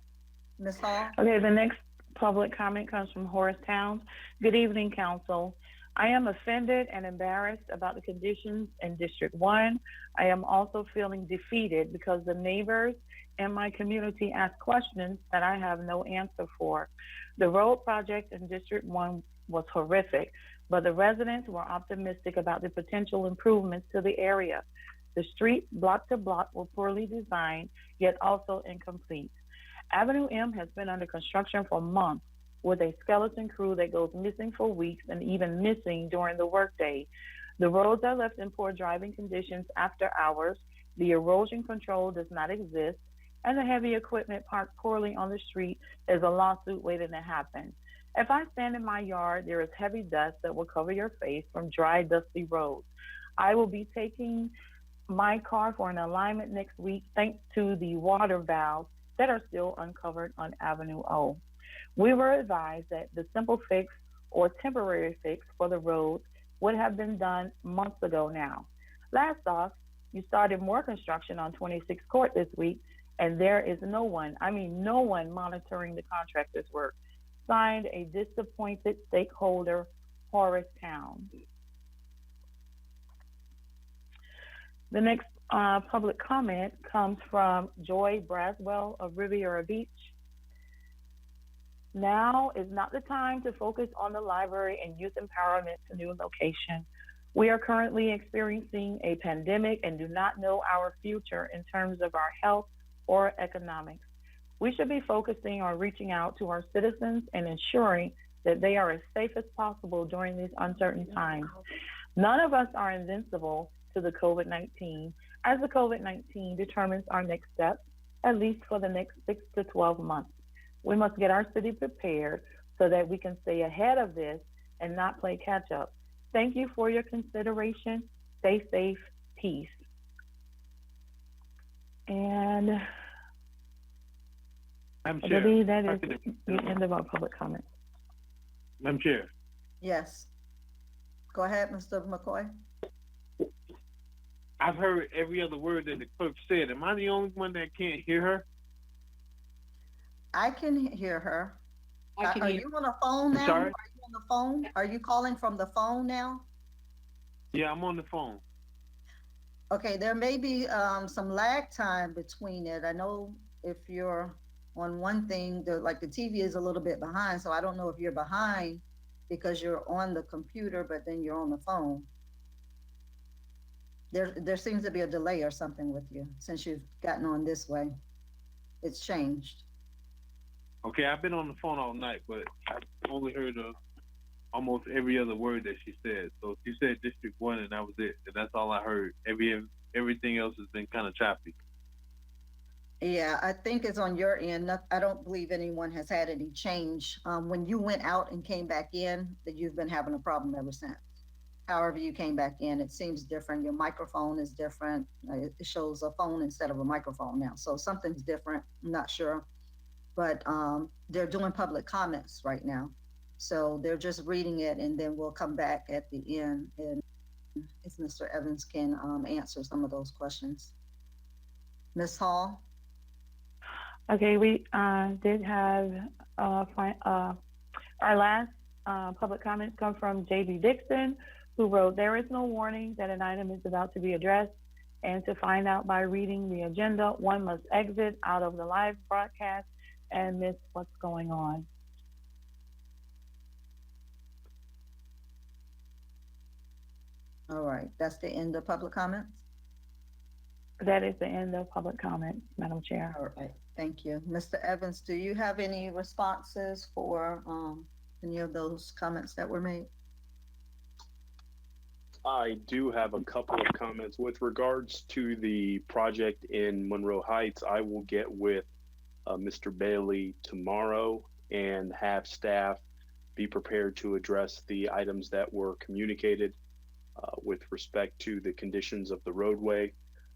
Ms. Hall. Okay, the next public comment comes from Horace Towns. Good evening, council. I am offended and embarrassed about the conditions in District 1. I am also feeling defeated because the neighbors in my community ask questions that I have no answer for. The road project in District 1 was horrific, but the residents were optimistic about the potential improvements to the area. The streets block to block were poorly designed, yet also incomplete. Avenue M has been under construction for months, with a skeleton crew that goes missing for weeks and even missing during the workday. The roads are left in poor driving conditions after hours, the erosion control does not exist, and the heavy equipment parked poorly on the street is a lawsuit waiting to happen. If I stand in my yard, there is heavy dust that will cover your face from dry, dusty roads. I will be taking my car for an alignment next week thanks to the water valves that are still uncovered on Avenue O. We were advised that the simple fix or temporary fix for the roads would have been done months ago now. Last off, you started more construction on 26th Court this week, and there is no one monitoring the contractor's work. Signed, a disappointed stakeholder, Horace Towns. The next public comment comes from Joy Braswell of Riviera Beach. Now is not the time to focus on the library and youth empowerment to new location. We are currently experiencing a pandemic and do not know our future in terms of our health or economics. We should be focusing on reaching out to our citizens and ensuring that they are as safe as possible during these uncertain times. None of us are invincible to the COVID-19, as the COVID-19 determines our next steps, at least for the next 6 to 12 months. We must get our city prepared so that we can stay ahead of this and not play catch up. Thank you for your consideration. Stay safe. Peace. And I believe that is the end of our public comment. Madam Chair. Yes. Go ahead, Mr. McCoy. I've heard every other word that the clerk said. Am I the only one that can't hear her? I can hear her. Are you on the phone now? Sorry? Are you on the phone? Are you calling from the phone now? Yeah, I'm on the phone. Okay, there may be some lag time between it. I know if you're on one thing, like the TV is a little bit behind, so I don't know if you're behind because you're on the computer, but then you're on the phone. There seems to be a delay or something with you since you've gotten on this way. It's changed. Okay, I've been on the phone all night, but I only heard almost every other word that she said. So she said District 1 and that was it. And that's all I heard. Everything else has been kind of choppy. Yeah, I think it's on your end. I don't believe anyone has had any change. When you went out and came back in, that you've been having a problem ever since. However you came back in, it seems different. Your microphone is different. It shows a phone instead of a microphone now. So something's different. I'm not sure. But they're doing public comments right now. So they're just reading it, and then we'll come back at the end and if Mr. Evans can answer some of those questions. Ms. Hall? Okay, we did have our last public comments come from J.B. Dixon, who wrote, "There is no warning that an item is about to be addressed, and to find out by reading the agenda, one must exit out of the live broadcast and miss what's going on." All right, that's the end of public comments? That is the end of public comments, Madam Chair. All right, thank you. Mr. Evans, do you have any responses for any of those comments that were made? I do have a couple of comments with regards to the project in Monroe Heights. I will get with Mr. Bailey tomorrow and have staff be prepared to address the items that were communicated with respect to the conditions of the roadway.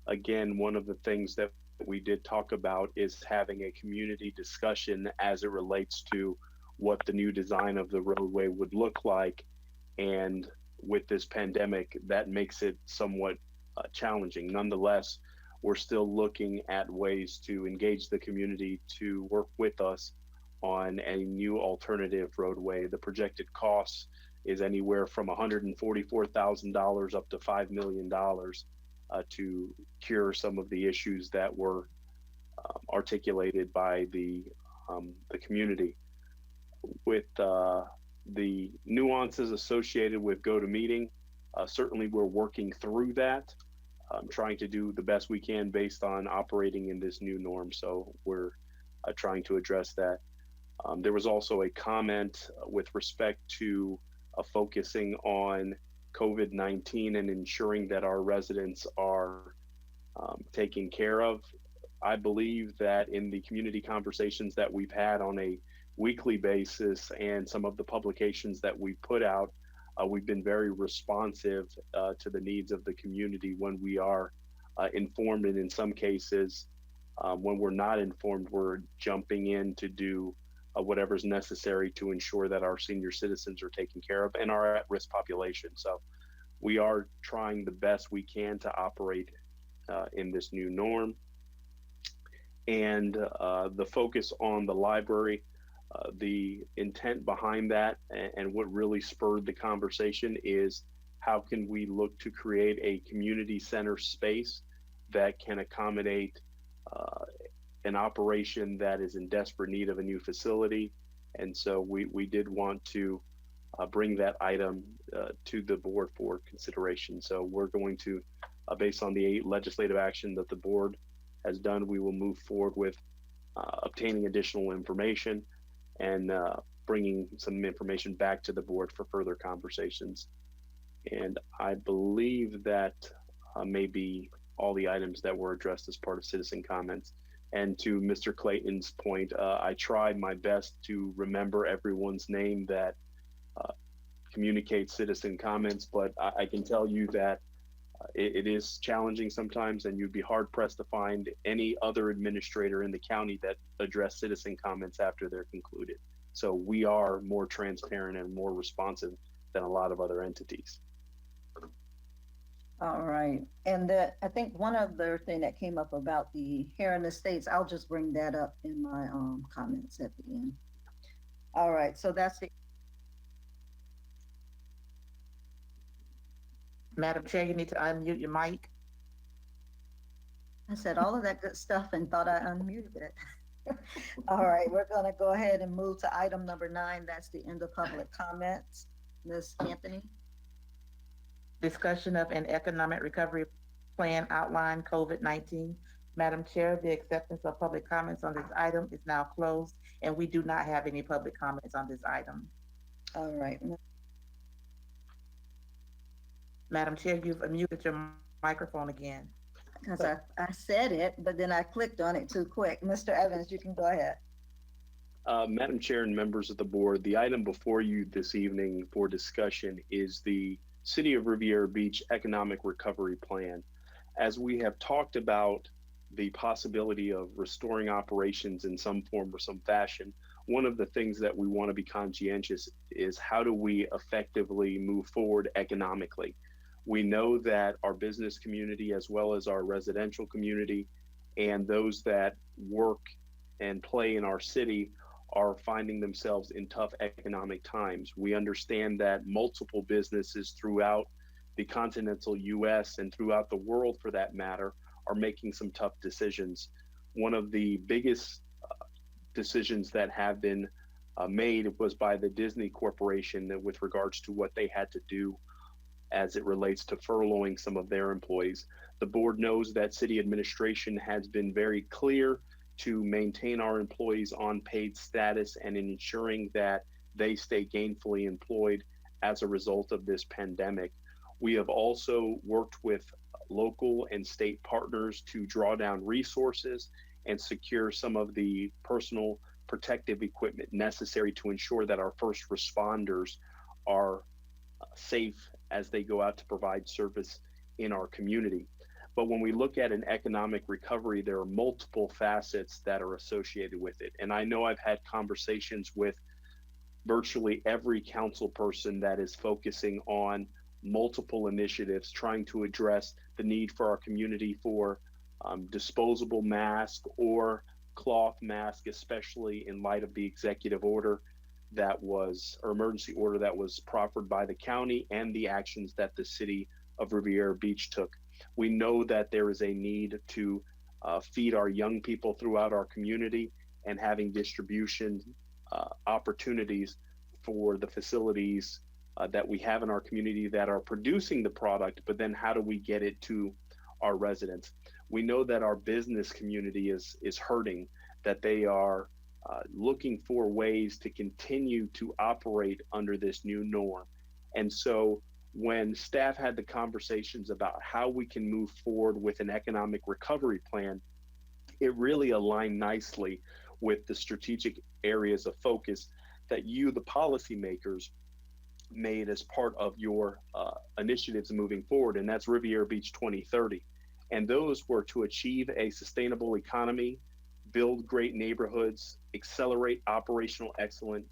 Again, one of the things that we did talk about is having a community discussion as it relates to what the new design of the roadway would look like. And with this pandemic, that makes it somewhat challenging. Nonetheless, we're still looking at ways to engage the community to work with us on a new alternative roadway. The projected cost is anywhere from $144,000 up to $5 million to cure some of the issues that were articulated by the community. With the nuances associated with GoToMeeting, certainly we're working through that, trying to do the best we can based on operating in this new norm. So we're trying to address that. There was also a comment with respect to focusing on COVID-19 and ensuring that our residents are taken care of. I believe that in the community conversations that we've had on a weekly basis and some of the publications that we put out, we've been very responsive to the needs of the community when we are informed, and in some cases, when we're not informed, we're jumping in to do whatever's necessary to ensure that our senior citizens are taken care of and our at-risk population. So we are trying the best we can to operate in this new norm. And the focus on the library, the intent behind that and what really spurred the conversation is how can we look to create a community center space that can accommodate an operation that is in desperate need of a new facility. And so we did want to bring that item to the board for consideration. So we're going to, based on the legislative action that the board has done, we will move forward with obtaining additional information and bringing some information back to the board for further conversations. And I believe that may be all the items that were addressed as part of citizen comments. And to Mr. Clayton's point, I tried my best to remember everyone's name that communicates citizen comments, but I can tell you that it is challenging sometimes, and you'd be hard pressed to find any other administrator in the county that address citizen comments after they're concluded. So we are more transparent and more responsive than a lot of other entities. All right. And I think one other thing that came up about the Heron Estates, I'll just bring that up in my comments at the end. All right, so that's the, Madam Chair, you need to unmute your mic. I said all of that good stuff and thought I unmuted it. All right, we're gonna go ahead and move to item number 9. That's the end of public comments. Ms. Anthony? Discussion of an economic recovery plan outline COVID-19. Madam Chair, the acceptance of public comments on this item is now closed, and we do not have any public comments on this item. All right. Madam Chair, you've unmuted your microphone again. Because I said it, but then I clicked on it too quick. Mr. Evans, you can go ahead. Madam Chair and members of the board, the item before you this evening for discussion is the City of Riviera Beach Economic Recovery Plan. As we have talked about the possibility of restoring operations in some form or some fashion, one of the things that we want to be conscientious is how do we effectively move forward economically? We know that our business community, as well as our residential community, and those that work and play in our city are finding themselves in tough economic times. We understand that multiple businesses throughout the continental US and throughout the world, for that matter, are making some tough decisions. One of the biggest decisions that have been made was by the Disney Corporation with regards to what they had to do as it relates to furloughing some of their employees. The board knows that city administration has been very clear to maintain our employees on paid status and ensuring that they stay gainfully employed as a result of this pandemic. We have also worked with local and state partners to draw down resources and secure some of the personal protective equipment necessary to ensure that our first responders are safe as they go out to provide service in our community. But when we look at an economic recovery, there are multiple facets that are associated with it. And I know I've had conversations with virtually every council person that is focusing on multiple initiatives, trying to address the need for our community for disposable mask or cloth mask, especially in light of the executive order that was, or emergency order that was proffered by the county and the actions that the city of Riviera Beach took. We know that there is a need to feed our young people throughout our community, and having distribution opportunities for the facilities that we have in our community that are producing the product, but then how do we get it to our residents? We know that our business community is hurting, that they are looking for ways to continue to operate under this new norm. And so when staff had the conversations about how we can move forward with an economic recovery plan, it really aligned nicely with the strategic areas of focus that you, the policymakers, made as part of your initiatives moving forward, and that's Riviera Beach 2030. And those were to achieve a sustainable economy, build great neighborhoods, accelerate operational excellence,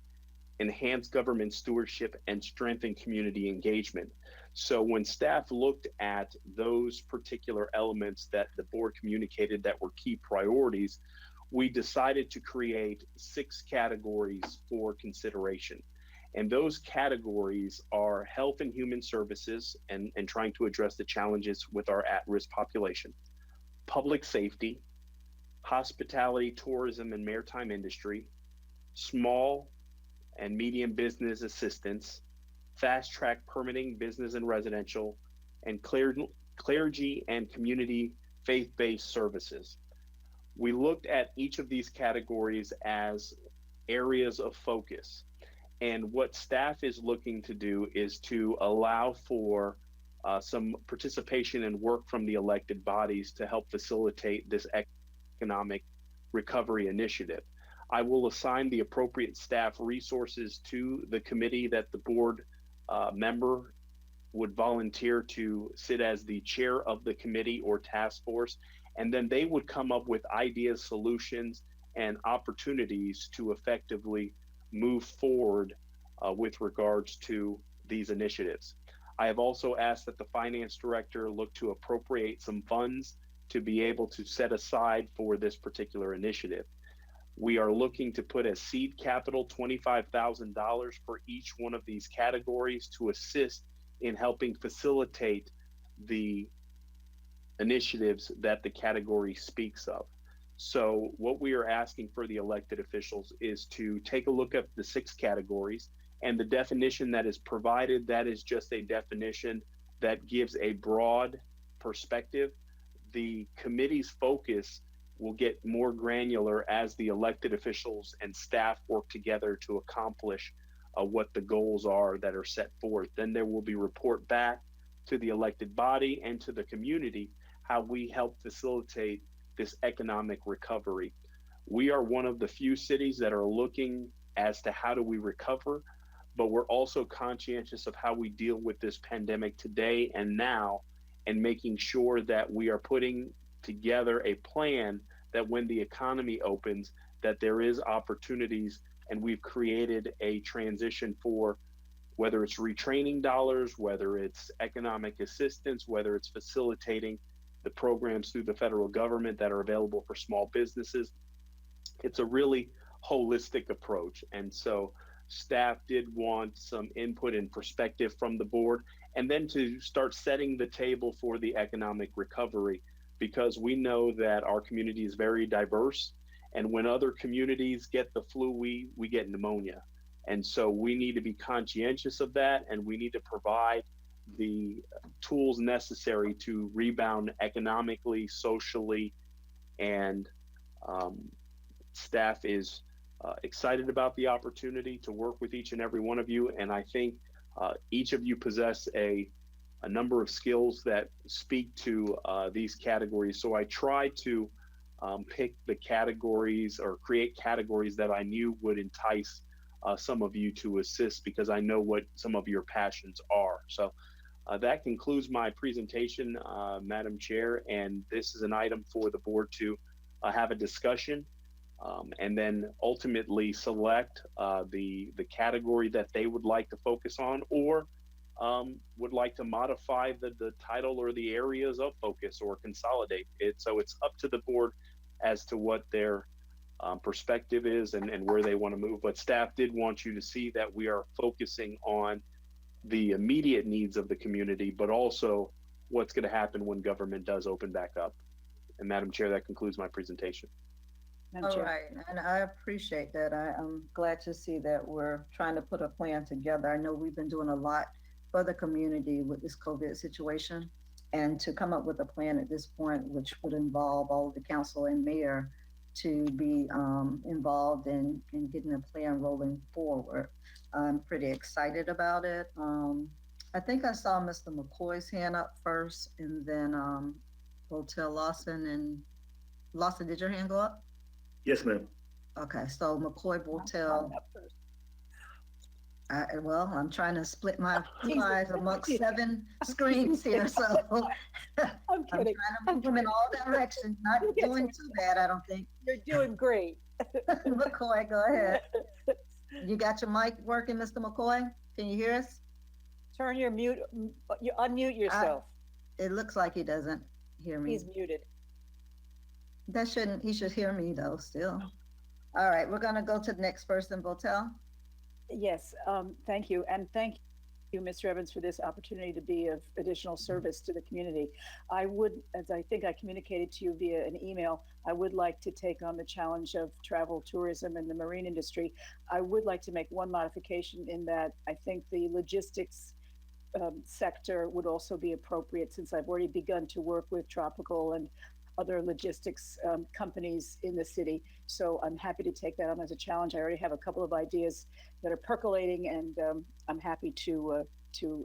enhance government stewardship, and strengthen community engagement. So when staff looked at those particular elements that the board communicated that were key priorities, we decided to create 6 categories for consideration. And those categories are health and human services and trying to address the challenges with our at-risk population, public safety, hospitality, tourism, and maritime industry, small and medium business assistance, fast-track permitting, business and residential, and clergy and community faith-based services. We looked at each of these categories as areas of focus. And what staff is looking to do is to allow for some participation and work from the elected bodies to help facilitate this economic recovery initiative. I will assign the appropriate staff resources to the committee that the board member would volunteer to sit as the chair of the committee or task force, and then they would come up with ideas, solutions, and opportunities to effectively move forward with regards to these initiatives. I have also asked that the finance director look to appropriate some funds to be able to set aside for this particular initiative. We are looking to put as seed capital $25,000 for each one of these categories to assist in helping facilitate the initiatives that the category speaks of. So what we are asking for the elected officials is to take a look at the 6 categories, and the definition that is provided, that is just a definition that gives a broad perspective. The committee's focus will get more granular as the elected officials and staff work together to accomplish what the goals are that are set forth. Then there will be report back to the elected body and to the community how we help facilitate this economic recovery. We are one of the few cities that are looking as to how do we recover, but we're also conscientious of how we deal with this pandemic today and now, and making sure that we are putting together a plan that when the economy opens, that there is opportunities, and we've created a transition for whether it's retraining dollars, whether it's economic assistance, whether it's facilitating the programs through the federal government that are available for small businesses. It's a really holistic approach. And so staff did want some input and perspective from the board, and then to start setting the table for the economic recovery, because we know that our community is very diverse. And when other communities get the flu, we get pneumonia. And so we need to be conscientious of that, and we need to provide the tools necessary to rebound economically, socially, and staff is excited about the opportunity to work with each and every one of you. And I think each of you possess a number of skills that speak to these categories. So I try to pick the categories or create categories that I knew would entice some of you to assist, because I know what some of your passions are. So that concludes my presentation, Madam Chair, and this is an item for the board to have a discussion and then ultimately select the category that they would like to focus on, or would like to modify the title or the areas of focus or consolidate it. So it's up to the board as to what their perspective is and where they want to move. But staff did want you to see that we are focusing on the immediate needs of the community, but also what's going to happen when government does open back up. And Madam Chair, that concludes my presentation. All right, and I appreciate that. I'm glad to see that we're trying to put a plan together. I know we've been doing a lot for the community with this COVID situation, and to come up with a plan at this point, which would involve all of the council and mayor to be involved in getting a plan rolling forward. I'm pretty excited about it. I think I saw Mr. McCoy's hand up first, and then Hotel Lawson. And Lawson, did your hand go up? Yes, ma'am. Okay, so McCoy, Botel. Well, I'm trying to split my eyes amongst 7 screens here, so I'm kidding. I'm trying to move them in all directions. Not doing too bad, I don't think. You're doing great. McCoy, go ahead. You got your mic working, Mr. McCoy? Can you hear us? Turn your mute, you unmute yourself. It looks like he doesn't hear me. He's muted. He should hear me though, still. All right, we're gonna go to the next person, Botel. Yes, thank you. And thank you, Mr. Evans, for this opportunity to be of additional service to the community. I would, as I think I communicated to you via an email, I would like to take on the challenge of travel, tourism, and the marine industry. I would like to make one modification in that I think the logistics sector would also be appropriate, since I've already begun to work with Tropical and other logistics companies in the city. So I'm happy to take that on as a challenge. I already have a couple of ideas that are percolating, and I'm happy to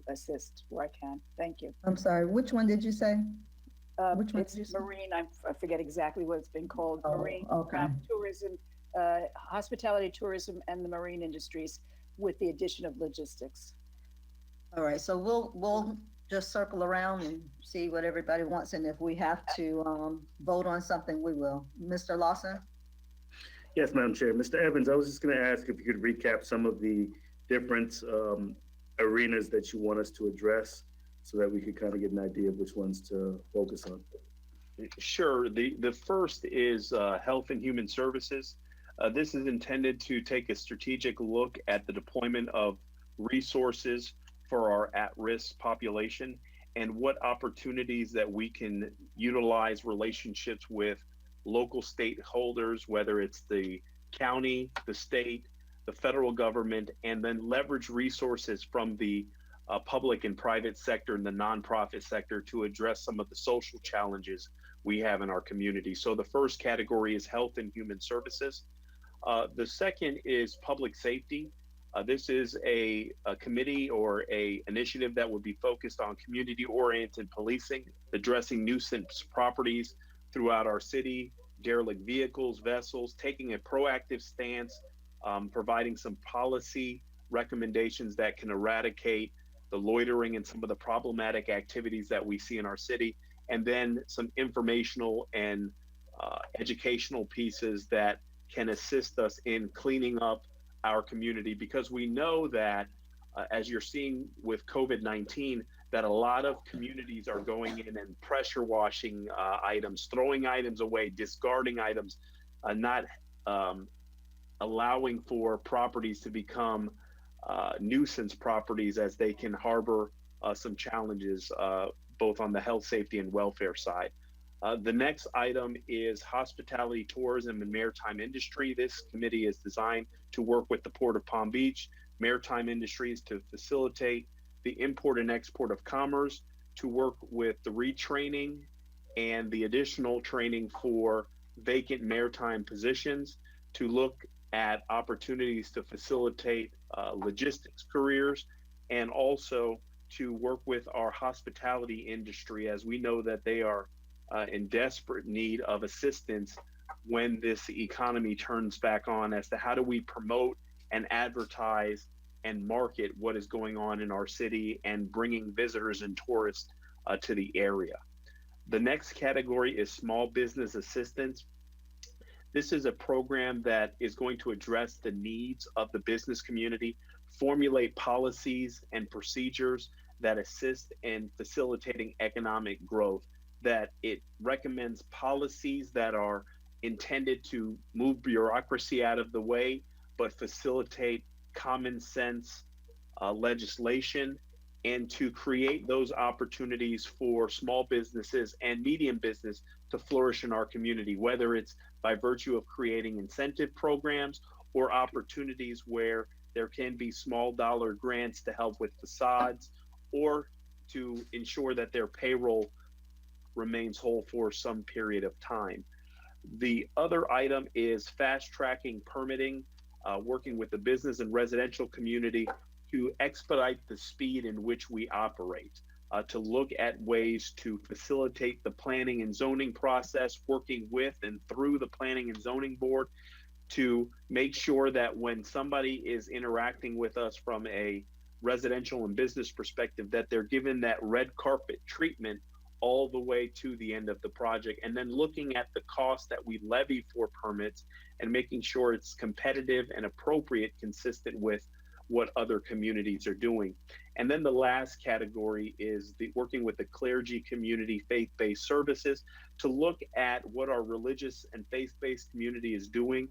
assist where I can. Thank you. I'm sorry, which one did you say? Which one? It's marine. I forget exactly what it's been called. Oh, Marine, okay. tourism, hospitality, tourism, and the marine industries, with the addition of logistics. All right, so we'll just circle around and see what everybody wants, and if we have to vote on something, we will. Mr. Lawson? Yes, Madam Chair. Mr. Evans, I was just going to ask if you could recap some of the different arenas that you want us to address so that we could kind of get an idea of which ones to focus on? Sure. The first is Health and Human Services. This is intended to take a strategic look at the deployment of resources for our at-risk population and what opportunities that we can utilize relationships with local stakeholders, whether it's the county, the state, the federal government, and then leverage resources from the public and private sector and the nonprofit sector to address some of the social challenges we have in our community. So the first category is Health and Human Services. The second is Public Safety. This is a committee or a initiative that would be focused on community-oriented policing, addressing nuisance properties throughout our city, derelict vehicles, vessels, taking a proactive stance, providing some policy recommendations that can eradicate the loitering and some of the problematic activities that we see in our city, and then some informational and educational pieces that can assist us in cleaning up our community, because we know that as you're seeing with COVID-19, that a lot of communities are going in and pressure washing items, throwing items away, discarding items, not allowing for properties to become nuisance properties, as they can harbor some challenges both on the health, safety, and welfare side. The next item is hospitality, tourism, and maritime industry. This committee is designed to work with the Port of Palm Beach, maritime industries to facilitate the import and export of commerce, to work with the retraining and the additional training for vacant maritime positions, to look at opportunities to facilitate logistics careers, and also to work with our hospitality industry, as we know that they are in desperate need of assistance when this economy turns back on, as to how do we promote and advertise and market what is going on in our city and bringing visitors and tourists to the area. The next category is small business assistance. This is a program that is going to address the needs of the business community, formulate policies and procedures that assist in facilitating economic growth, that it recommends policies that are intended to move bureaucracy out of the way, but facilitate common sense legislation, and to create those opportunities for small businesses and medium business to flourish in our community, whether it's by virtue of creating incentive programs or opportunities where there can be small dollar grants to help with facades, or to ensure that their payroll remains whole for some period of time. The other item is fast tracking permitting, working with the business and residential community to expedite the speed in which we operate, to look at ways to facilitate the planning and zoning process, working with and through the planning and zoning board, to make sure that when somebody is interacting with us from a residential and business perspective, that they're given that red carpet treatment all the way to the end of the project, and then looking at the cost that we levy for permits and making sure it's competitive and appropriate, consistent with what other communities are doing. And then the last category is working with the clergy community, faith-based services, to look at what our religious and faith-based community is doing,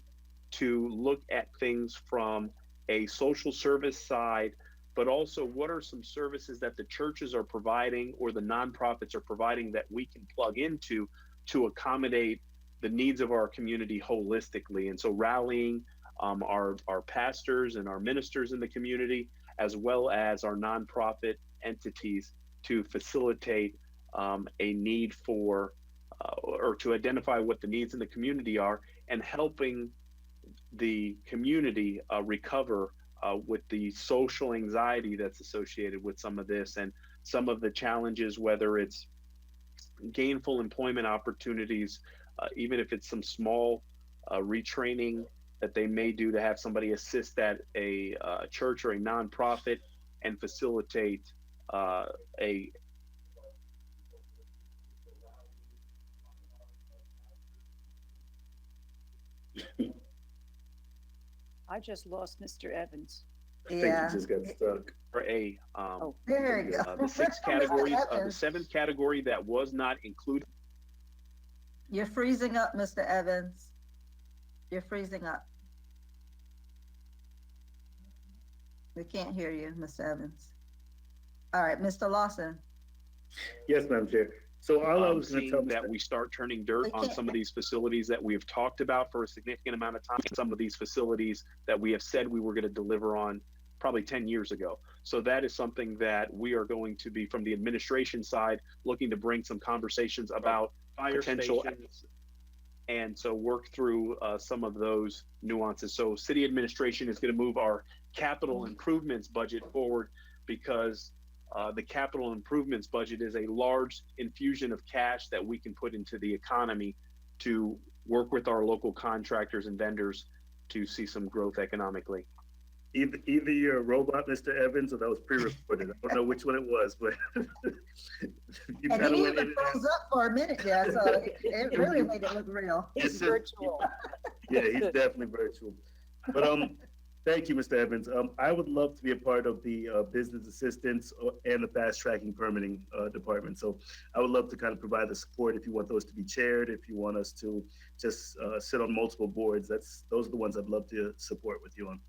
to look at things from a social service side, but also what are some services that the churches are providing or the nonprofits are providing that we can plug into to accommodate the needs of our community holistically. And so rallying our pastors and our ministers in the community, as well as our nonprofit entities, to facilitate a need for or to identify what the needs in the community are, and helping the community recover with the social anxiety that's associated with some of this, and some of the challenges, whether it's gainful employment opportunities, even if it's some small retraining that they may do to have somebody assist at a church or a nonprofit and facilitate a I just lost Mr. Evans. I think Yeah. he just got stuck. For There you go. the sixth category, the seventh category that was not included. You're freezing up, Mr. Evans. You're freezing up. We can't hear you, Mr. Evans. All right, Mr. Lawson. Yes, Madam Chair. So all I was going to Seeing tell that we start turning dirt on some of these facilities that we've talked about for a significant amount of time, some of these facilities that we have said we were going to deliver on probably 10 years ago. So that is something that we are going to be, from the administration side, looking to bring some conversations about potential stations. And so work through some of those nuances. So city administration is going to move our capital improvements budget forward because the capital improvements budget is a large infusion of cash that we can put into the economy to work with our local contractors and vendors to see some growth economically. Either you're a robot, Mr. Evans, or that was pre-recorded. I don't know which one it was, but you And kind of he went in even and out. froze up for a minute there, so it really made it look real. It's virtual. Yeah, he's definitely virtual. But thank you, Mr. Evans. I would love to be a part of the business assistance and the fast tracking permitting department. So I would love to kind of provide the support if you want those to be chaired, if you want us to just sit on multiple boards. Those are the ones I'd love to support with you on.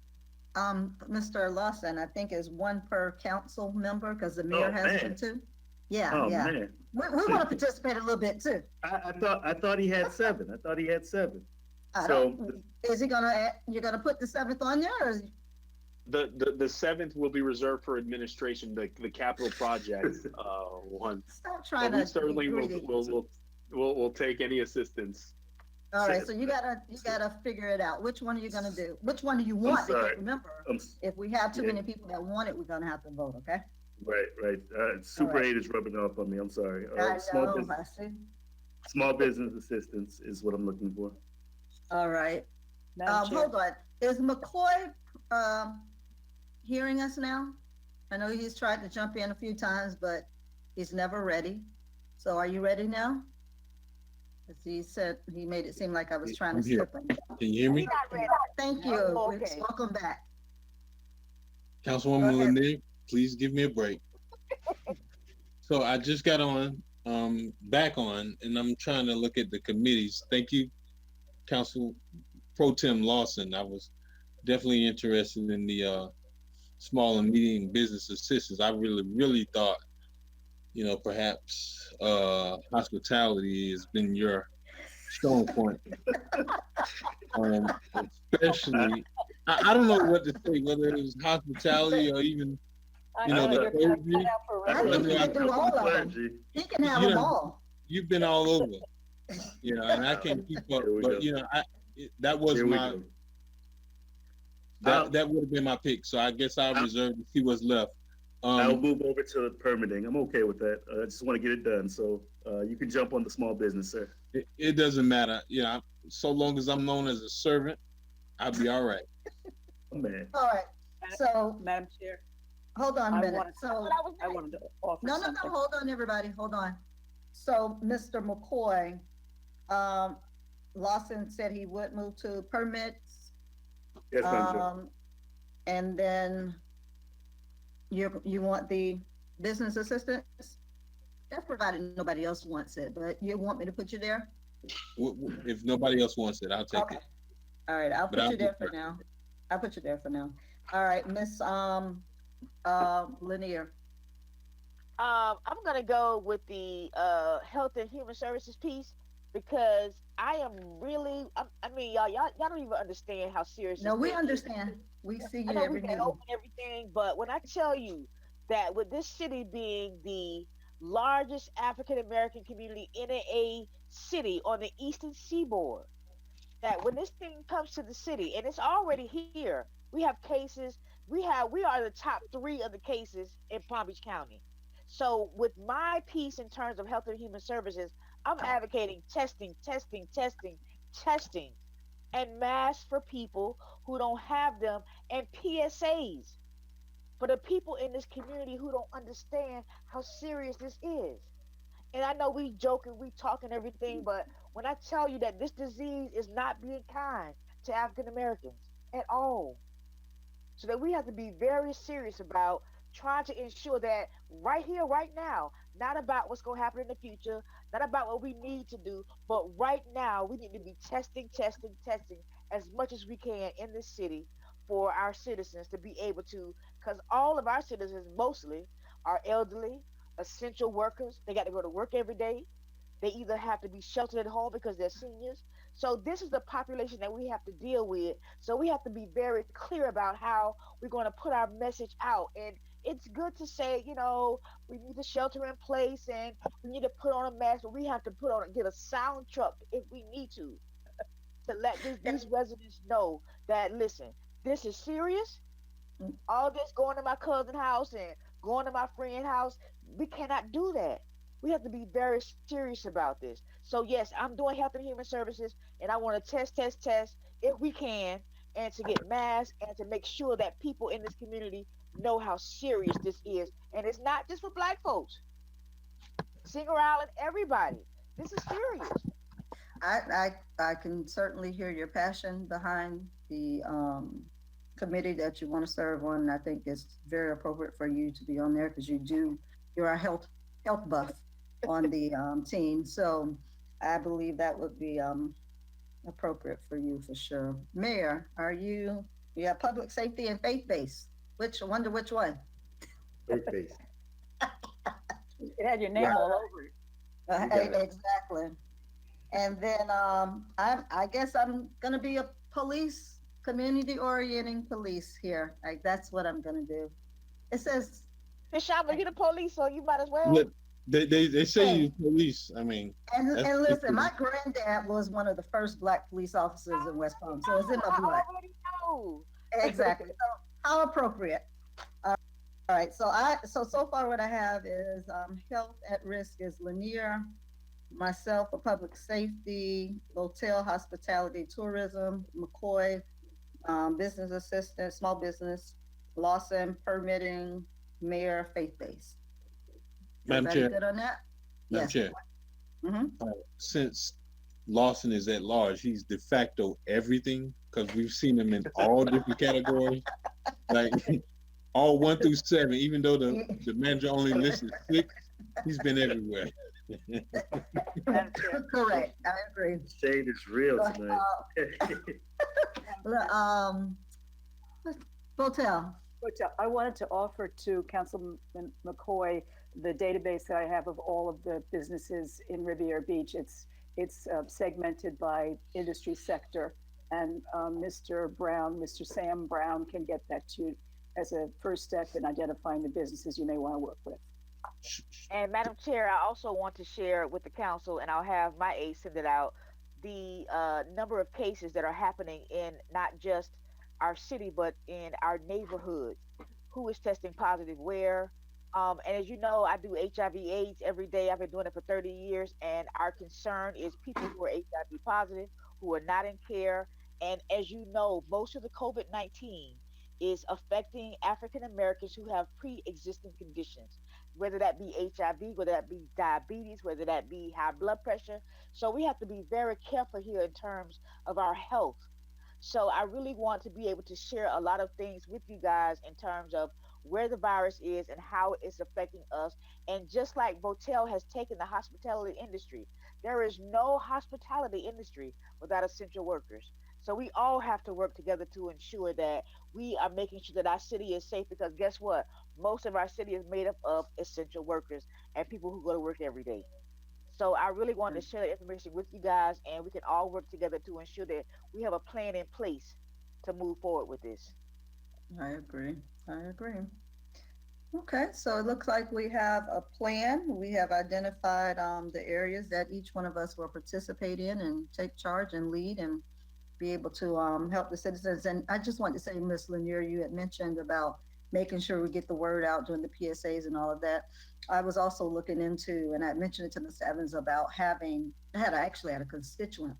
Mr. Lawson, I think is one per council member because the mayor Oh, has man. one too. Yeah, Oh, yeah. man. We want to participate a little bit too. I thought he had 7. I thought he had 7. I So don't- Is he you're gonna put the 7th on there or is, The seventh will be reserved for administration, the capital project one. stop trying But we to. certainly be greedy. will take any assistance. All right, so you gotta figure it out. Which one are you gonna do? Which one do you want? Because sorry. remember, I'm if we have too yeah. many people that want it, we're gonna have to vote, okay? Right. Super 8 is rubbing off on me. I'm sorry. I know, Business, I see. small business assistance is what I'm looking for. All right. Madam Chair. Hold on. Is McCoy hearing us now? I know he's tried to jump in a few times, but he's never ready. So are you ready now? As he said, he made it seem like I was trying to I'm here. skip him. Can you hear me? Thank you. Oh, okay. Welcome back. Councilwoman Go ahead. Lanier, please give me a break. So I just got on, back on, and I'm trying to look at the committees. Thank you, Council Pro Tem Lawson. I was definitely interested in the small and medium business assistance. I really thought, perhaps hospitality has been your strong point. Especially, I don't know what to say, whether it was hospitality or even, the clergy. I think he can do all of them. He can have them all. You've been all over, and I can't keep up. Here we But go. that was Here we my go. that would have been my pick. So I guess I'll reserve to see what's left. I'll move over to the permitting. I'm okay with that. I just want to get it done. So you can jump on the small business, sir. It doesn't matter. So long as I'm known as a servant, I'll be all right. Oh, man. All right. So Madam Chair, hold on a I minute. wanted, So I wanted to offer no, something. hold on, everybody. Hold on. So Mr. McCoy, Lawson said he would move to permits. Yes, Madam Chair. And then you want the business assistance? That's provided nobody else wants it, but you want me to put you there? If nobody else wants it, I'll take Okay. it. All right, I'll But put I'll you there be for now. I'll put you there for now. All right, Miss Lanier. I'm gonna go with the health and human services piece because I am really. I mean, y'all don't even understand how serious. No, this we thing is. understand. We see I you know we every can meeting. open everything, but when I tell you that with this city being the largest African American community in a city on the Eastern Seaboard, that when this thing comes to the city, and it's already here, we have cases. We are the top 3 of the cases in Palm Beach County. So with my piece in terms of health and human services, I'm advocating testing, and masks for people who don't have them, and PSAs for the people in this community who don't understand how serious this is. And I know we joking, we talking everything, but when I tell you that this disease is not being kind to African Americans at all, So that we have to be very serious about trying to ensure that right here, right now, not about what's going to happen in the future, not about what we need to do, but right now, we need to be testing as much as we can in this city for our citizens to be able to, because all of our citizens mostly are elderly, essential workers. They got to go to work every day. They either have to be sheltered at home because they're seniors. So this is the population that we have to deal with. So we have to be very clear about how we're going to put our message out. And it's good to say, you know, we need to shelter in place and we need to put on a mask, but we have to get a sound truck if we need to let these residents know that, listen, this is serious. All this going to my cousin's house and going to my friend's house, we cannot do that. We have to be very serious about this. So yes, I'm doing Health and Human Services, and I want to test if we can, and to get masks and to make sure that people in this community know how serious this is. And it's not just for Black folks. Singer Island, everybody. This is serious. I can certainly hear your passion behind the committee that you want to serve on. And I think it's very appropriate for you to be on there because you're a health buff on the team. So I believe that would be appropriate for you for sure. Mayor, you have public safety and faith-based. I wonder which one? Faith-based. It had your name all over it. Exactly. And then I guess I'm gonna be a police, community orienting police here. Like that's what I'm gonna do. It says Bishop, you're the police, so you might as well. Look, they say you police. I mean, and listen, my granddad was one of the first Black police officers in West Palm, so it's in my blood. I already know. Exactly. So how appropriate. All right. So far what I have is health at risk is Lanier, myself for public safety, hotel, hospitality, tourism, McCoy, business assistant, small business, Lawson, permitting, mayor, faith-based. Madam Chair. Good on that? Madam Yes. Chair. Mm-hmm. Since Lawson is at large, he's de facto everything because we've seen him in all different categories, like all 1 through 7. Even though the manager only listed 6, he's been everywhere. Correct. I agree. Shade is real tonight. Hotel. I wanted to offer to Councilman McCoy the database that I have of all of the businesses in Riviera Beach. It's segmented by industry sector, and Mr. Sam Brown can get that to you as a first step in identifying the businesses you may want to work with. And Madam Chair, I also want to share with the council, and I'll have my aide send it out, the number of cases that are happening in not just our city, but in our neighborhoods. Who is testing positive where? And as you know, I do HIV/AIDS every day. I've been doing it for 30 years, and our concern is people who are HIV positive, who are not in care. And as you know, most of the COVID-19 is affecting African Americans who have pre-existing conditions, whether that be HIV, whether that be diabetes, whether that be high blood pressure. So we have to be very careful here in terms of our health. So I really want to be able to share a lot of things with you guys in terms of where the virus is and how it's affecting us. And just like Votel has taken the hospitality industry, there is no hospitality industry without essential workers. So we all have to work together to ensure that we are making sure that our city is safe, because guess what? Most of our city is made up of essential workers and people who go to work every day. So I really wanted to share the information with you guys, and we can all work together to ensure that we have a plan in place to move forward with this. I agree. Okay, so it looks like we have a plan. We have identified the areas that each one of us will participate in and take charge and lead and be able to help the citizens. And I just want to say, Ms. Lanier, you had mentioned about making sure we get the word out during the PSAs and all of that. I was also looking into, and I mentioned it to Mr. Evans, about I actually had a constituent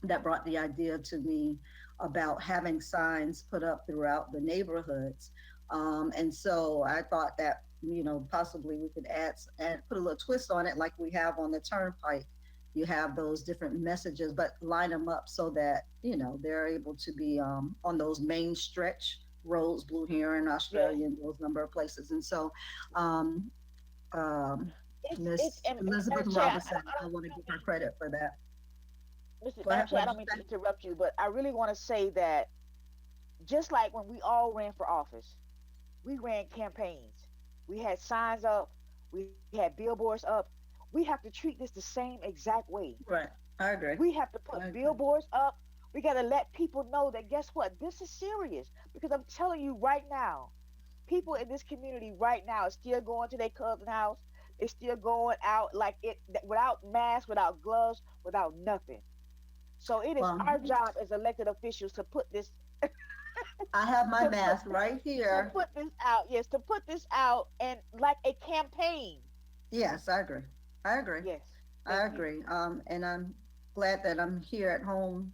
that brought the idea to me about having signs put up throughout the neighborhoods. And so I thought that, possibly we could add put a little twist on it, like we have on the turnpike. You have those different messages, but line them up so that, they're able to be on those main stretch Rhodes, Blue Heron, Australia, and those number of places. And so, Miss Elizabeth Madam Chair, Robinson, I want to give her credit for that. Madam Chair, I don't mean to interrupt you, but I really want to say that just like when we all ran for office, we ran campaigns. We had signs up, we had billboards up. We have to treat this the same exact way. Right, I agree. We have to put billboards up. We got to let people know that, guess what? This is serious. Because I'm telling you right now, people in this community right now are still going to their cousin's house. They're still going out like it, without masks, without gloves, without nothing. So it is our job as elected officials to put this. I have my mask right here. To put this out, yes, to put this out and like a campaign. Yes, I agree. I agree. Yes, I agree. And I'm glad that I'm here at home,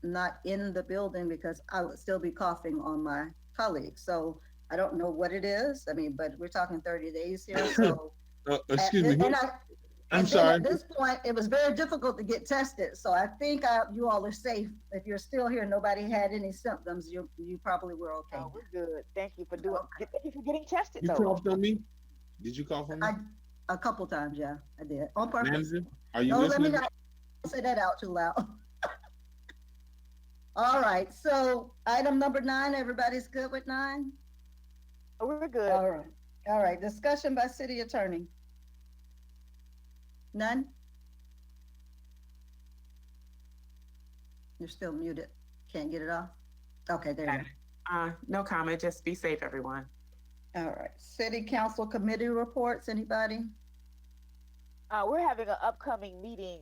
not in the building, because I would still be coughing on my colleagues. So I don't know what it is. I mean, but we're talking 30 days here. So excuse me. I'm and sorry. At this point, it was very difficult to get tested. So I think you all are safe. If you're still here, nobody had any symptoms. You probably were okay. Oh, we're good. Thank you for doing. Thank you for getting tested. You though. coughed on me? Did you cough on me? A couple times, yeah, I did on purpose. Manager, are you No, let me listening? not say that out too loud. All right, so item number 9, everybody's good with 9? Oh, we're good. All right, discussion by city attorney. None? You're still muted. Can't get it off? Okay, there you go. No comment, just be safe, everyone. All right, city council committee reports, anybody? We're having an upcoming meeting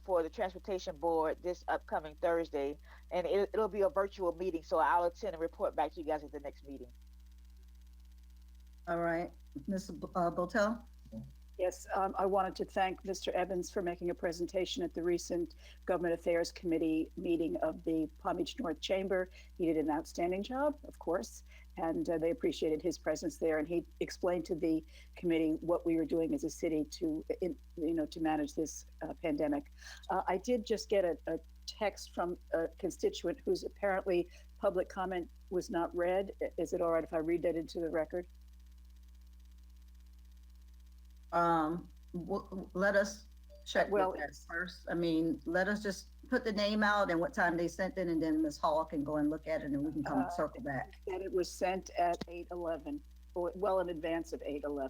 for the transportation board this upcoming Thursday, and it'll be a virtual meeting. So I'll attend and report back to you guys at the next meeting. All right, Ms. Botel? Yes, I wanted to thank Mr. Evans for making a presentation at the recent Government Affairs Committee meeting of the Palm Beach North Chamber. He did an outstanding job, of course, and they appreciated his presence there. And he explained to the committee what we were doing as a city to manage this pandemic. I did just get a text from a constituent whose apparently public comment was not read. Is it all right if I read that into the record? Let us check with that first. I mean, let us just put the name out and what time they sent it, and then Ms. Hall can go and look at it, and we can come circle back. That it was sent at 8:11, or well in advance of 8:11.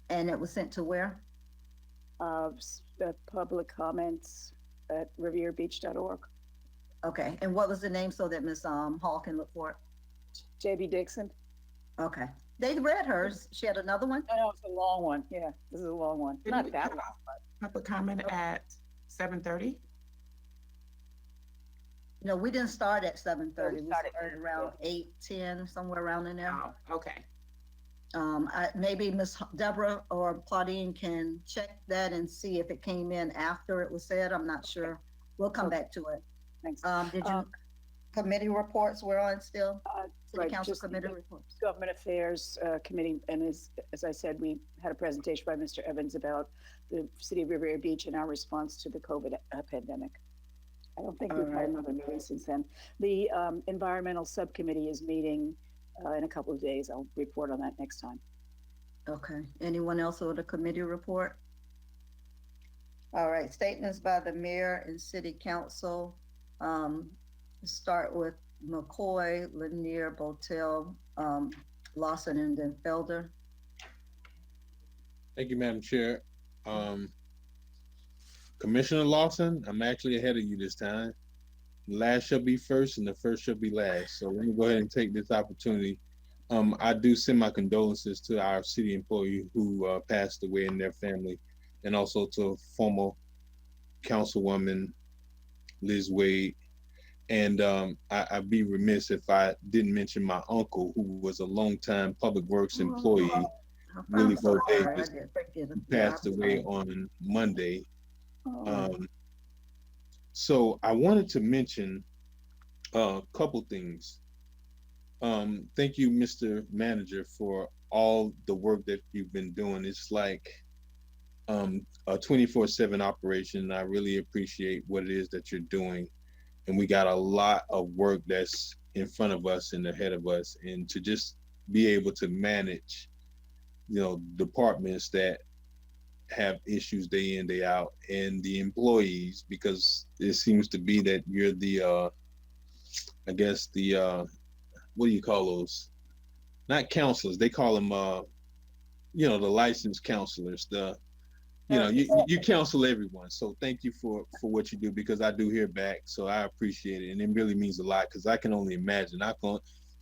And it was sent to where? Public comments at rivierbeach.org. Okay, and what was the name so that Ms. Hall can look for it? JB Dixon. Okay, they read hers. She had another one? No, it's a long one. Yeah, this is a long one. Not that long, but. Public comment at 7:30? No, we didn't start at 7:30. We started around 8:10, somewhere around in there. Oh, okay. Maybe Miss Deborah or Claudine can check that and see if it came in after it was said. I'm not sure. We'll come back to it. Thanks. Did you, committee reports we're on still? City Right, council just committee reports. Government Affairs Committee, and as I said, we had a presentation by Mr. Evans about the city of Riviera Beach and our response to the COVID pandemic. I don't think we've had another meeting since then. The environmental subcommittee is meeting in a couple of days. I'll report on that next time. Okay, anyone else with a committee report? All right, statements by the mayor and city council. Start with McCoy, Lanier, Botel, Lawson, and then Felder. Thank you, Madam Chair. Commissioner Lawson, I'm actually ahead of you this time. Last shall be first and the first shall be last. So let me go ahead and take this opportunity. I do send my condolences to our city employee who passed away and their family, and also to former Councilwoman Liz Wade. And I'd be remiss if I didn't mention my uncle, who was a longtime public works employee, Willie Bo Davis, who passed away on Monday. So I wanted to mention a couple things. Thank you, Mr. Manager, for all the work that you've been doing. It's like a 24/7 operation. I really appreciate what it is that you're doing. And we got a lot of work that's in front of us and ahead of us, and to just be able to manage, departments that have issues day in, day out, and the employees, because it seems to be that you're the, I guess the, what do you call those? Not counselors, they call them, the licensed counselors, you counsel everyone. So thank you for what you do, because I do hear back. So I appreciate it. And it really means a lot, because I can only imagine.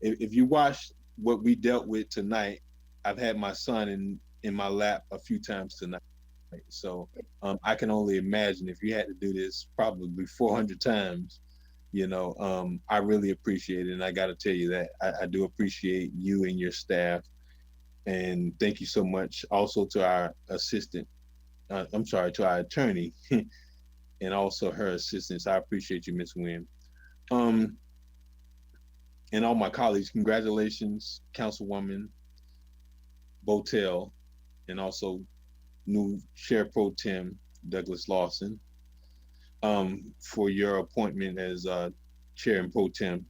If you watch what we dealt with tonight, I've had my son in my lap a few times tonight. So I can only imagine if you had to do this probably 400 times, I really appreciate it. And I got to tell you that I do appreciate you and your staff. And thank you so much also to our assistant. To our attorney and also her assistants. I appreciate you, Ms. Wynn. And all my colleagues, congratulations, Councilwoman Botel, and also new Chair Pro Tem Douglas Lawson, for your appointment as Chair and Pro Tem.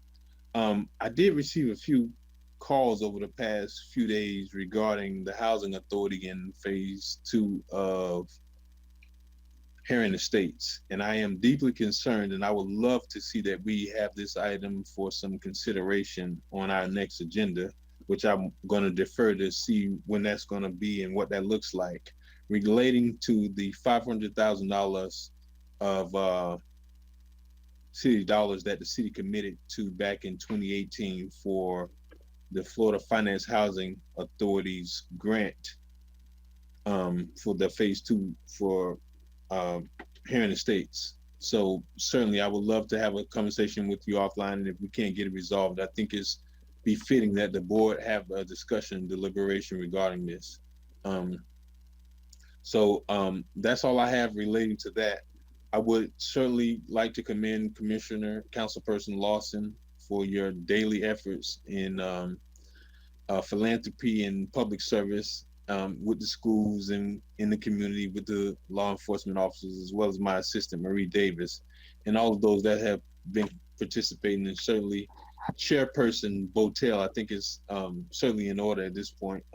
I did receive a few calls over the past few days regarding the Housing Authority in phase 2 of Heron Estates. And I am deeply concerned, and I would love to see that we have this item for some consideration on our next agenda, which I'm going to defer to see when that's going to be and what that looks like, relating to the $500,000 of city dollars that the city committed to back in 2018 for the Florida Finance Housing Authority's grant for the phase 2 for Heron Estates. So certainly I would love to have a conversation with you offline, and if we can't get it resolved, I think it's befitting that the board have a discussion, deliberation regarding this. So that's all I have relating to that. I would certainly like to commend Commissioner Councilperson Lawson for your daily efforts in philanthropy and public service with the schools and in the community with the law enforcement officers, as well as my assistant, Marie Davis, and all of those that have been participating. And certainly Chairperson Botel, I think is certainly in order at this point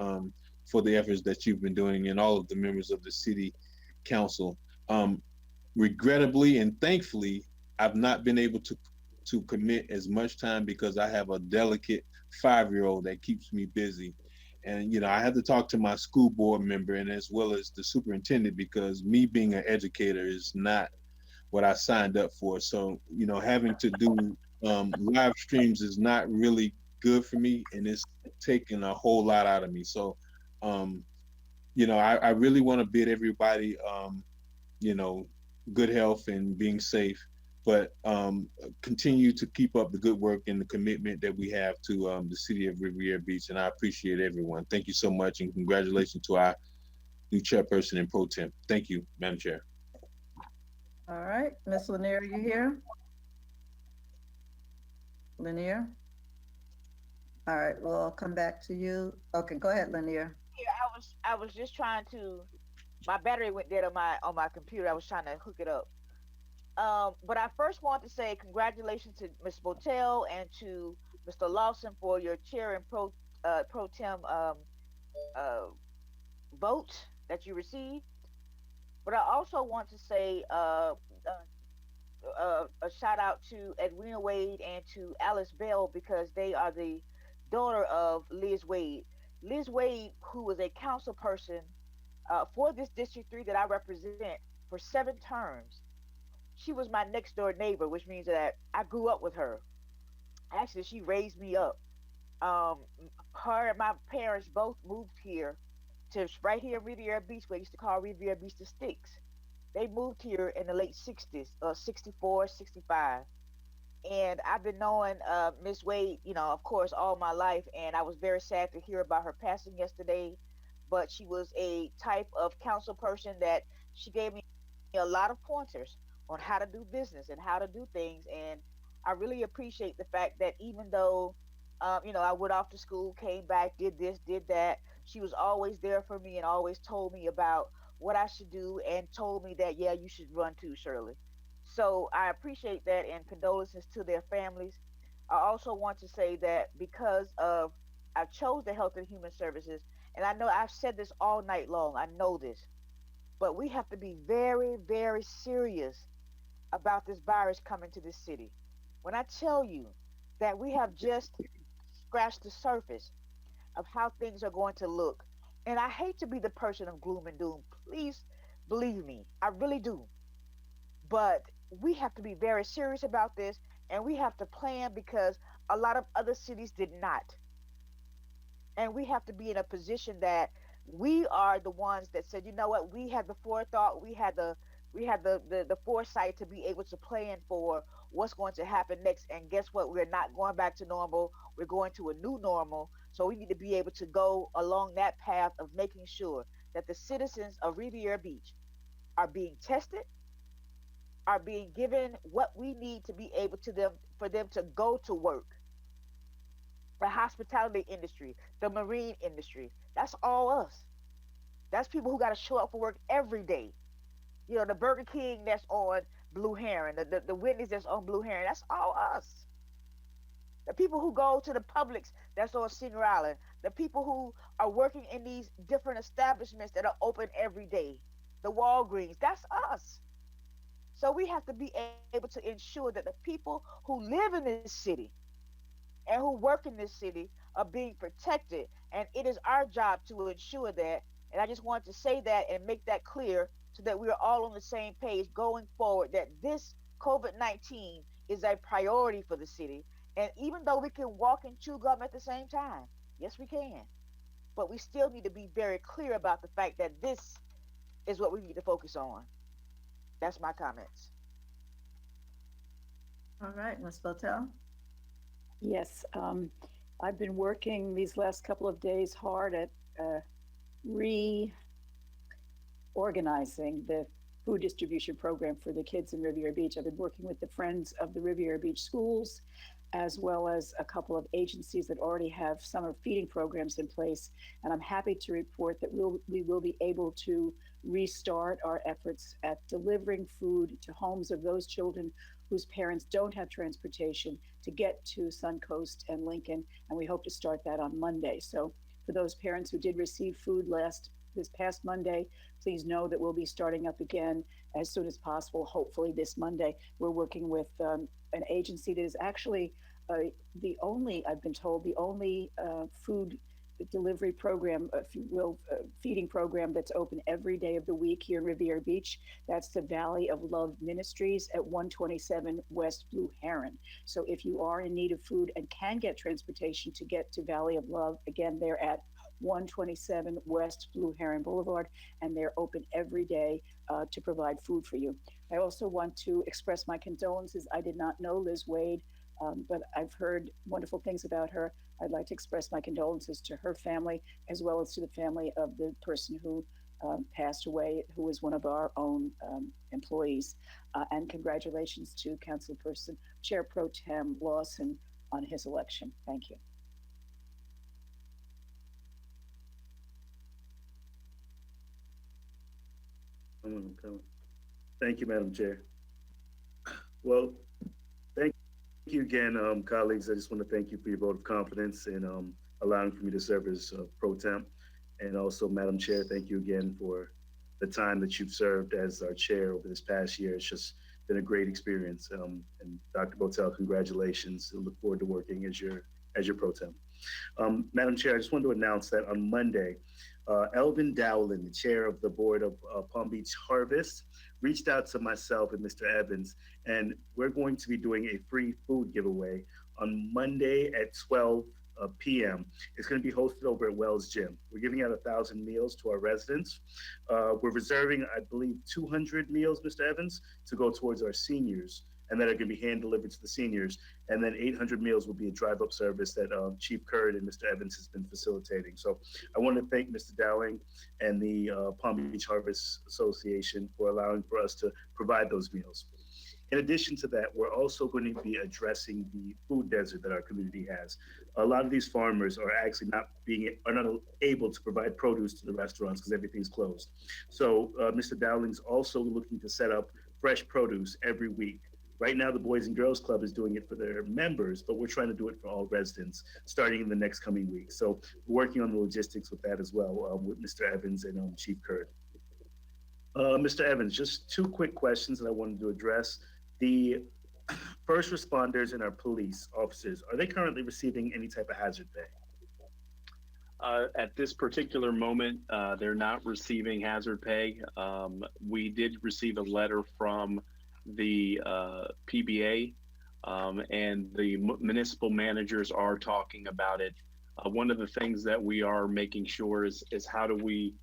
for the efforts that you've been doing, and all of the members of the City Council. Regrettably and thankfully, I've not been able to commit as much time because I have a delicate 5-year-old that keeps me busy. And, I had to talk to my school board member and as well as the superintendent, because me being an educator is not what I signed up for. So, having to do live streams is not really good for me, and it's taking a whole lot out of me. So, I really want to bid everybody, good health and being safe, but continue to keep up the good work and the commitment that we have to the city of Riviera Beach. And I appreciate everyone. Thank you so much, and congratulations to our new chairperson and pro tem. Thank you, Madam Chair. All right, Ms. Lanier, you here? Lanier? All right, well, I'll come back to you. Okay, go ahead, Lanier. Yeah, I was just trying to, my battery went dead on my computer. I was trying to hook it up. But I first want to say congratulations to Ms. Botel and to Mr. Lawson for your chair and pro tem vote that you received. But I also want to say a shout out to Edwina Wade and to Alice Bell, because they are the daughter of Liz Wade. Liz Wade, who was a council person for this District 3 that I represent for 7 terms. She was my next door neighbor, which means that I grew up with her. Actually, she raised me up. Her and my parents both moved here to right here in Riviera Beach, where they used to call Riviera Beach the Sticks. They moved here in the late 60s, 64, 65. And I've been knowing Miss Wade, of course, all my life. And I was very sad to hear about her passing yesterday. But she was a type of council person that she gave me a lot of pointers on how to do business and how to do things. And I really appreciate the fact that even though, I went off to school, came back, did this, did that, she was always there for me and always told me about what I should do and told me that, yeah, you should run too, Shirley. So I appreciate that, and condolences to their families. I also want to say that because of I chose the Health and Human Services, and I know I've said this all night long. I know this, but we have to be very, very serious about this virus coming to this city. When I tell you that we have just scratched the surface of how things are going to look, and I hate to be the person of gloom and doom. Please believe me, I really do. But we have to be very serious about this, and we have to plan because a lot of other cities did not. And we have to be in a position that we are the ones that said, you know what, we had the forethought, we had the foresight to be able to plan for what's going to happen next. And guess what? We're not going back to normal. We're going to a new normal. So we need to be able to go along that path of making sure that the citizens of Riviera Beach are being tested, are being given what we need to be able to them for them to go to work. The hospitality industry, the marine industry, that's all us. That's people who got to show up for work every day. You know, the Burger King that's on Blue Heron, the Whitney's that's on Blue Heron, that's all us. The people who go to the Publix that's on Singer Island, the people who are working in these different establishments that are open every day, the Walgreens, that's us. So we have to be able to ensure that the people who live in this city and who work in this city are being protected. And it is our job to ensure that. And I just want to say that and make that clear so that we are all on the same page going forward, that this COVID-19 is a priority for the city. And even though we can walk and chew gum at the same time, yes, we can. But we still need to be very clear about the fact that this is what we need to focus on. That's my comments. All right, Ms. Botel. Yes, I've been working these last couple of days hard at reorganizing the food distribution program for the kids in Riviera Beach. I've been working with the Friends of the Riviera Beach Schools, as well as a couple of agencies that already have summer feeding programs in place. And I'm happy to report that we will be able to restart our efforts at delivering food to homes of those children whose parents don't have transportation to get to Suncoast and Lincoln. And we hope to start that on Monday. So for those parents who did receive food this past Monday, please know that we'll be starting up again as soon as possible, hopefully this Monday. We're working with an agency that is actually the only, I've been told, the only food delivery program, if you will, feeding program that's open every day of the week here in Riviera Beach. That's the Valley of Love Ministries at 127 West Blue Heron. So if you are in need of food and can get transportation to get to Valley of Love, again, they're at 127 West Blue Heron Boulevard, and they're open every day to provide food for you. I also want to express my condolences. I did not know Liz Wade, but I've heard wonderful things about her. I'd like to express my condolences to her family, as well as to the family of the person who passed away, who was one of our own employees. And congratulations to Councilperson Chair Pro Tem Lawson on his election. Thank you. Thank you, Madam Chair. Well, thank you again, colleagues. I just want to thank you for your vote of confidence and allowing for me to serve as pro temp. And also, Madam Chair, thank you again for the time that you've served as our chair over this past year. It's just been a great experience. And Dr. Botel, congratulations. I look forward to working as your pro temp. Madam Chair, I just wanted to announce that on Monday, Elvin Dowland, the chair of the board of Palm Beach Harvest, reached out to myself and Mr. Evans, and we're going to be doing a free food giveaway on Monday at 12 p.m. It's going to be hosted over at Wells Gym. We're giving out 1,000 meals to our residents. We're reserving, I believe, 200 meals, Mr. Evans, to go towards our seniors, and that are going to be hand delivered to the seniors. And then 800 meals will be a drive-up service that Chief Curd and Mr. Evans has been facilitating. So I want to thank Mr. Dowling and the Palm Beach Harvest Association for allowing for us to provide those meals. In addition to that, we're also going to be addressing the food desert that our community has. A lot of these farmers are actually not able to provide produce to the restaurants because everything's closed. So Mr. Dowling's also looking to set up fresh produce every week Right now, the Boys and Girls Club is doing it for their members, but we're trying to do it for all residents starting in the next coming week. So we're working on the logistics with that as well with Mr. Evans and Chief Kurt. Mr. Evans, just two quick questions that I wanted to address. The first responders and our police officers, are they currently receiving any type of hazard pay? At this particular moment, they're not receiving hazard pay. We did receive a letter from the PBA, and the municipal managers are talking about it. One of the things that we are making sure is how do we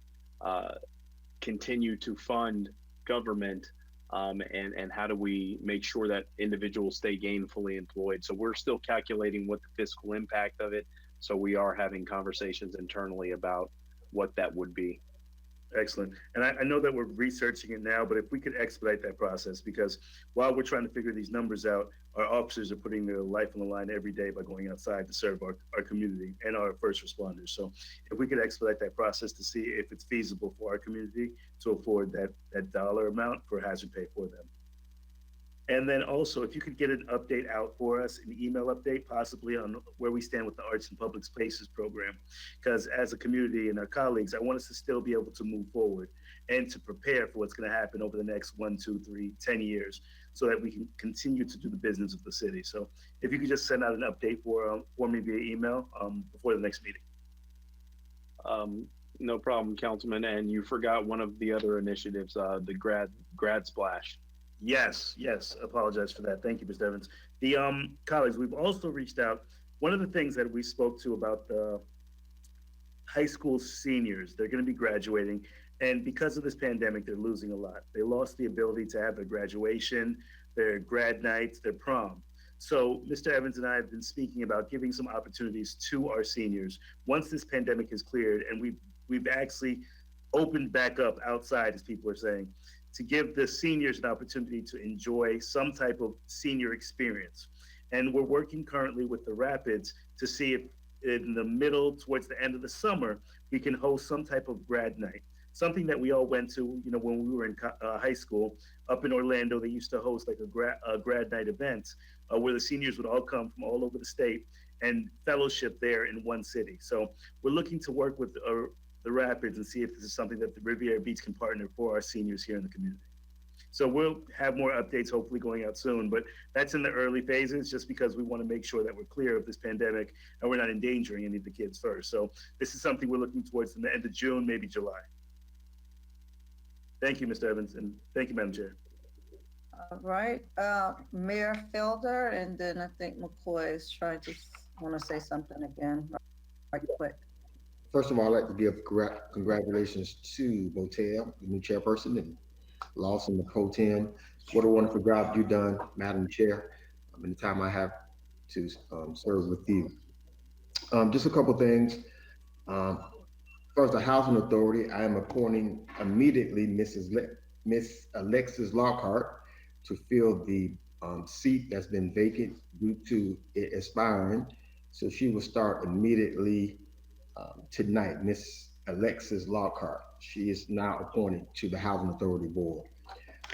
continue to fund government, and how do we make sure that individuals stay gainfully employed. So we're still calculating what the fiscal impact of it. So we are having conversations internally about what that would be. Excellent. And I know that we're researching it now, but if we could expedite that process, because while we're trying to figure these numbers out, our officers are putting their life on the line every day by going outside to serve our community and our first responders. So if we could expedite that process to see if it's feasible for our community to afford that dollar amount for hazard pay for them. And then also, if you could get an update out for us, an email update possibly on where we stand with the Arts and Public Spaces program. Because as a community and our colleagues, I want us to still be able to move forward and to prepare for what's going to happen over the next 1, 2, 3, 10 years so that we can continue to do the business of the city. So if you could just send out an update for me via email before the next meeting. No problem, Councilman. And you forgot one of the other initiatives, the grad splash. Yes, apologize for that. Thank you, Mr. Evans. The colleagues, we've also reached out. One of the things that we spoke to about the high school seniors, they're going to be graduating. And because of this pandemic, they're losing a lot. They lost the ability to have their graduation, their grad nights, their prom. So Mr. Evans and I have been speaking about giving some opportunities to our seniors once this pandemic is cleared. And we've actually opened back up outside, as people are saying, to give the seniors an opportunity to enjoy some type of senior experience. And we're working currently with the Rapids to see if in the middle, towards the end of the summer, we can host some type of grad night. Something that we all went to, when we were in high school. Up in Orlando, they used to host like a grad night event where the seniors would all come from all over the state and fellowship there in one city. So we're looking to work with the Rapids and see if this is something that the Riviera Beach can partner for our seniors here in the community. So we'll have more updates hopefully going out soon, but that's in the early phases just because we want to make sure that we're clear of this pandemic and we're not endangering any of the kids first. So this is something we're looking towards in the end of June, maybe July. Thank you, Mr. Evans, and thank you, Madam Chair. All right, Mayor Felder, and then I think McCoy is trying to want to say something again, right quick. First of all, I'd like to give congratulations to Botel, the new chairperson, and Lawson, the pro-tem. What a wonderful job you've done, Madam Chair, in the time I have to serve with you. Just a couple things. First, the Housing Authority, I am appointing immediately Miss Alexis Lockhart to fill the seat that's been vacant due to it expiring. So she will start immediately tonight, Miss Alexis Lockhart. She is now appointed to the Housing Authority Board.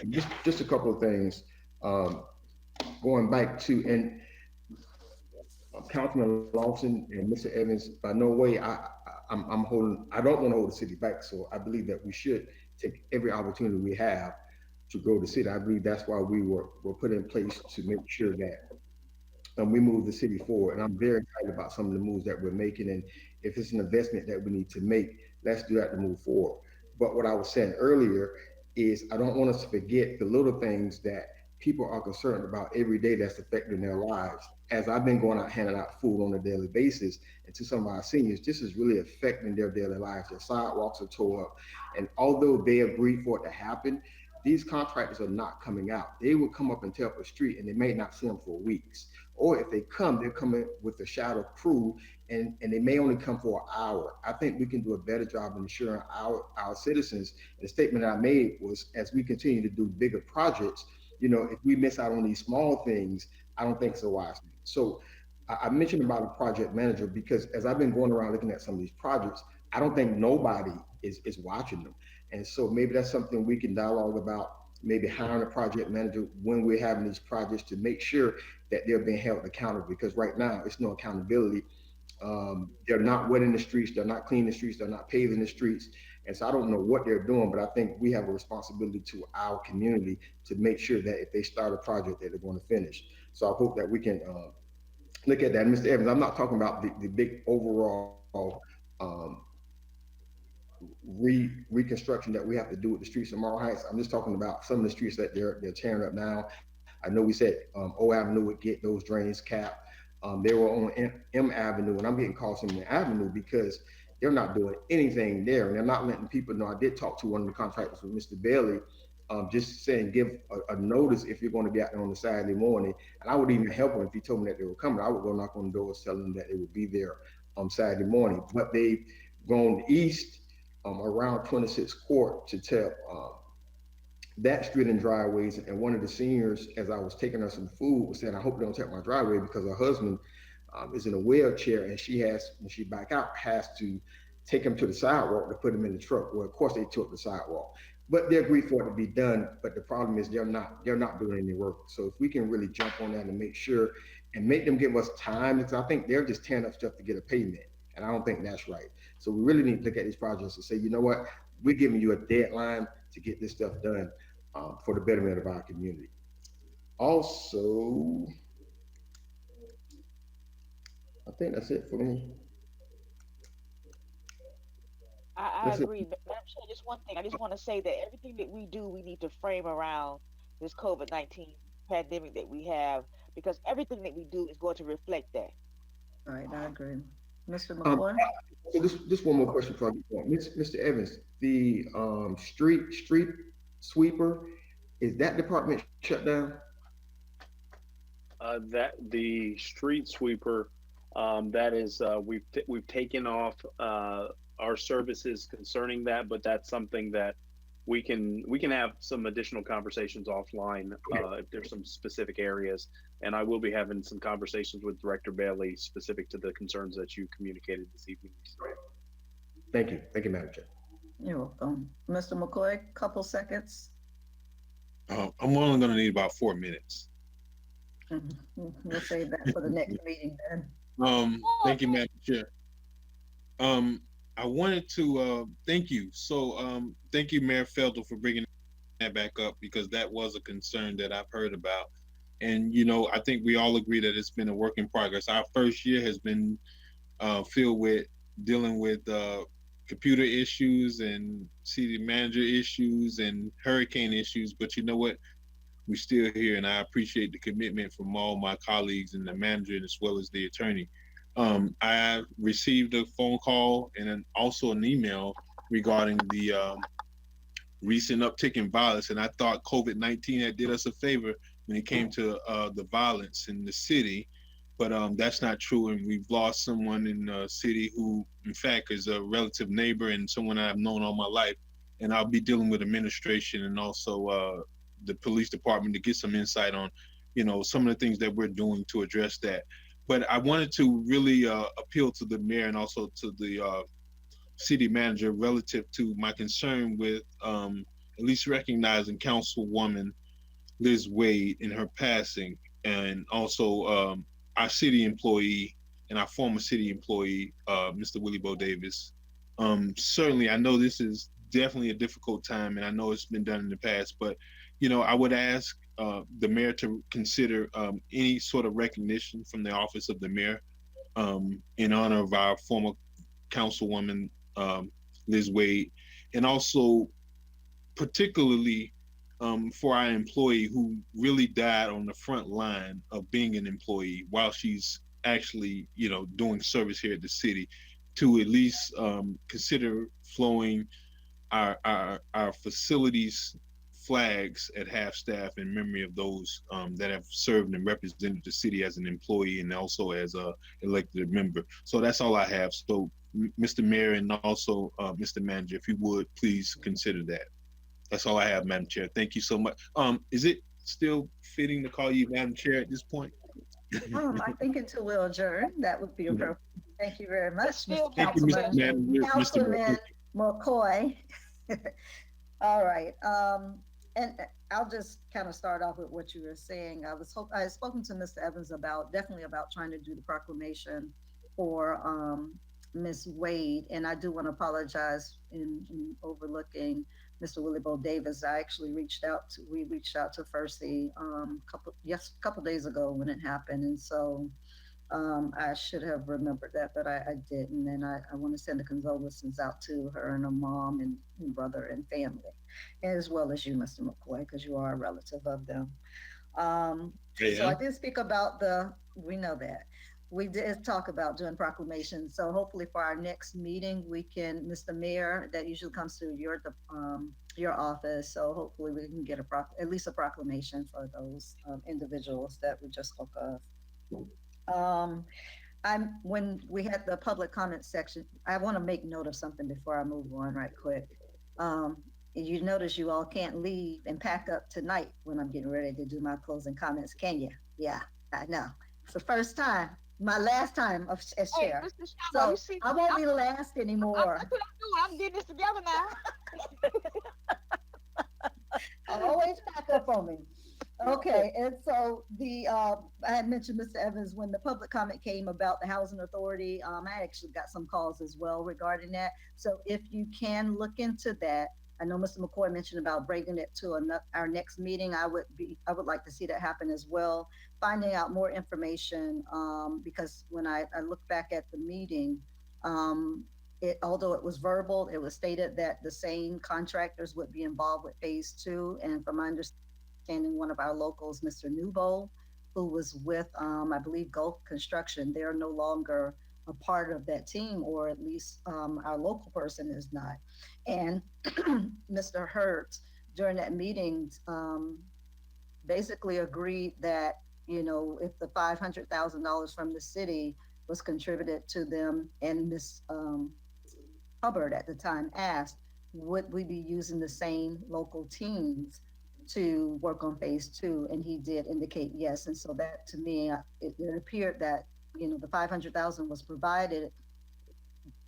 Just a couple of things. Going back to, and Councilman Lawson and Mr. Evans, by no way, I don't want to hold the city back. So I believe that we should take every opportunity we have to grow the city. I believe that's why we were put in place to make sure that we move the city forward. And I'm very excited about some of the moves that we're making. And if it's an investment that we need to make, let's do that to move forward. But what I was saying earlier is I don't want us to forget the little things that people are concerned about every day that's affecting their lives. As I've been going out handing out food on a daily basis, and to some of our seniors, this is really affecting their daily lives. Their sidewalks are tore up. And although they agreed for it to happen, these contractors are not coming out. They will come up and tear up a street and they may not see them for weeks. Or if they come, they're coming with a shadow crew and they may only come for an hour. I think we can do a better job of ensuring our citizens. The statement I made was, as we continue to do bigger projects, if we miss out on these small things, I don't think it's a wise thing. So I mentioned about a project manager because as I've been going around looking at some of these projects, I don't think nobody is watching them. And so maybe that's something we can dialogue about maybe hiring a project manager when we're having these projects to make sure that they're being held accountable, because right now it's no accountability. They're not wetting the streets, they're not cleaning the streets, they're not paving the streets. And so I don't know what they're doing, but I think we have a responsibility to our community to make sure that if they start a project that they're going to finish. So I hope that we can look at that. Mr. Evans, I'm not talking about the big overall reconstruction that we have to do with the streets of Marl Heights. I'm just talking about some of the streets that they're tearing up now. I know we said O Avenue would get those drains capped. They were on M Avenue, and I'm getting calls from the Avenue because they're not doing anything there, and they're not letting people know. I did talk to one of the contractors with Mr. Bailey, just saying give a notice if you're going to be out there on a Saturday morning. And I would even help them if he told me that they were coming. I would go knock on the doors telling them that they would be there on Saturday morning. But they've gone east around 26th Court to tell that street and driveways. And one of the seniors, as I was taking her some food, was saying, I hope they don't take my driveway because her husband is in a wheelchair, and she has, when she back out, has to take him to the sidewalk to put him in the truck. Well, of course they took the sidewalk, but they agreed for it to be done. But the problem is they're not doing any work. So if we can really jump on that and make sure and make them give us time, because I think they're just tearing up stuff to get a payment, and I don't think that's right. So we really need to look at these projects and say, you know what, we're giving you a deadline to get this stuff done for the betterment of our community. Also, I think that's it for me. I agree. But I'm saying just one thing. I just want to say that everything that we do, we need to frame around this COVID-19 pandemic that we have, because everything that we do is going to reflect that. All right, I agree. Mr. McCoy? So this one more question for you. Mr. Evans, the street sweeper, is that department shut down? That the street sweeper, that is, we've taken off our services concerning that, but that's something that we can have some additional conversations offline if there's some specific areas. And I will be having some conversations with Director Bailey specific to the concerns that you communicated this evening. Thank you, Madam Chair. You're welcome. Mr. McCoy, couple seconds. I'm only going to need about 4 minutes. We'll save that for the next meeting then. Thank you, Madam Chair. I wanted to thank you. So thank you, Mayor Felder, for bringing that back up, because that was a concern that I've heard about. And, you know, I think we all agree that it's been a work in progress. Our first year has been filled with dealing with computer issues and city manager issues and hurricane issues. But you know what? We're still here, and I appreciate the commitment from all my colleagues and the manager, as well as the attorney. I received a phone call and then also an email regarding the recent uptick in violence, and I thought COVID-19 had did us a favor when it came to the violence in the city, but that's not true, and we've lost someone in the city who, in fact, is a relative neighbor and someone I've known all my life, and I'll be dealing with administration and also the police department to get some insight on, you know, some of the things that we're doing to address that. But I wanted to really appeal to the mayor and also to the city manager relative to my concern with at least recognizing Councilwoman Liz Wade in her passing, and also our city employee and our former city employee, Mr. Willie Bo Davis. Certainly, I know this is definitely a difficult time, and I know it's been done in the past, but you know, I would ask the mayor to consider any sort of recognition from the office of the mayor in honor of our former councilwoman, Liz Wade, and also particularly for our employee who really died on the front line of being an employee while she's actually, you know, doing service here at the city, to at least consider flowing our facilities flags at half-staff in memory of those that have served and represented the city as an employee and also as a elected member. So that's all I have. So Mr. Mayor and also Mr. Manager, if you would please consider that. That's all I have, Madam Chair. Thank you so much. Is it still fitting to call you Madam Chair at this point? I think until we'll adjourn, that would be appropriate. Thank you very much, Mr. Thank you, Mr. Manager. Councilman McCoy. All right. and I'll just kind of start off with what you were saying. I had spoken to Mr. Evans definitely about trying to do the proclamation for Miss Wade, and I do want to apologize in overlooking Mr. Willie Bo Davis. We reached out to Firstly a couple days ago when it happened, and so I should have remembered that, but I didn't. And I want to send the condolences out to her and her mom and brother and family, as well as you, Mr. McCoy, because you are a relative of them. So I did speak about we know that. We did talk about doing proclamations. So hopefully for our next meeting, we can, Mr. Mayor, that usually comes through your office. So hopefully we can get at least a proclamation for those individuals that we just spoke of. When we had the public comment section, I want to make note of something before I move on right quick. You notice you all can't leave and pack up tonight when I'm getting ready to do my closing comments, can you? Yeah, I know. It's the first time, my last time as chair. Hey, Mr. Shallow, So I won't be last anymore. That's what I'm doing. I'm getting this together now. I'll always pack up on me. Okay, and so I had mentioned Mr. Evans when the public comment came about the housing authority. I actually got some calls as well regarding that. So if you can look into that, I know Mr. McCoy mentioned about bringing it to our next meeting. I would like to see that happen as well. Finding out more information because when I look back at the meeting, although it was verbal, it was stated that the same contractors would be involved with phase 2. And from my understanding, one of our locals, Mr. Newbold, who was with, I believe, Gulf Construction, they're no longer a part of that team, or at least our local person is not. And Mr. Hertz, during that meeting, basically agreed that, if the $500,000 from the city was contributed to them, and Ms. Hubbard at the time asked, would we be using the same local teams to work on phase 2? And he did indicate yes. And so that, to me, it appeared that, the 500,000 was provided,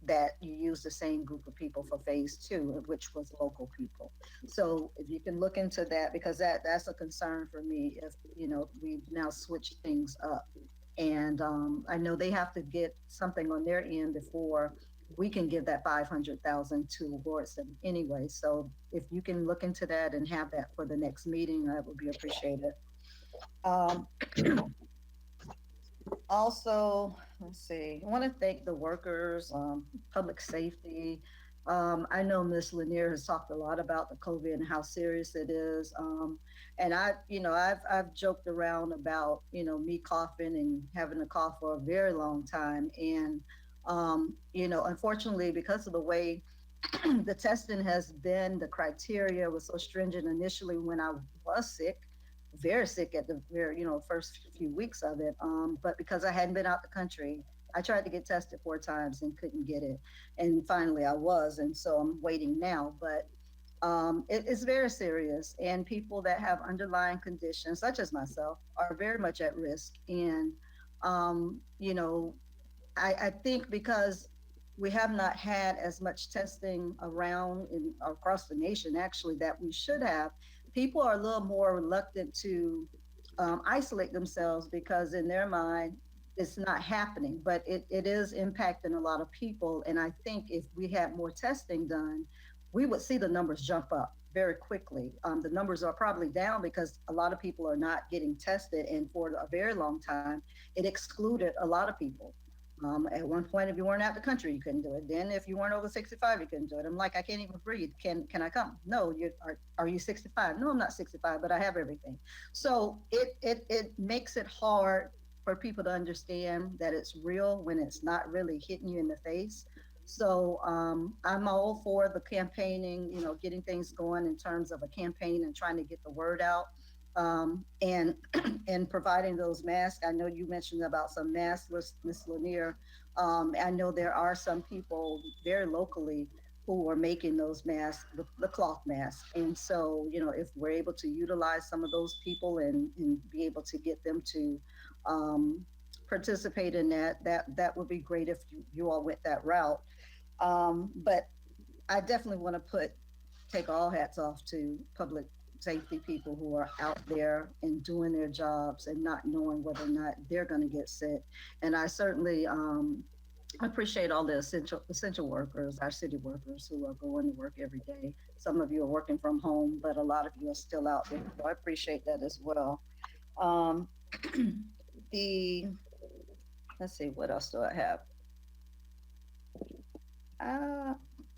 that you use the same group of people for phase 2, which was local people. So if you can look into that, because that's a concern for me, if, we've now switched things up. And I know they have to get something on their end before we can give that 500,000 towards them anyway. So if you can look into that and have that for the next meeting, that would be appreciated. Also, let's see, I want to thank the workers, public safety. I know Ms. Lanier has talked a lot about the COVID and how serious it is. And I've joked around about, me coughing and having a cough for a very long time. And, unfortunately, because of the way the testing has been, the criteria was so stringent initially when I was sick, very sick at the very, first few weeks of it. But because I hadn't been out the country, I tried to get tested 4 times and couldn't get it. And finally I was, and so I'm waiting now. But it is very serious, and people that have underlying conditions, such as myself, are very much at risk. And, I think because we have not had as much testing around across the nation, actually, that we should have, people are a little more reluctant to isolate themselves because in their mind, it's not happening, but it is impacting a lot of people. And I think if we had more testing done, we would see the numbers jump up very quickly. The numbers are probably down because a lot of people are not getting tested. And for a very long time, it excluded a lot of people. At one point, if you weren't out the country, you couldn't do it. Then if you weren't over 65, you couldn't do it. I'm like, I can't even breathe. Can I come? No, are you 65? No, I'm not 65, but I have everything. So it makes it hard for people to understand that it's real when it's not really hitting you in the face. So I'm all for the campaigning, getting things going in terms of a campaign and trying to get the word out. And providing those masks. I know you mentioned about some masks, Ms. Lanier. I know there are some people very locally who are making those masks, the cloth masks. And so, if we're able to utilize some of those people and be able to get them to participate in that would be great if you all went that route. But I definitely want to take all hats off to public safety people who are out there and doing their jobs and not knowing whether or not they're going to get sick. And I certainly appreciate all the essential workers, our city workers who are going to work every day. Some of you are working from home, but a lot of you are still out there. So I appreciate that as well. Let's see, what else do I have?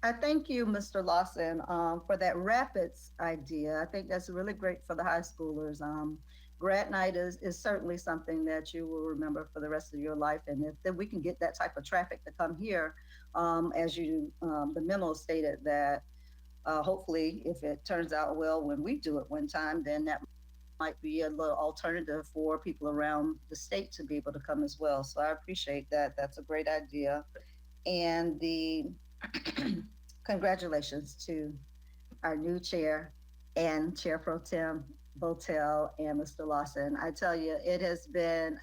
I thank you, Mr. Lawson, for that Rapids idea. I think that's really great for the high schoolers. Grad night is certainly something that you will remember for the rest of your life. And if then we can get that type of traffic to come here, as you, the memo stated that hopefully if it turns out well when we do it one time, then that might be a little alternative for people around the state to be able to come as well. So I appreciate that. That's a great idea. And the congratulations to our new chair and Chair Pro Tem Botel and Mr. Lawson. I tell you, it has been,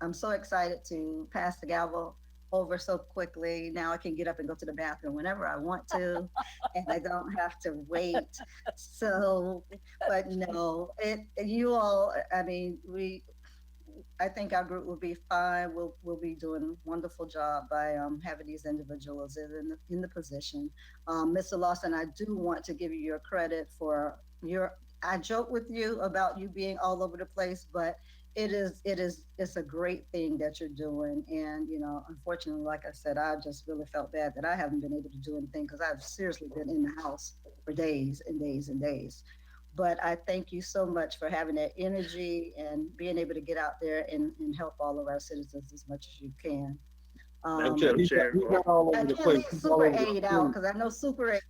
I'm so excited to pass the gavel over so quickly. Now I can get up and go to the bathroom whenever I want to, and I don't have to wait. So, but no, you all, I mean, I think our group will be fine. We'll be doing a wonderful job by having these individuals in the position. Mr. Lawson, I do want to give you your credit for I joke with you about you being all over the place, but it's a great thing that you're doing. And, you know, unfortunately, like I said, I just really felt bad that I haven't been able to do anything because I've seriously been in the house for days and days and days. But I thank you so much for having that energy and being able to get out there and help all of our citizens as much as you can. Madam Chair, I can't leave Super 8 out because I know Super 8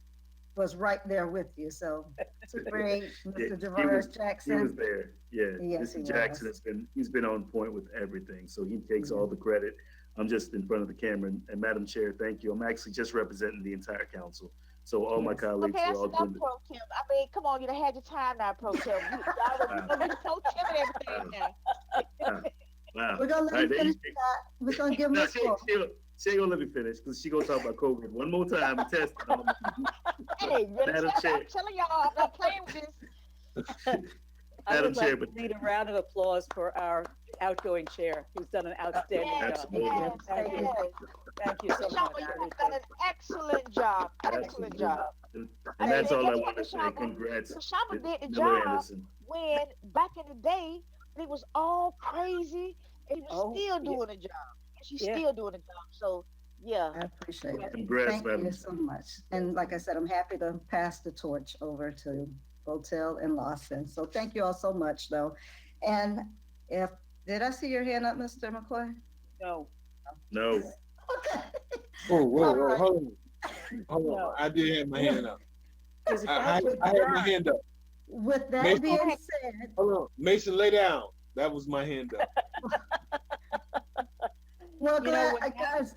was right there with you. So Super 8, Mr. Javaris Jackson. He was there. Yeah, Yes, Mr. Jackson he's been on point with everything. So he takes all the credit. I'm just in front of the camera. And Madam Chair, thank you. I'm actually just representing the entire council. So all my colleagues Okay, are that's all enough, doing Pro Tem. I mean, come on, you done had your time now, Pro Tem. You're Pro Tem and everything now. Wow. We're gonna let him finish that. We're gonna give him No, a score. she ain't gonna let me finish because she gonna talk about COVID one more time and test it on me. Hey, Madam Chair. I'm telling y'all, I'm not playing with this. I Madam would Chair, like but to lead a round of applause for our outgoing chair, who's done an outstanding job. Absolutely. Thank you. Thank you so much. Shama, you've done an excellent job. Excellent job. And that's all I want to say. Congrats, Shama did the Miller job Anderson. when back in the day it was all crazy and he was still doing the job. And she's still doing the job. So yeah. I appreciate it. Congrats, Thank Madam you so much. And like I said, I'm happy to pass the torch over to Botel and Lawson. So thank you all so much though. And did I see your hand up, Mr. McCoy? No. No. Whoa, hold on. I did have my hand up. I had my hand up. With that Mason, being said, hold on. Mason, lay down. That was my hand up. well, You know, guys,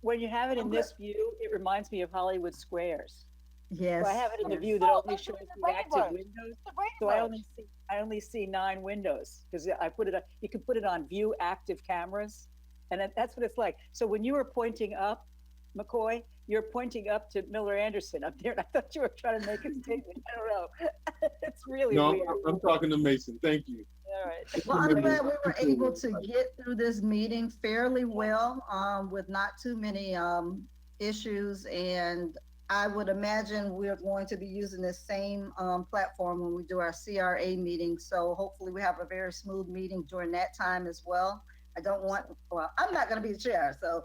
when you have it in this view, it reminds me of Hollywood Squares. yes. So I have it in the view that only shows the active windows. So I only see 9 windows because I put it. You can put it on view active cameras, and that's what it's like. So when you were pointing up, McCoy, you're pointing up to Miller Anderson up there, and I thought you were trying to make a statement. I don't know. It's really No, weird. I'm talking to Mason. Thank you. All right. Well, I'm glad we were able to get through this meeting fairly well, with not too many issues. And I would imagine we're going to be using the same platform when we do our CRA meeting. So hopefully we have a very smooth meeting during that time as well. I'm not going to be the chair, so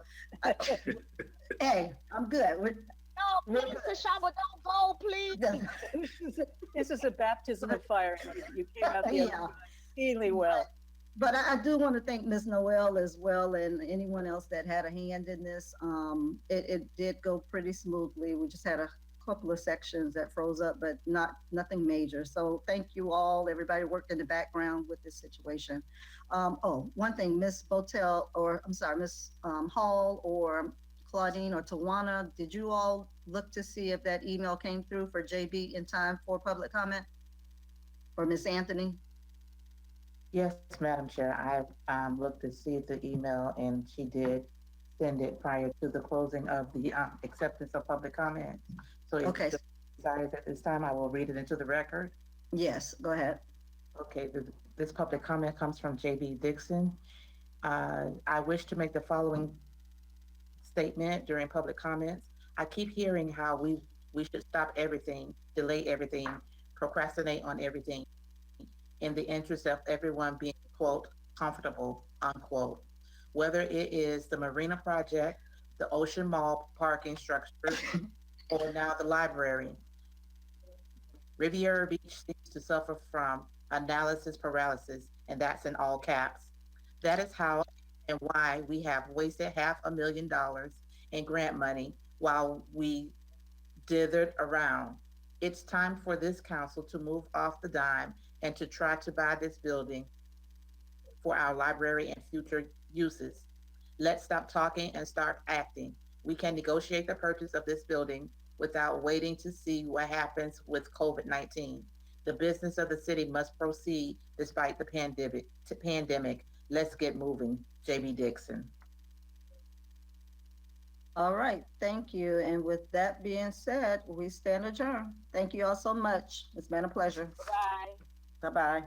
hey, I'm good. No, please, Shama, don't go, please. This is a baptism of fire. You came out the other side exceedingly well. But I do want to thank Ms. Noel as well and anyone else that had a hand in this. It did go pretty smoothly. We just had a couple of sections that froze up, but nothing major. So thank you all. Everybody worked in the background with this situation. One thing, Ms. Botel, Ms. Hall or Claudine or Tawana, did you all look to see if that email came through for JB in time for public comment? Or Ms. Anthony? Yes, Madam Chair, I looked to see the email and she did send it prior to the closing of the acceptance of public comment. So if Okay. desires at this time, I will read it into the record. Yes, go ahead. Okay, this public comment comes from JB Dixon. I wish to make the following statement during public comments. I keep hearing how we should stop everything, delay everything, procrastinate on everything in the interest of everyone being, quote, comfortable, unquote. Whether it is the Marina project, the Ocean Mall parking structure, or now the library. Riviera Beach seems to suffer from analysis paralysis, and that's in all caps. That is how and why we have wasted $500,000 in grant money while we dithered around. It's time for this council to move off the dime and to try to buy this building for our library and future uses. Let's stop talking and start acting. We can negotiate the purchase of this building without waiting to see what happens with COVID-19. The business of the city must proceed despite the pandemic. Let's get moving. JB Dixon. All right, thank you. And with that being said, we stand adjourned. Thank you all so much. It's been a pleasure. Bye. Bye-bye.